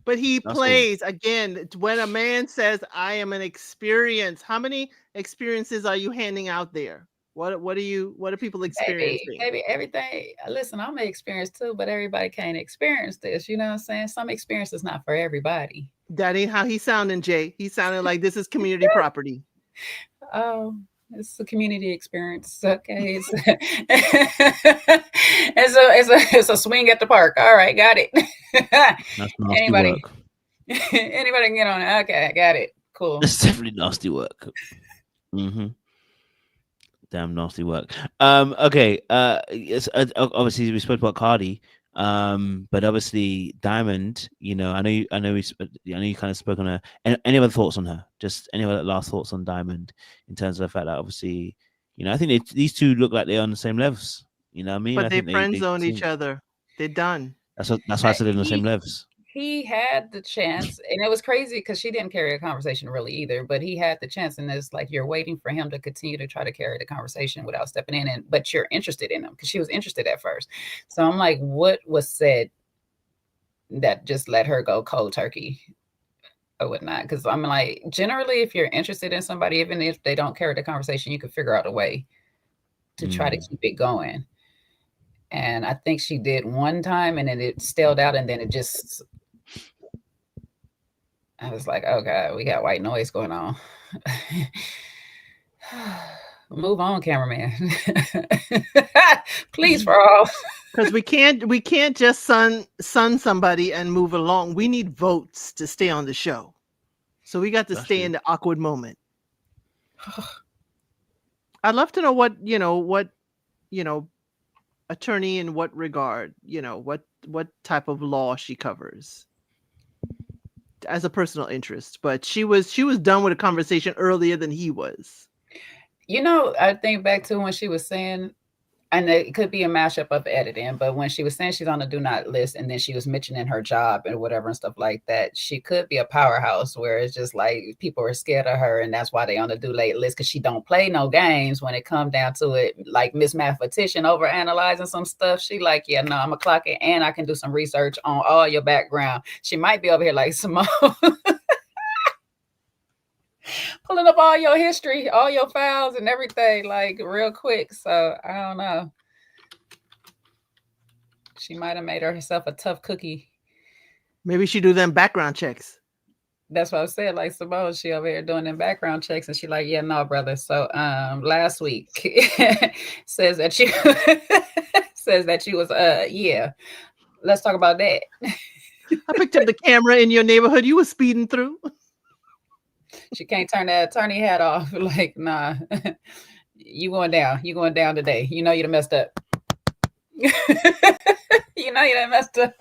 But he plays again. When a man says, "I am an experience," how many experiences are you handing out there? What are people experiencing? Maybe everything. Listen, I'm an experience too, but everybody can't experience this. You know what I'm saying? Some experience is not for everybody. That ain't how he's sounding, Jay. He's sounding like this is community property. Oh, it's a community experience. Okay. It's a swing at the park. All right, got it. Anybody can get on it. Okay, got it. Cool. It's definitely nasty work. Damn nasty work. Okay. Obviously we spoke about Carde. But obviously Diamond, I know you kind of spoke on her. Any other thoughts on her? Just any other last thoughts on Diamond in terms of the fact that obviously, I think these two look like they're on the same levels. You know what I mean? But they friend zoned each other. They're done. That's why I said they're on the same levels. He had the chance, and it was crazy because she didn't carry a conversation really either, but he had the chance, and it's like you're waiting for him to continue to try to carry the conversation without stepping in, but you're interested in him because she was interested at first. So I'm like, what was said that just let her go cold turkey or whatnot? Because I'm like, generally, if you're interested in somebody, even if they don't carry the conversation, you can figure out a way to try to keep it going. And I think she did one time and then it stalled out and then it just, I was like, oh God, we got white noise going on. Move on, cameraman. Please, for all. Because we can't just sun somebody and move along. We need votes to stay on the show. So we got to stay in the awkward moment. I'd love to know what attorney in what regard, what type of law she covers as a personal interest. But she was done with a conversation earlier than he was. I think back to when she was saying, and it could be a mashup of editing, but when she was saying she's on the do not list and then she was mentioning her job and whatever and stuff like that, she could be a powerhouse where it's just like people are scared of her and that's why they on the do late list because she don't play no games when it come down to it. Like Miss Mathematician over analyzing some stuff. She like, yeah, no, I'm a clock it and I can do some research on all your background. She might be over here like Simone. Pulling up all your history, all your files and everything, like real quick. So I don't know. She might have made herself a tough cookie. Maybe she do them background checks. That's what I said. Like Simone, she over here doing them background checks, and she like, yeah, no, brother. So last week says that she was yeah. Let's talk about that. I picked up the camera in your neighborhood you were speeding through. She can't turn that attorney hat off. Like, nah, you going down. You going down today. You know you done messed up. You know you done messed up.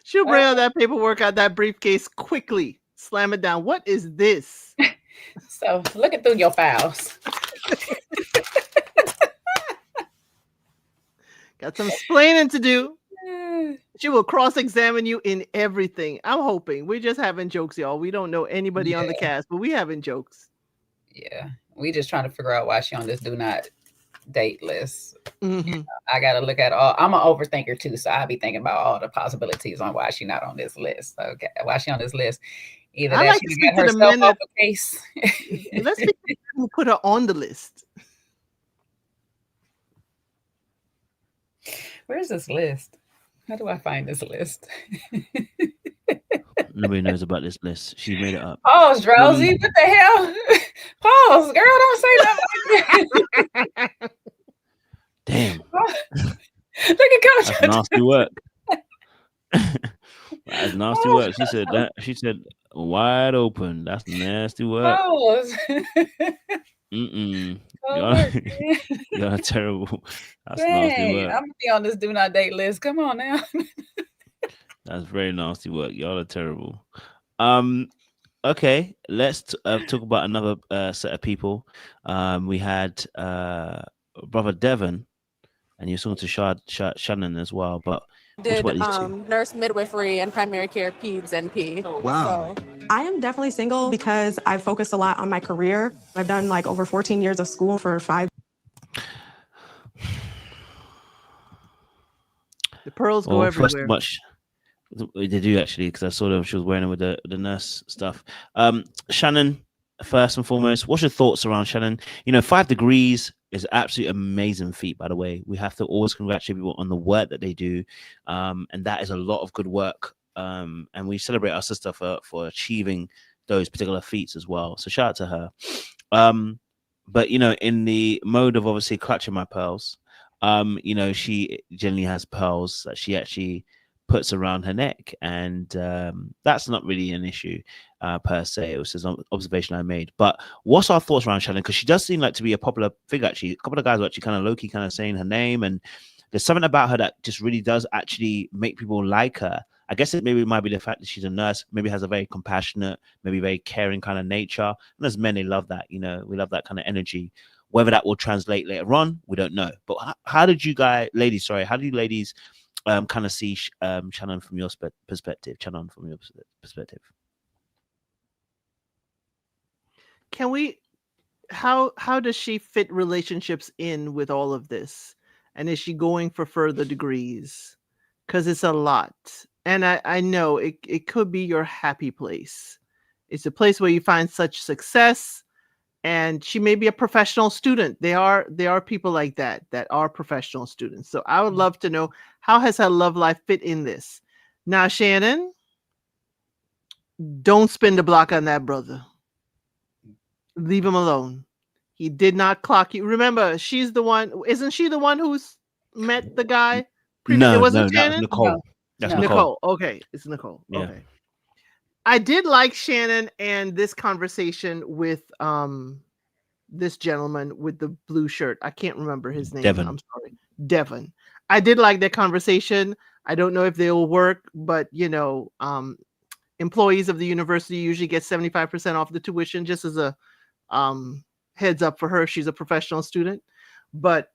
She'll bring out that paperwork out that briefcase quickly. Slam it down. What is this? So looking through your files. Got some explaining to do. She will cross-examine you in everything. I'm hoping. We're just having jokes, y'all. We don't know anybody on the cast, but we having jokes. Yeah. We just trying to figure out why she on this do not date list. Mm-hmm. I got to look at all. I'm an overthinker too, so I'll be thinking about all the possibilities on why she not on this list. Okay. Why she on this list. Either that she got herself off the case. Let's see who put her on the list. Where's this list? How do I find this list? Nobody knows about this list. She made it up. Pause, Drowsy. What the hell? Pause, girl. Don't say nothing like that. Damn. Look at Coach. That's nasty work. That's nasty work. She said that. She said wide open. That's nasty work. Pause. Y'all are terrible. That's Dang, nasty work. I'm gonna be on this do not date list. Come on now. That's very nasty work. Y'all are terrible. Okay, let's talk about another set of people. We had brother Devon, and you're talking to Shannon as well. But Did nurse, midwifery, and primary care peds NP. Wow. So. I am definitely single because I focused a lot on my career. I've done like over 14 years of school for 5. The pearls go everywhere. First much, they do actually, because I saw them. She was wearing them with the nurse stuff. Shannon, first and foremost, what's your thoughts around Shannon? 5 degrees is absolutely amazing feat, by the way. We have to always congratulate people on the work that they do, and that is a lot of good work. And we celebrate our sister for achieving those particular feats as well. So shout out to her. But in the mode of obviously clutching my pearls, she generally has pearls that she actually puts around her neck, and that's not really an issue per se. It was just an observation I made. But what's our thoughts around Shannon? Because she does seem like to be a popular figure. Actually, a couple of guys are actually kind of low-key kind of saying her name, and there's something about her that just really does actually make people like her. I guess it might be the fact that she's a nurse, maybe has a very compassionate, maybe very caring kind of nature. And as men, they love that. We love that kind of energy. Whether that will translate later on, we don't know. But how did you ladies kind of see Shannon from your perspective? Shannon, from your perspective. Can we? How does she fit relationships in with all of this? And is she going for further degrees? Because it's a lot. And I know it could be your happy place. It's a place where you find such success. And she may be a professional student. There are people like that are professional students. So I would love to know, how has her love life fit in this? Now, Shannon, don't spin the block on that brother. Leave him alone. He did not clock you. Remember, she's the one. Isn't she the one who's met the guy? No, It wasn't no, that was Shannon? Nicole. No. That's No. Nicole. Okay, it's Nicole. Yeah. Okay. I did like Shannon and this conversation with this gentleman with the blue shirt. I can't remember his name. Devin. I'm sorry. Devin. I did like that conversation. I don't know if they will work, but employees of the university usually get 75% off the tuition, just as a heads up for her. She's a professional student, but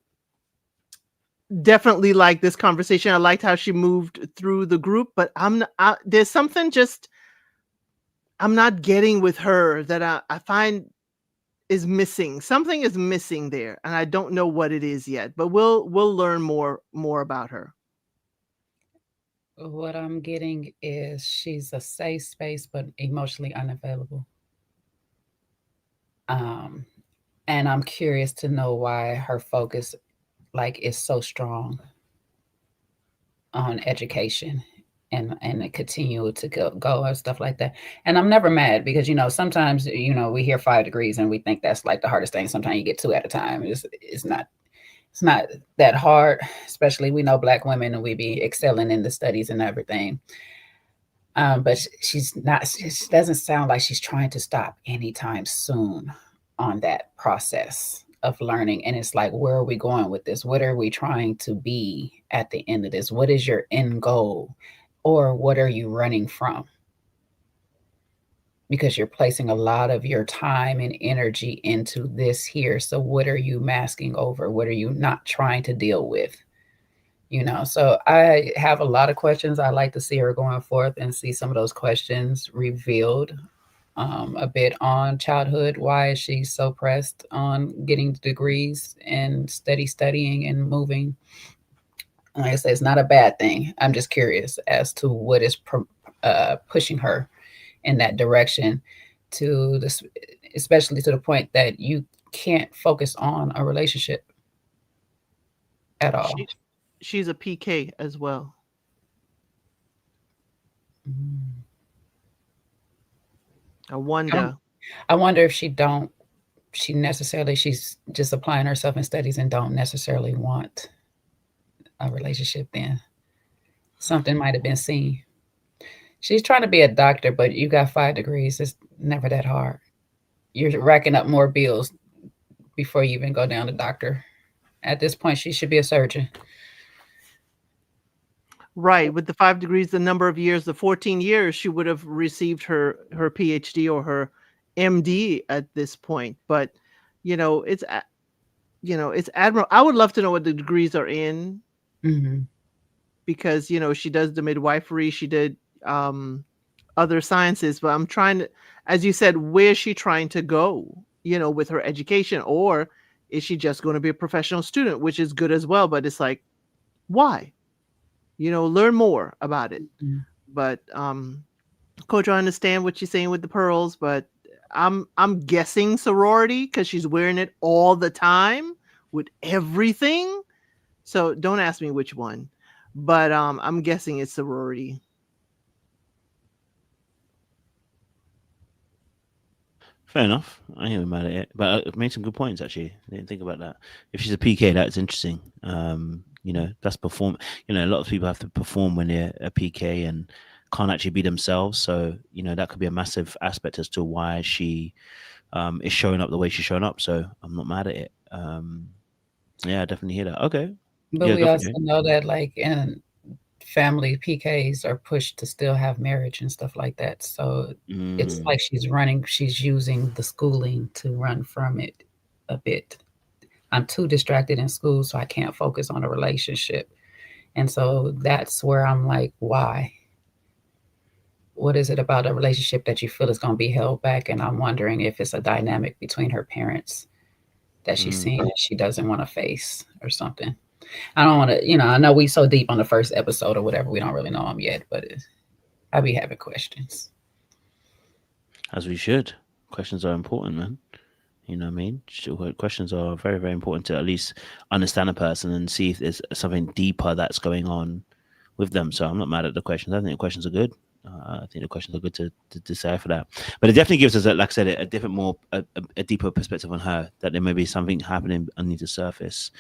definitely like this conversation. I liked how she moved through the group, but there's something just I'm not getting with her that I find is missing. Something is missing there, and I don't know what it is yet, but we'll learn more about her. What I'm getting is she's a safe space, but emotionally unavailable. And I'm curious to know why her focus is so strong on education and continue to go and stuff like that. And I'm never mad because, sometimes, we hear 5 degrees and we think that's like the hardest thing. Sometimes you get 2 at a time. It's not that hard, especially we know Black women and we be excelling in the studies and everything. But she doesn't sound like she's trying to stop anytime soon on that process of learning. And it's like, where are we going with this? What are we trying to be at the end of this? What is your end goal? Or what are you running from? Because you're placing a lot of your time and energy into this here. So what are you masking over? What are you not trying to deal with? So I have a lot of questions. I like to see her going forth and see some of those questions revealed a bit on childhood. Why is she so pressed on getting degrees and studying and moving? Like I say, it's not a bad thing. I'm just curious as to what is pushing her in that direction, to this, especially to the point that you can't focus on a relationship at all. She's a PK as well. I wonder if she's just applying herself in studies and don't necessarily want a relationship. Then something might have been seen. She's trying to be a doctor, but you got 5 degrees. It's never that hard. You're racking up more bills before you even go down to doctor. At this point, she should be a surgeon. Right. With the 5 degrees, the number of years, the 14 years, she would have received her PhD or her MD at this point. But, it's admirable. I would love to know what the degrees are in. Mm-hmm. Because, she does the midwifery. She did other sciences. But I'm trying to, as you said, where's she trying to go, with her education? Or is she just going to be a professional student, which is good as well? But it's like, why? Learn more about it. Mm-hmm. But Coach, I understand what you're saying with the pearls, but I'm guessing sorority because she's wearing it all the time with everything. So don't ask me which one, but I'm guessing it's sorority. Fair enough. I ain't mad at it, but it made some good points actually. I didn't think about that. If she's a PK, that's interesting. That's perform. A lot of people have to perform when they're a PK and can't actually be themselves. So that could be a massive aspect as to why she is showing up the way she's showing up. So I'm not mad at it. Yeah, I definitely hear that. Okay. But we also know that in family, PKs are pushed to still have marriage and stuff like that. So it's like she's using the schooling to run from it a bit. I'm too distracted in school, so I can't focus on a relationship. And so that's where I'm like, why? What is it about a relationship that you feel is going to be held back? And I'm wondering if it's a dynamic between her parents that she's seeing that she doesn't want to face or something. I don't want to, I know we so deep on the first episode or whatever, we don't really know them yet, but I be having questions. As we should. Questions are important, man. You know what I mean? Questions are very, very important to at least understand a person and see if there's something deeper that's going on with them. So I'm not mad at the questions. I think the questions are good. I think the questions are good to decipher that. But it definitely gives us, like I said, a different, a deeper perspective on her, that there may be something happening underneath the surface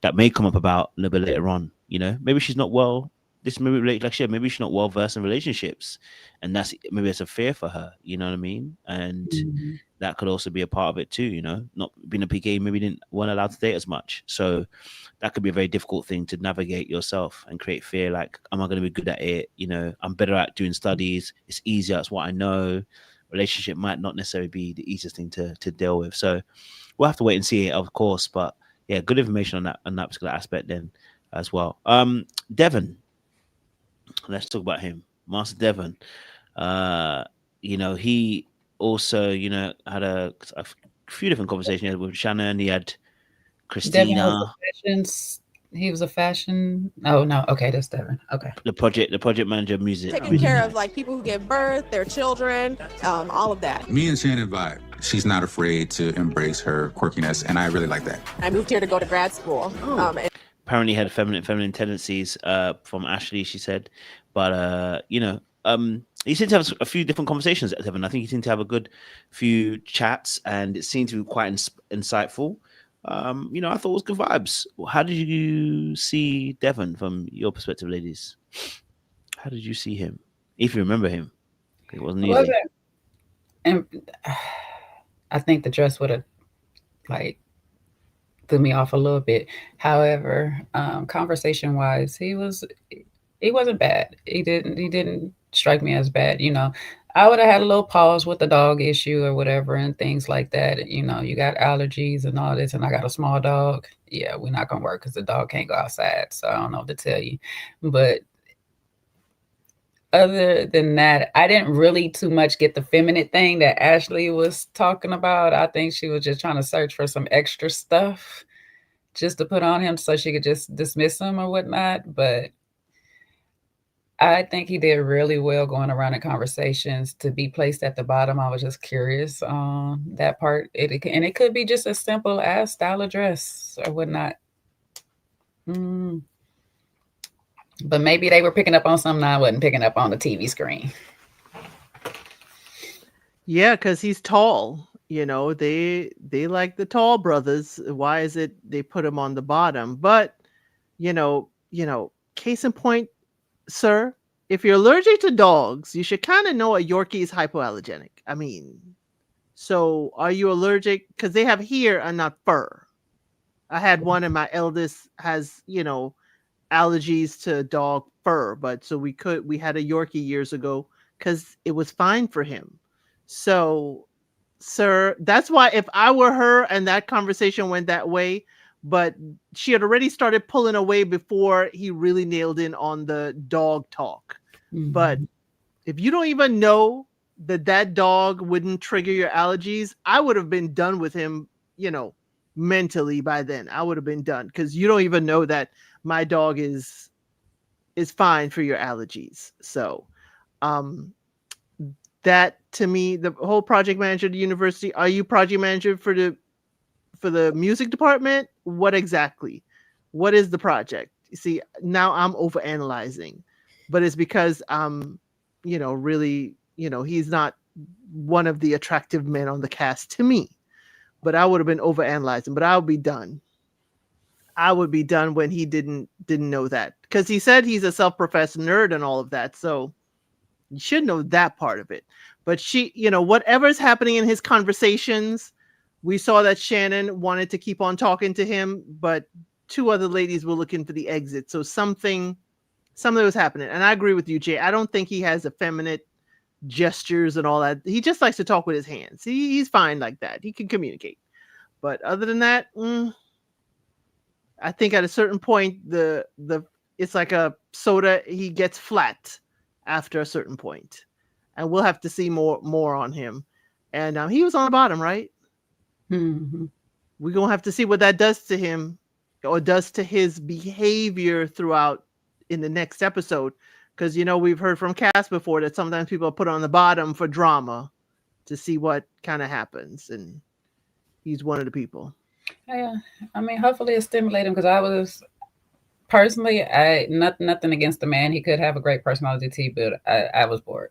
that may come up about a little bit later on. You know, maybe she's not well. This maybe like she said, maybe she's not well versed in relationships, and maybe it's a fear for her. You know what I mean? And that could also be a part of it too. You know, not being a PK, maybe weren't allowed to date as much, so that could be a very difficult thing to navigate yourself and create fear. Like, am I going to be good at it? You know, I'm better at doing studies. It's easier. It's what I know. Relationship might not necessarily be the easiest thing to deal with. So we'll have to wait and see it, of course. But yeah, good information on that particular aspect then as well. Devon. Let's talk about him, Master Devon. You know, he also, you know, had a few different conversations with Shannon. He had Christina. He was a fashion. Oh no, okay, that's Devon. Okay. The project manager of music. Taking care of like people who give birth, their children, all of that. Me and Shannon vibe. She's not afraid to embrace her quirkiness, and I really like that. I moved here to go to grad school. Apparently had feminine tendencies from Ashley, she said. But, you know, he seemed to have a few different conversations at Devon. I think he seemed to have a good few chats, and it seemed to be quite insightful. You know, I thought it was good vibes. How did you see Devon from your perspective, ladies? How did you see him? If you remember him. It wasn't easy. And I think the dress would have, like, threw me off a little bit. However, conversation-wise, he wasn't bad. He didn't strike me as bad. You know, I would have had a little pause with the dog issue or whatever and things like that. You know, you got allergies and all this, and I got a small dog. Yeah, we're not gonna work because the dog can't go outside. So I don't know what to tell you. But other than that, I didn't really too much get the feminine thing that Ashley was talking about. I think she was just trying to search for some extra stuff just to put on him so she could just dismiss him or whatnot. But I think he did really well going around in conversations. To be placed at the bottom, I was just curious on that part. And it could be just as simple as style of dress or whatnot. But maybe they were picking up on something I wasn't picking up on the TV screen. Yeah, because he's tall. You know, they like the tall brothers. Why is it they put him on the bottom? But, you know, case in point, sir, if you're allergic to dogs, you should kind of know a Yorkie is hypoallergenic. I mean, so are you allergic? Because they have hair and not fur. I had one, and my eldest has, you know, allergies to dog fur. But so we had a Yorkie years ago because it was fine for him. So, sir, that's why if I were her and that conversation went that way, but she had already started pulling away before he really nailed in on the dog talk. But if you don't even know that dog wouldn't trigger your allergies, I would have been done with him, you know, mentally by then. I would have been done because you don't even know that my dog is fine for your allergies. So that to me, the whole project manager at the university, are you project manager for the music department? What exactly? What is the project? You see, now I'm overanalyzing, but it's because you know, really, you know, he's not one of the attractive men on the cast to me. But I would have been overanalyzing, but I would be done. I would be done when he didn't know that. Because he said he's a self-professed nerd and all of that. So you should know that part of it. But she, you know, whatever's happening in his conversations, we saw that Shannon wanted to keep on talking to him, but two other ladies were looking for the exit. So something was happening. And I agree with you, Jay. I don't think he has effeminate gestures and all that. He just likes to talk with his hands. He's fine like that. He can communicate. But other than that, I think at a certain point, it's like a soda. He gets flat after a certain point. And we'll have to see more on him. And he was on the bottom, right? Mm-hmm. We're going to have to see what that does to him or does to his behavior throughout in the next episode. Because, you know, we've heard from Cass before that sometimes people are put on the bottom for drama to see what kind of happens. And he's one of the people. Yeah, I mean, hopefully it stimulated him because I was personally, nothing against the man. He could have a great personality too, but I was bored.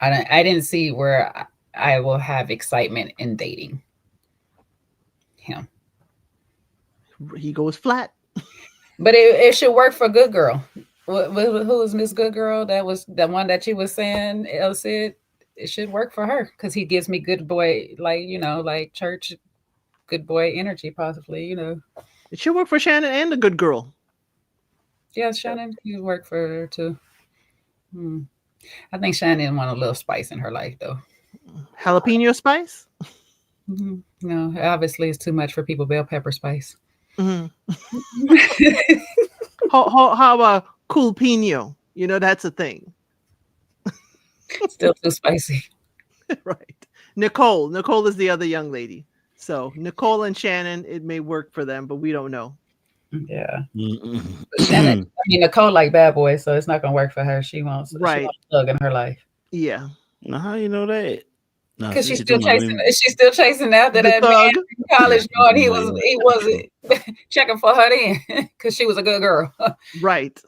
I didn't see where I will have excitement in dating him. He goes flat. But it should work for Good Girl. Who was Miss Good Girl? That was the one that you was saying, El Cid. It should work for her because he gives me good boy, like church, good boy energy, possibly, It should work for Shannon and the Good Girl. Yeah, Shannon could work for her too. I think Shannon want a little spice in her life, though. Jalapeno spice? No, obviously it's too much for people. Bell pepper spice. How about cool pino? That's a thing. Still too spicy. Right. Nicole is the other young lady. So Nicole and Shannon, it may work for them, but we don't know. Yeah. Shannon, Nicole like bad boy, so it's not gonna work for her. She wants a thug in her life. Yeah. Now how you know that? Because she's still chasing. She's still chasing after that man in college, knowing he wasn't checking for her then, because she was a good girl. Right.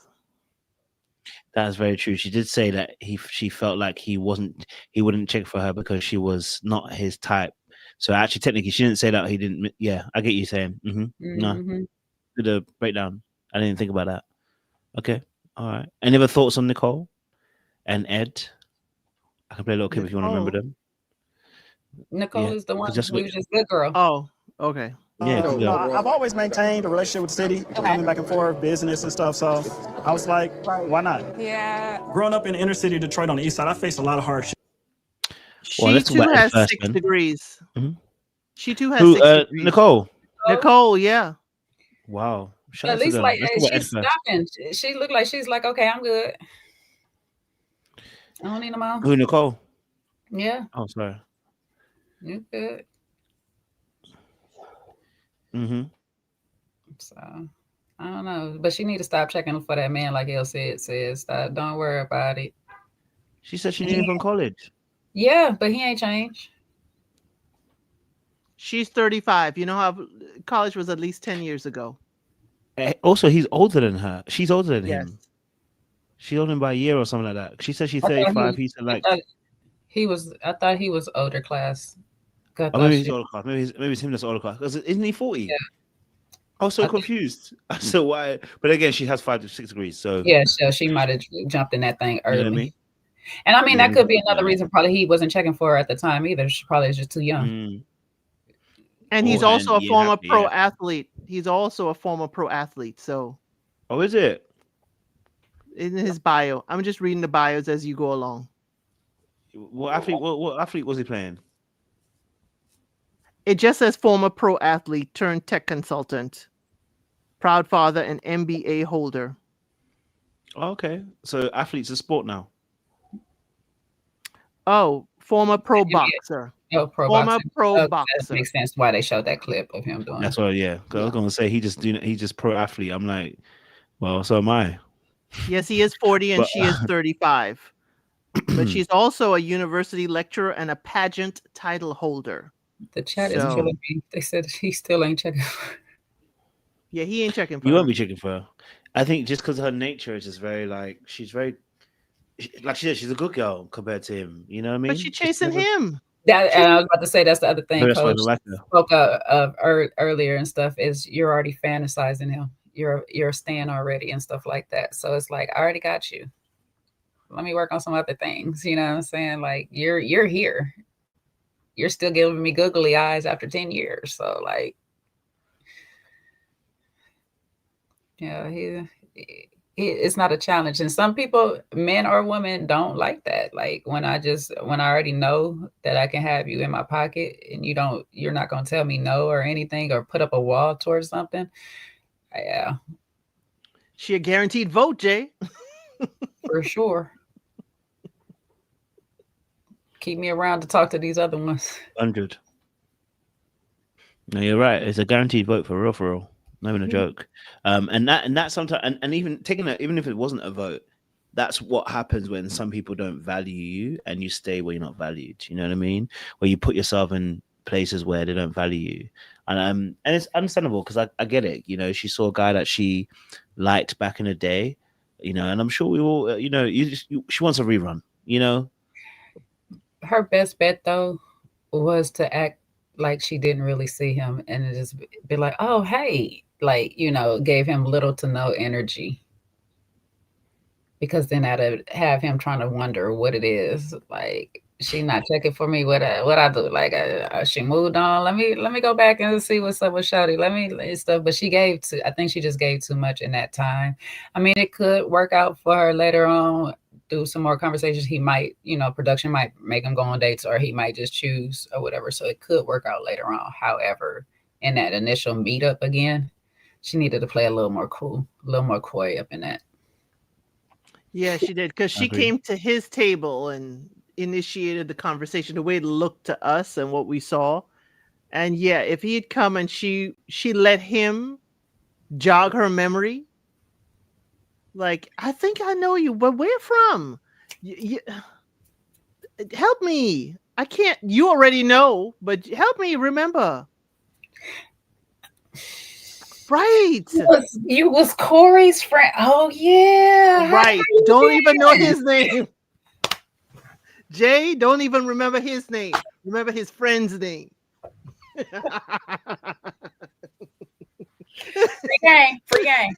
That's very true. She did say that she felt like he wouldn't check for her because she was not his type. So actually, technically, she didn't say that he didn't. Yeah, I get you saying. No, the breakdown. I didn't think about that. Okay, all right. Any other thoughts on Nicole and Ed? I can play a little clip if you want to remember them. Nicole is the one who was just Good Girl. Oh, okay. Yeah, I've always maintained a relationship with the city, coming back and forth, business and stuff. So I was like, why not? Yeah. Growing up in the inner city of Detroit on the east side, I faced a lot of hardship. She too has 6 degrees. She too has 6 degrees. Nicole. Nicole, yeah. Wow. At least like she's stopping. She looked like she's like, okay, I'm good. I don't need no more. Who, Nicole? Yeah. Oh, sorry. You good. So I don't know, but she need to stop checking for that man, like El says. Don't worry about it. She said she knew him from college. Yeah, but he ain't changed. She's 35. You know how college was at least 10 years ago. Also, he's older than her. She's older than him. She's older than by a year or something like that. She said she's 35. He said like I thought he was older class. Maybe he's older class. Maybe it's him that's older class. Because isn't he 40? Yeah. I was so confused. So why? But again, she has 5 to 6 degrees. So yeah, so she might have jumped in that thing early. You know what I mean? And I mean, that could be another reason. Probably he wasn't checking for her at the time either. She probably is just too young. And he's also a former pro athlete. He's also a former pro athlete. So, oh, is it? In his bio, I'm just reading the bios as you go along. What athlete? What athlete was he playing? It just says former pro athlete turned tech consultant, proud father, and MBA holder. Okay, so athlete's a sport now. Oh, former pro boxer. Oh, former pro boxer. That makes sense why they showed that clip of him doing. That's why, yeah. Because I was gonna say he's just pro athlete. I'm like, well, so am I. Yes, he is 40 and she is 35. But she's also a university lecturer and a pageant title holder. The chat is killing me. They said he still ain't checking for her. Yeah, he ain't checking for You her. won't be checking for her. I think just because her nature is just very like she's very like she said, she's a good girl compared to him. You know what I mean? But she's chasing him. And I was about to say that's the other thing. That's why I Coach like her. spoke of earlier and stuff is you're already fantasizing him. You're a stan already and stuff like that. So it's like I already got you. Let me work on some other things. You know what I'm saying? Like you're here. You're still giving me googly eyes after 10 years. So like, yeah, it's not a challenge. And some people, men or women, don't like that. Like when I already know that I can have you in my pocket and you're not going to tell me no or anything or put up a wall towards something. Yeah. She a guaranteed vote, Jay. For sure. Keep me around to talk to these other ones. 100. No, you're right. It's a guaranteed vote for real. Not even a joke. And that sometimes, and even taking that, even if it wasn't a vote, that's what happens when some people don't value you and you stay where you're not valued. You know what I mean? Where you put yourself in places where they don't value you. And it's understandable because I get it. You know, she saw a guy that she liked back in the day, you know, and I'm sure we all, you know, she wants a rerun, you know. Her best bet though was to act like she didn't really see him and just be like, oh, hey, like, you know, gave him little to no energy. Because then I'd have him trying to wonder what it is. Like, she not checking for me. What I do? Like, she moved on. Let me go back and see what's up with Shawty. Let me stuff. But I think she just gave too much in that time. I mean, it could work out for her later on. Do some more conversations. He might, you know, production might make him go on dates, or he might just choose or whatever. So it could work out later on. However, in that initial meetup again, she needed to play a little more cool, a little more coy up in that. Yeah, she did, because she came to his table and initiated the conversation the way it looked to us and what we saw. And yeah, if he had come and she let him jog her memory, like, I think I know you, but where from? Help me. I can't. You already know, but help me remember. Right. You was Corey's friend. Oh yeah. Right. Don't even know his name. Jay, don't even remember his name. Remember his friend's name. Free game. Free game.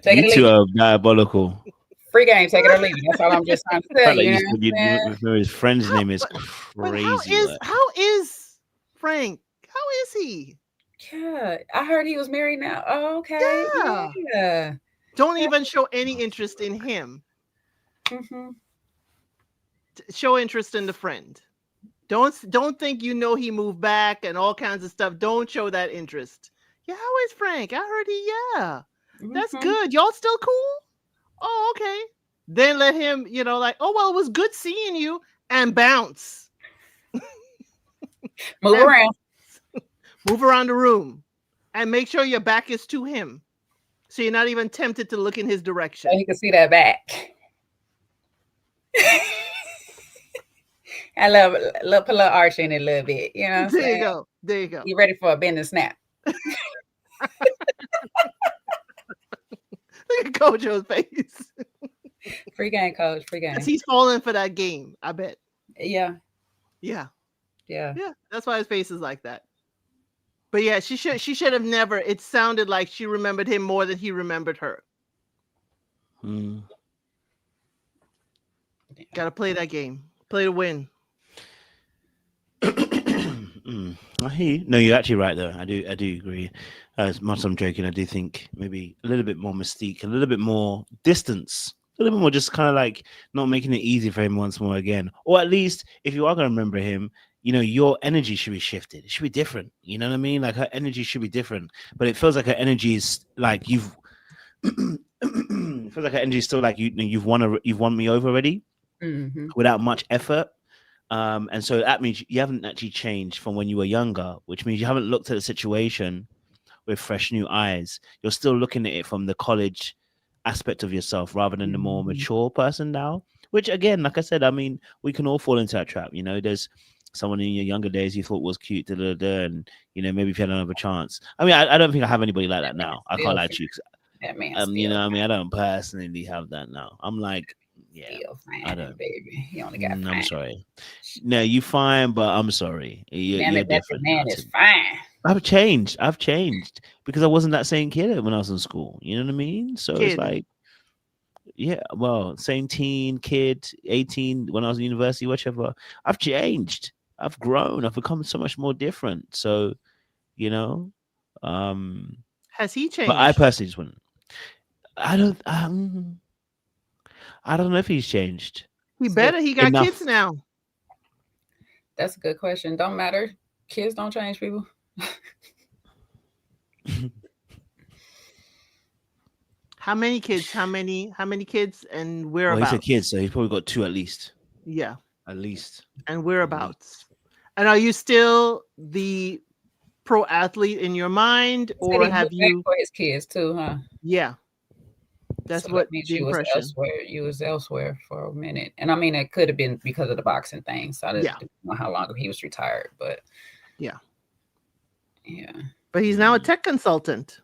Take it or You two leave it. are diabolical. Free game. Take it or leave it. That's all I'm just trying to tell you. You know what I'm saying? Remember his friend's name is But crazy. how is Frank? How is he? Yeah, I heard he was married now. Oh, okay. Yeah. Don't even show any interest in him. Mm-hmm. Show interest in the friend. Don't think you know he moved back and all kinds of stuff. Don't show that interest. Yeah, how is Frank? I heard that's good. Y'all still cool? Oh, okay. Then let him, you know, like, oh well, it was good seeing you, and bounce. Move around. Move around the room and make sure your back is to him. So you're not even tempted to look in his direction. So you can see that back. I love put a little arch in it a little bit. You know what I'm saying? There you go. There you go. You ready for a bend and snap? Look at Kojo's face. Free game, coach. Free game. He's falling for that game, I bet. Yeah. Yeah. Yeah. Yeah. That's why his face is like that. But yeah, she should have never. It sounded like she remembered him more than he remembered her. Gotta play that game. Play to win. I hear you. No, you're actually right though. I do agree. As much as I'm joking, I do think maybe a little bit more mystique, a little bit more distance, a little bit more just kind of like not making it easy for him once more again. Or at least if you are going to remember him, you know, your energy should be shifted. It should be different. You know what I mean? Like her energy should be different. But it feels like her energy is like it feels like her energy is still like you've won me over already without much effort. And so that means you haven't actually changed from when you were younger, which means you haven't looked at the situation with fresh new eyes. You're still looking at it from the college aspect of yourself rather than the more mature person now, which again, like I said, I mean, we can all fall into that trap. You know, there's someone in your younger days you thought was cute, and you know, maybe if you had another chance. I mean, I don't think I have anybody like that now. I can't lie to you. You know, I mean, I don't personally have that now. I'm like, yeah, I don't, baby. You only got I'm sorry. No, you fine, but I'm sorry. You're different. Man is fine. I've changed because I wasn't that same kid when I was in school. You know what I mean? So it's like, yeah, well, same teen kid, 18 when I was in university, whichever. I've changed. I've grown. I've become so much more different. So, you know, has he changed? But I personally just wouldn't. I don't know if he's changed. He better. He got kids now. That's a good question. Don't matter. Kids don't change people. How many kids? How many kids? And Well, whereabouts? he's a kid, so he's probably got 2 at least. Yeah. At least. And whereabouts? And are you still the pro athlete in your mind, or have you for his kids too, huh? Yeah. That's So what that means the you was impression. elsewhere. You was elsewhere for a minute, and I mean, it could have been because of the boxing thing. So I Yeah. don't know how long he was retired, but Yeah. yeah. But he's now a tech consultant.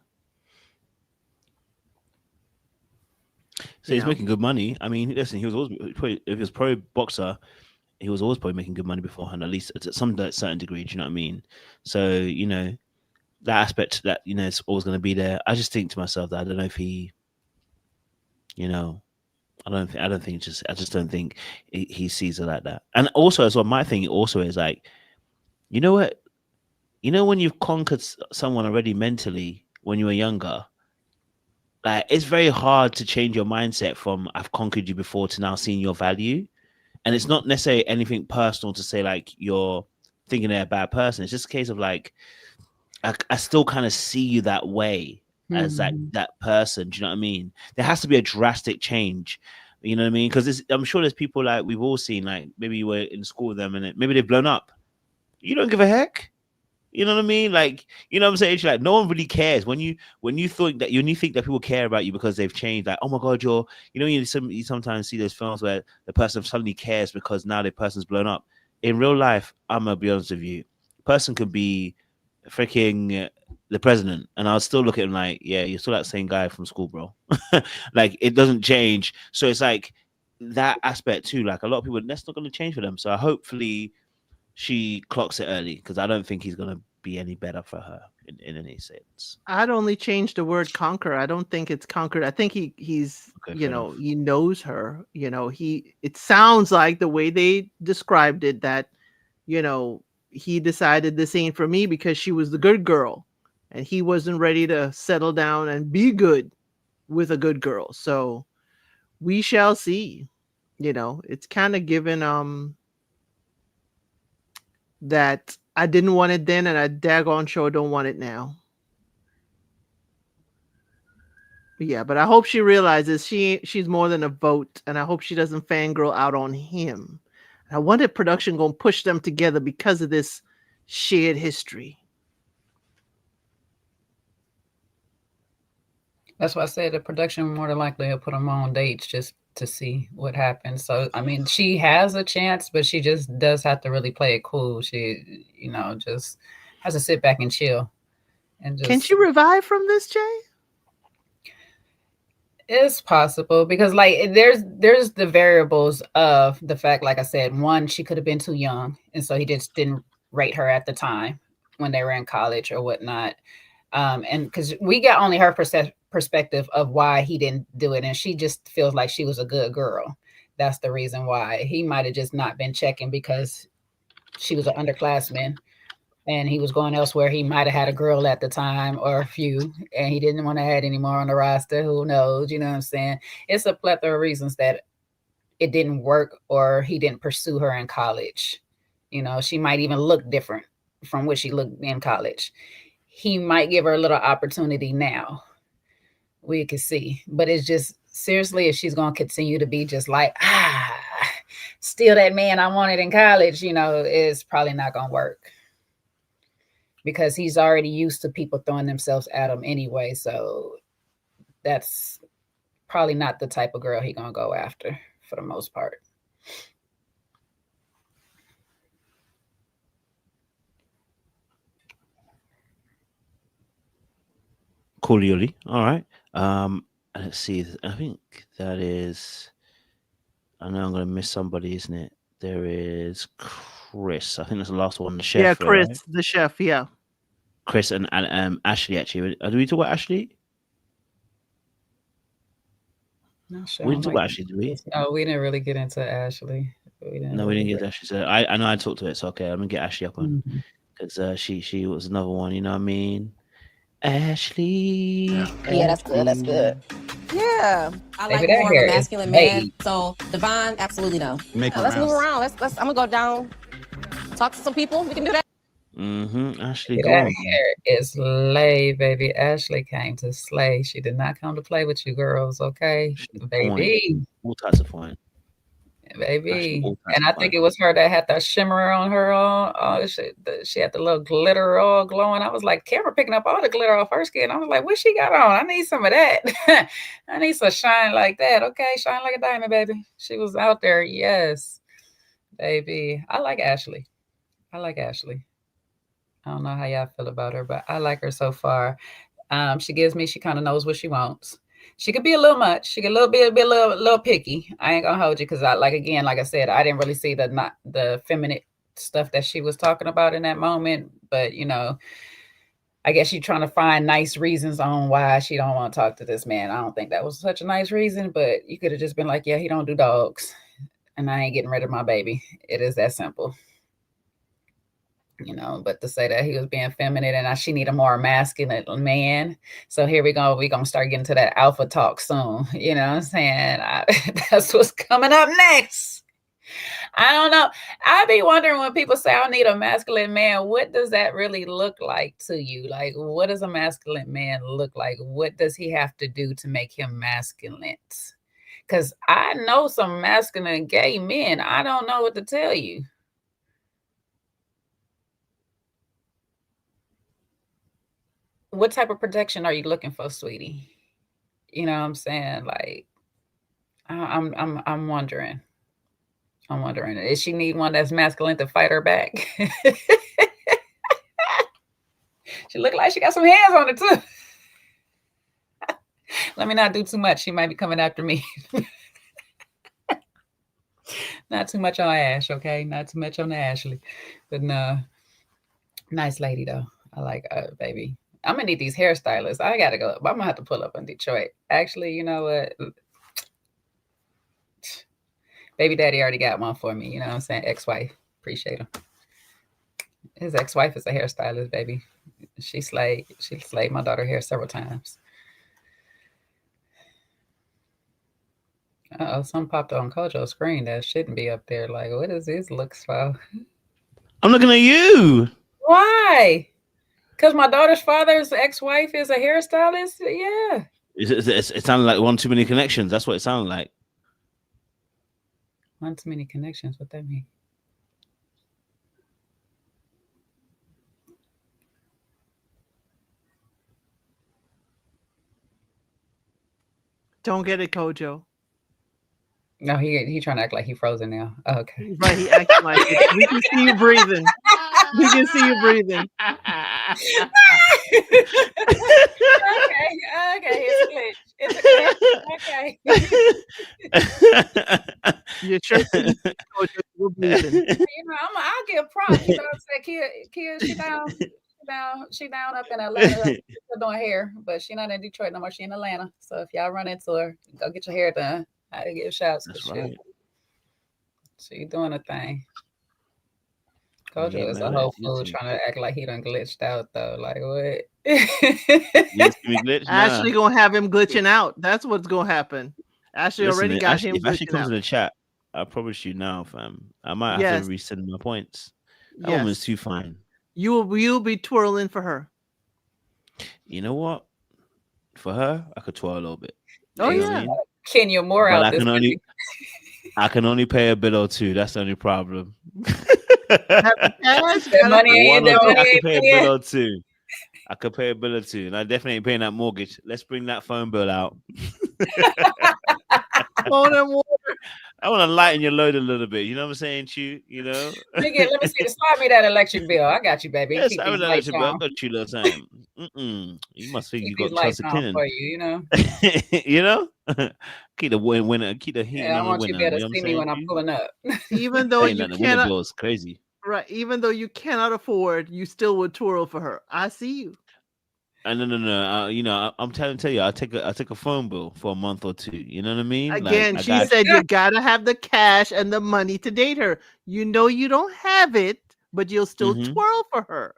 So he's making good money. I mean, listen, he was always probably, if he was pro boxer, he was always probably making good money beforehand, at least to some certain degree. Do you know what I mean? So you know that aspect that it's always going to be there. I just think to myself that I don't know if he, I just don't think he sees it like that. And also as well, my thing also is like, you know what, when you've conquered someone already mentally when you were younger. Like it's very hard to change your mindset from I've conquered you before to now seeing your value. And it's not necessarily anything personal to say like you're thinking they're a bad person. It's just a case of like I still kind of see you that way as that person. Do you know what I mean? There has to be a drastic change. You know what I mean? Because I'm sure there's people like we've all seen, like maybe you were in school with them and maybe they've blown up. You don't give a heck. You know what I mean? Like, you know what I'm saying? It's like no one really cares when you think that people care about you because they've changed. Like, oh my God, you sometimes see those films where the person suddenly cares because now the person's blown up. In real life, I'm gonna be honest with you, the person could be freaking the president, and I'll still look at him like, yeah, you're still that same guy from school, bro. Like, it doesn't change. So it's like that aspect too. Like a lot of people, that's not gonna change for them. So hopefully she clocks it early because I don't think he's going to be any better for her in any sense. I'd only change the word conquer. I don't think it's conquered. I think he's okay, he knows her. It sounds like the way they described it that, he decided this ain't for me because she was the good girl and he wasn't ready to settle down and be good with a good girl. So we shall see. It's kind of given that I didn't want it then and I daggone sure don't want it now. Yeah, but I hope she realizes she's more than a vote, and I hope she doesn't fangirl out on him. And I wonder if production gonna push them together because of this shared history. That's why I said the production more than likely will put them on dates just to see what happens. So I mean, she has a chance, but she just does have to really play it cool. She, just has to sit back and chill. And just, can she revive from this, Jay? It's possible because like there's the variables of the fact, like I said, one, she could have been too young, and so he just didn't rate her at the time when they were in college or whatnot. And because we got only her perspective of why he didn't do it, and she just feels like she was a good girl. That's the reason why. He might have just not been checking because she was an underclassman and he was going elsewhere. He might have had a girl at the time or a few, and he didn't want to add any more on the roster. Who knows? You know what I'm saying? It's a plethora of reasons that it didn't work or he didn't pursue her in college. She might even look different from what she looked in college. He might give her a little opportunity now. We could see, but it's just seriously, if she's going to continue to be just like, still that man I wanted in college, it's probably not going to work because he's already used to people throwing themselves at him anyway. So that's probably not the type of girl he's going to go after for the most part. Cool, Yuli. All right. Let's see. I think that is. I know I'm going to miss somebody, isn't it? There is Chris. I think that's the last one. The chef. Yeah, Chris, right? the chef. Yeah. Chris and Ashley. Actually, do we talk about Ashley? Not sure. We didn't talk about Ashley, did we? No, we didn't really get into Ashley. We didn't get Ashley. So I know I talked to it. So okay, I'm gonna get Ashley up on because she was another one. You know what I mean? Ashley. Yeah, that's good. That's good. Yeah, I like Maybe more of a masculine man. So Devon, absolutely no. Make Let's move around. Let's. I'm gonna go down. Talk to some people. We can do that. Ashley, that hair is slay, baby. Ashley came to slay. She did not come to play with you girls, okay, baby. All types of fine. baby. all-time And I think it was her that had the shimmer on her all. Oh, she had the little glitter all glowing. I was like, camera picking up all the glitter off her skin. I was like, what she got on? I need some of that. I need some shine like that. Okay, shine like a diamond, baby. She was out there. Yes, baby. I like Ashley. I don't know how y'all feel about her, but I like her so far. She kind of knows what she wants. She could be a little much. She could be a little picky. I ain't gonna hold you because like I said, I didn't really see the feminine stuff that she was talking about in that moment. But I guess she's trying to find nice reasons on why she don't want to talk to this man. I don't think that was such a nice reason, but you could have just been like, yeah, he don't do dogs, and I ain't getting rid of my baby. It is that simple. But to say that he was being feminine and she need a more masculine man. So here we go. We're going to start getting to that alpha talk soon. You know what I'm saying? That's what's coming up next. I don't know. I be wondering when people say I need a masculine man, what does that really look like to you? Like, what does a masculine man look like? What does he have to do to make him masculine? Because I know some masculine gay men. I don't know what to tell you. What type of protection are you looking for, sweetie? You know what I'm saying? Like, I'm wondering. Does she need one that's masculine to fight her back? She look like she got some hands on it too. Let me not do too much. She might be coming after me. Not too much on Ash, okay? Not too much on Ashley. But no, nice lady though. I like her, baby. I'm gonna need these hairstylists. I gotta go. I'm gonna have to pull up in Detroit. Actually, you know what? Baby daddy already got one for me. You know what I'm saying? Ex-wife. Appreciate him. His ex-wife is a hairstylist, baby. She slayed my daughter hair several times. Some popped on Kojo's screen that shouldn't be up there. Like, what is this looks for? I'm looking at you. Why? Because my daughter's father's ex-wife is a hairstylist? Yeah. It sounded like one too many connections. That's what it sounded like. One too many connections. What that mean? Don't get it, Kojo. No, he trying to act like he frozen now. Oh, okay. Right, he acting like it. We can see you breathing. We can see you breathing. Okay, it's a glitch. Okay. You're sure you're breathing. I'll give props. You know what I'm saying? Kia, she down up in Atlanta. She's still doing hair, but she's not in Detroit no more. She in Atlanta. So if y'all run into her, go get your hair done. I give shouts. That's right. She doing a thing. Kojo is a whole fool trying to act like he done glitched out though. Like what? Ashley gonna have him glitching out. That's what's gonna happen. Ashley already got him. If Ashley glitching comes out. in the chat, I promise you now, fam. I might have to resend my points. That woman's too fine. You'll be twirling for her. You know what? For her, I could twirl a little bit. Oh yeah. Kenya Moore out this I can only pay a bill or two. That's the only problem. The money ain't pay a bill or two. I could pay a bill or two, and I definitely ain't paying that mortgage. Let's bring that phone bill out. Phone and water. I want to lighten your load a little bit. You know what I'm saying, Chew? You know? Nigga, let me see. Slide me that electric bill. I got you, baby. Yes, I got you little time. You must think you got Chelsea Clinton for you, you know? You know? Keep the winner, keep the heat. Yeah, I want you to be able to see me when I'm pulling up. Even though you cannot, bill is crazy. Right? Even though you cannot afford, you still would twirl for her. I see you. No. You know, I'm tell you, I take a phone bill for a month or two. You know what I mean? Again, she said you gotta have the cash and the money to date her. You know you don't have it, but you'll still twirl for her.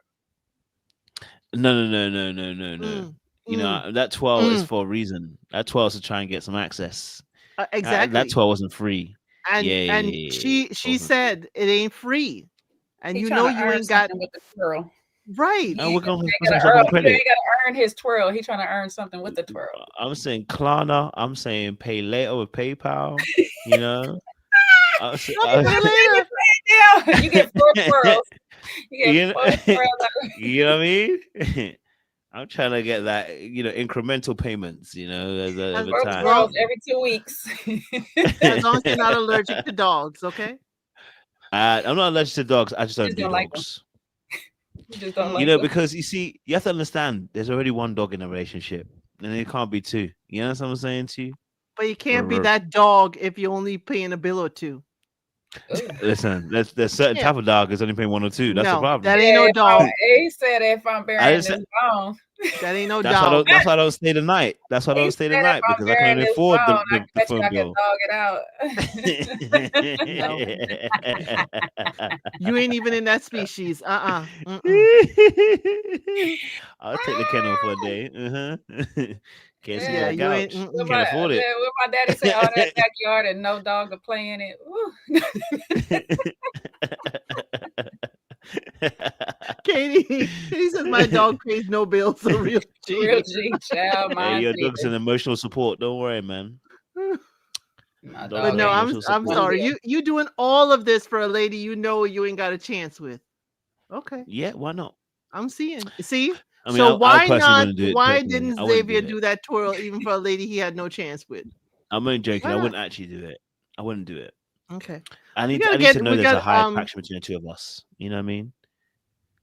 No. You know that 12 is for a reason. That 12 is to try and get some access. Exactly. That 12 wasn't free. And she said it ain't free, and you know you ain't got with the twirl. Right. He ain't gotta earn his twirl. He's trying to earn something with the twirl. I'm saying Klarna. I'm saying pay later with PayPal. You know, I'll say later. You get 4 twirls. You You get know, 4 twirls. you know what I mean? I'm trying to get that, incremental payments, over 4 time. twirls every 2 weeks. As long as you're not allergic to dogs, okay? I'm not allergic to dogs. I just don't Just do don't like dogs. You just don't like them. Because you see, you have to understand there's already one dog in a relationship, and it can't be 2. You know what I'm saying to you? But you can't be that dog if you're only paying a bill or 2. Listen, there's certain type of dog is only paying 1 or 2. That's the problem. That ain't no dog. He said if I'm bearing this bone. That ain't no That's dog. that's why I don't stay the night. That's why I don't stay the night because I can only afford the phone bill. You ain't even in that species. I'll take the kennel for a day. Can't see that couch. Can't afford it. When my daddy said all that backyard and no dog to play in it. Katie, he says my dog pays no bills. So real G. Real G, child. Your dog's an emotional support. Don't worry, man. But no, I'm sorry. You doing all of this for a lady you ain't got a chance with. Okay. Yeah, why not? I'm seeing. See? I mean, so why personally not? wouldn't do it Why personally. didn't I wouldn't Xavier do it. do that twirl even for a lady he had no chance with? I'm only joking. Why I not? wouldn't actually do it. I wouldn't do it. Okay. I need gotta to know there's a high attraction between the 2 of us. You know what I mean?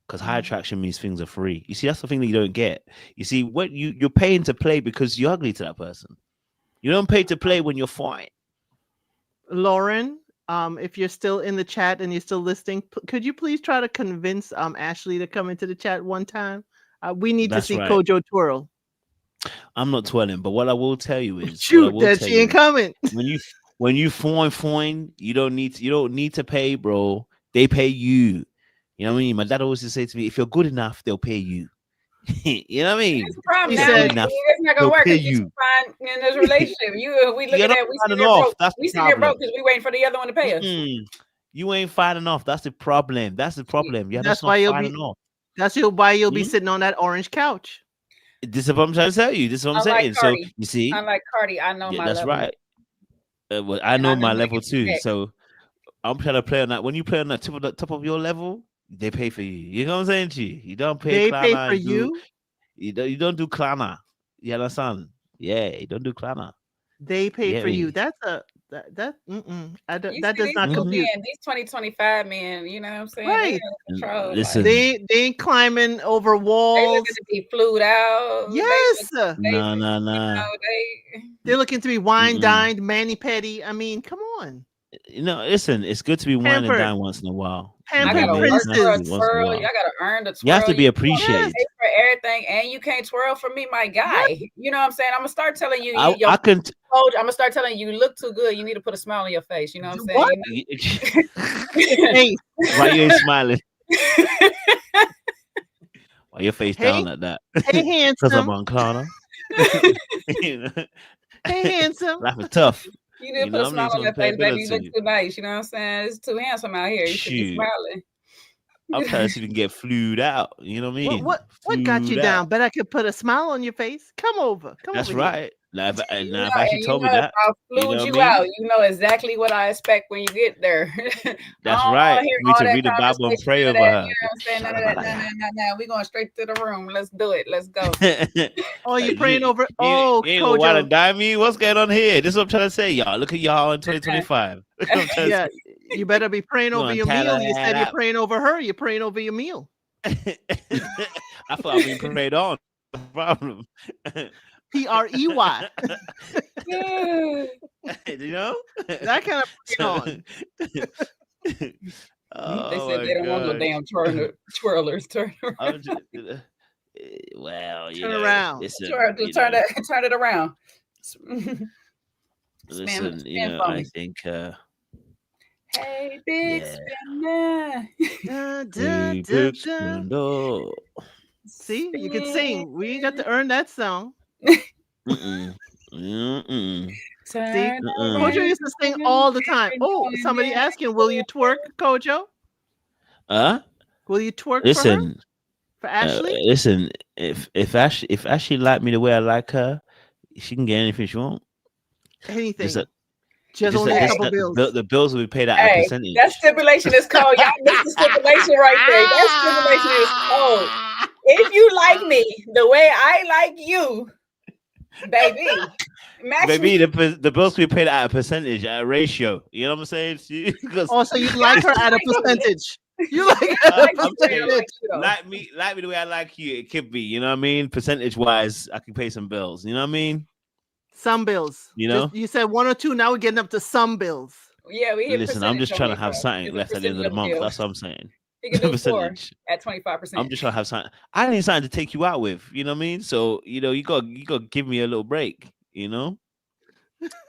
Because high attraction means things are free. You see, that's the thing that you don't get. You see, what you're paying to play because you're ugly to that person. You don't pay to play when you're fine. Lauren, if you're still in the chat and you're still listening, could you please try to convince Ashley to come into the chat one time? We need That's to see right. Kojo twirl. I'm not twirling, but what I will tell you is Shoot, that she ain't coming. When you fine, you don't need to pay, bro. They pay you. You know what I mean? My dad always used to say to me, if you're good enough, they'll pay you. You know what I mean? That's the problem. He Now, said, it's not gonna work if you find in this relationship. We look at that. We sit there broke. We sit there broke because we waiting for the other one to pay us. You ain't fighting off. That's the problem. Yeah, That's why you'll be. off. That's why you'll be sitting on that orange couch. This is what I'm trying to tell you. This is what I'm saying. So you see, unlike Carde, I know my that's level. right. Well, I know my level too. expect. So I'm trying to play on that. When you play on that top of your level, they pay for you. You know what I'm saying to you? You don't pay. They pay for you. You don't do Klarna. You understand? Yeah, you don't do Klarna. They pay for me? you. That's a that does not These compute. men, these 2025 men, you know what I'm saying? Right. They in control. Listen. They ain't climbing over They walls. looking to be flued out. Yes. No. They're looking to be wine dined, mani petty. I mean, come on. Listen, it's good to be wine and Pampered. dine once in a while. I Pampered gotta princess. work for a Once in a twirl. while. I gotta earn the twirl. You have to be can't appreciated. pay for everything, and you can't twirl for me, my guy. You know what I'm saying? I'm gonna start telling you. I can. I'm gonna start telling you. You look too good. You need to put a smile on your face. You know what I'm saying? Hey. Why you ain't smiling? Why your face down like that? Hey, handsome. Because I'm on Klarna. Hey, handsome. Life is tough. You need to put a I'm smile on needing your face, baby. You some look too nice. You know what I'm saying? It's too handsome out here. You should be Shoot. smiling. I'm trying to see if you can get flued out. You know what I mean? What got you Flued down? out. Bet I could put a smile on your face. Come over. That's over here. right. Now, if You Ashley told me that, I you know flew what I you mean? out. You know exactly what I expect when you get there. That's I don't right. wanna hear You need all to that read the Bible and conversation, pray none over of that, her. You know what I'm saying? None of that. No. We're going straight to the room. Let's do it. Let's go. Oh, you praying over? You Oh, ain't gonna want to Kojo. die me. What's going on here? This is what I'm trying to say, y'all. Look at y'all in 2025. Look what I'm trying to Yeah, say. you better be praying You over wanna your tie meal. that You said you're up. praying over her. You're praying over your meal. I thought I'd been prayed on. No problem. PREY. You know? That kind of praying on. Oh, They said my they don't want no God. damn twirlers. Turn around. I'm just, well, you Turn know, around. listen, Turn it around. listen, you spin know, for I me. think, Hey, big yeah. spinner. Hey, big spender. See, you can sing. We ain't got to earn that song. Mm-mm. Mm-mm. See, Turn Kojo used to sing all the time. Oh, somebody asking, will you twerk, Kojo? Will you twerk for her? Listen, For Ashley? listen. If Ashley liked me the way I like her, she can get anything she wants. Anything. Just only a couple bills. The bills will be paid at a percentage. That stipulation is cold. Y'all missed the stipulation right there. That stipulation is cold. If you like me the way I like you, baby. Baby, the bills will be paid at a percentage, at a ratio. You know what I'm saying? Oh, so you like her at a percentage. You like her at a percentage. Like me the way I like you, it could be. You know what I mean? Percentage wise, I can pay some bills. You know what I mean? Some bills. You know? You said 1 or 2. Now we're getting up to some bills. Yeah, we hit. Listen, I'm just trying to have something left at the end of the month. That's what I'm saying. You can do 4 at 25%. I'm just trying to have something. I need something to take you out with. You know what I mean? So you got to give me a little break. You know.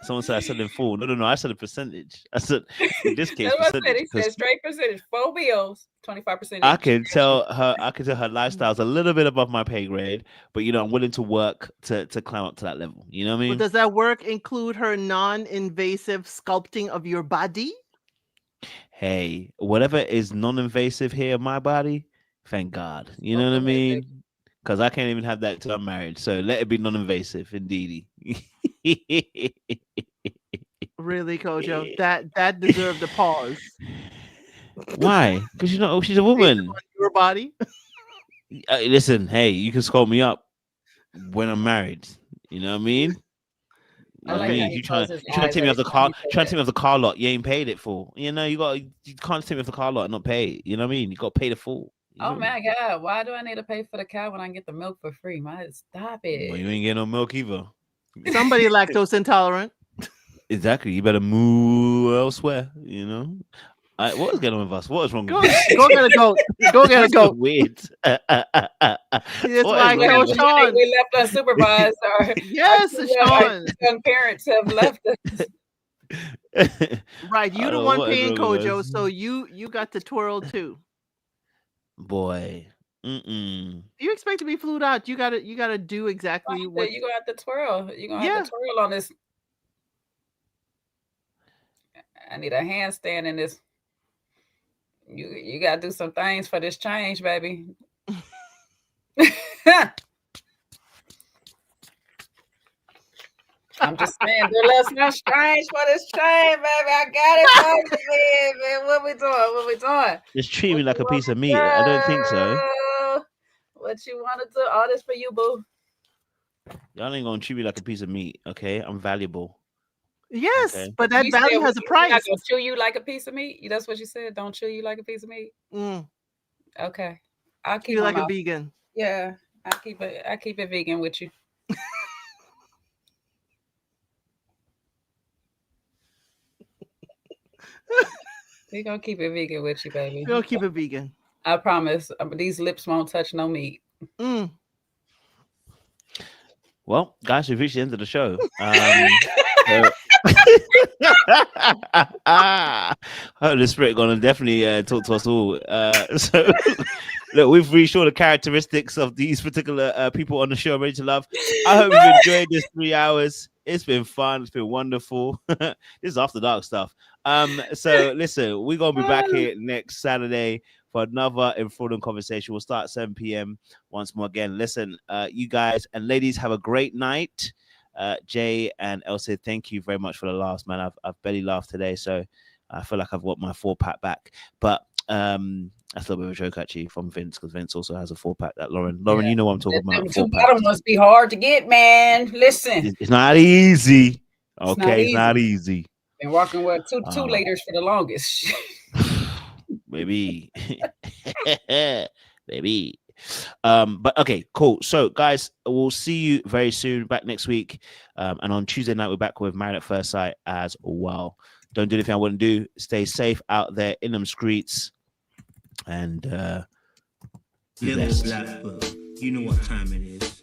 Someone said I said in full. No. I said a percentage. I said in this case. That's what I said. He said straight percentage. 4 bills, 25%. I can tell her lifestyle's a little bit above my pay grade, but I'm willing to work to climb up to that level. You know what I mean? But does that work include her non-invasive sculpting of your body? Hey, whatever is non-invasive here in my body, thank God. You know what I mean? Because I can't even have that till I'm married. So let it be non-invasive, indeed. Really, Kojo? That deserved a pause. Why? Because she's a woman. Your body. Listen, hey, you can scold me up when I'm married. You know what I mean? You trying to take me off the car? Trying to take me off the car lot? You ain't paid it for. You can't take me off the car lot and not pay it. You know what I mean? You got to pay the full. Oh my God! Why do I need to pay for the cow when I can get the milk for free? Stop it! Well, you ain't getting no milk either. Somebody lactose intolerant. Exactly. You better move elsewhere. What is going on with us? What is wrong with us? Go get a goat. Go get a goat. Weird. That's why Sean. We left unsupervised. Yes, Sean. Young parents have left us. Right, you the one paying Kojo, so you got to twirl too. Boy. You expect to be flued out. You gotta do exactly what you're gonna have to twirl. You're gonna have to twirl on this. I need a handstand in this. You gotta do some things for this change, baby. I'm just saying, do less no strange for this change, baby. I got it, baby. What we doing? Just treat me like a piece of meat. I don't think so. What you want to do? All this for you, boo. Y'all ain't gonna treat me like a piece of meat, okay? I'm valuable. Yes, okay? But that value has a price. Not gonna chew you like a piece of meat. That's what you said. Don't chew you like a piece of meat. Okay, I'll keep you like a vegan. Yeah, I keep it vegan with you. We're gonna keep it vegan with you, baby. We're gonna keep it vegan. I promise. These lips won't touch no meat. Well, guys, we've reached the end of the show. Holy Spirit gonna definitely talk to us all. So look, we've reached all the characteristics of these particular people on the show, Ready to Love. I hope you've enjoyed this 3 hours. It's been fun. It's been wonderful. This is after dark stuff. So listen, we're gonna be back here next Saturday for another enthralling conversation. We'll start at 7 p.m. once more. Again, listen, you guys and ladies have a great night. Jay and Elsie, thank you very much for the laughs, man. I've barely laughed today, so I feel like I've got my 4-pack back. But that's a little bit of a joke actually from Vince, because Vince also has a 4-pack. That Lauren, you know what I'm talking about. Two bottom must be hard to get, man. Listen, it's not easy. Okay, it's not easy. Been walking with two laters for the longest. Maybe. Baby. But okay, cool. So guys, we'll see you very soon, back next week. And on Tuesday night, we're back with Married at First Sight as well. Don't do anything I wouldn't do. Stay safe out there in them streets. And Little black book. You know what time it is.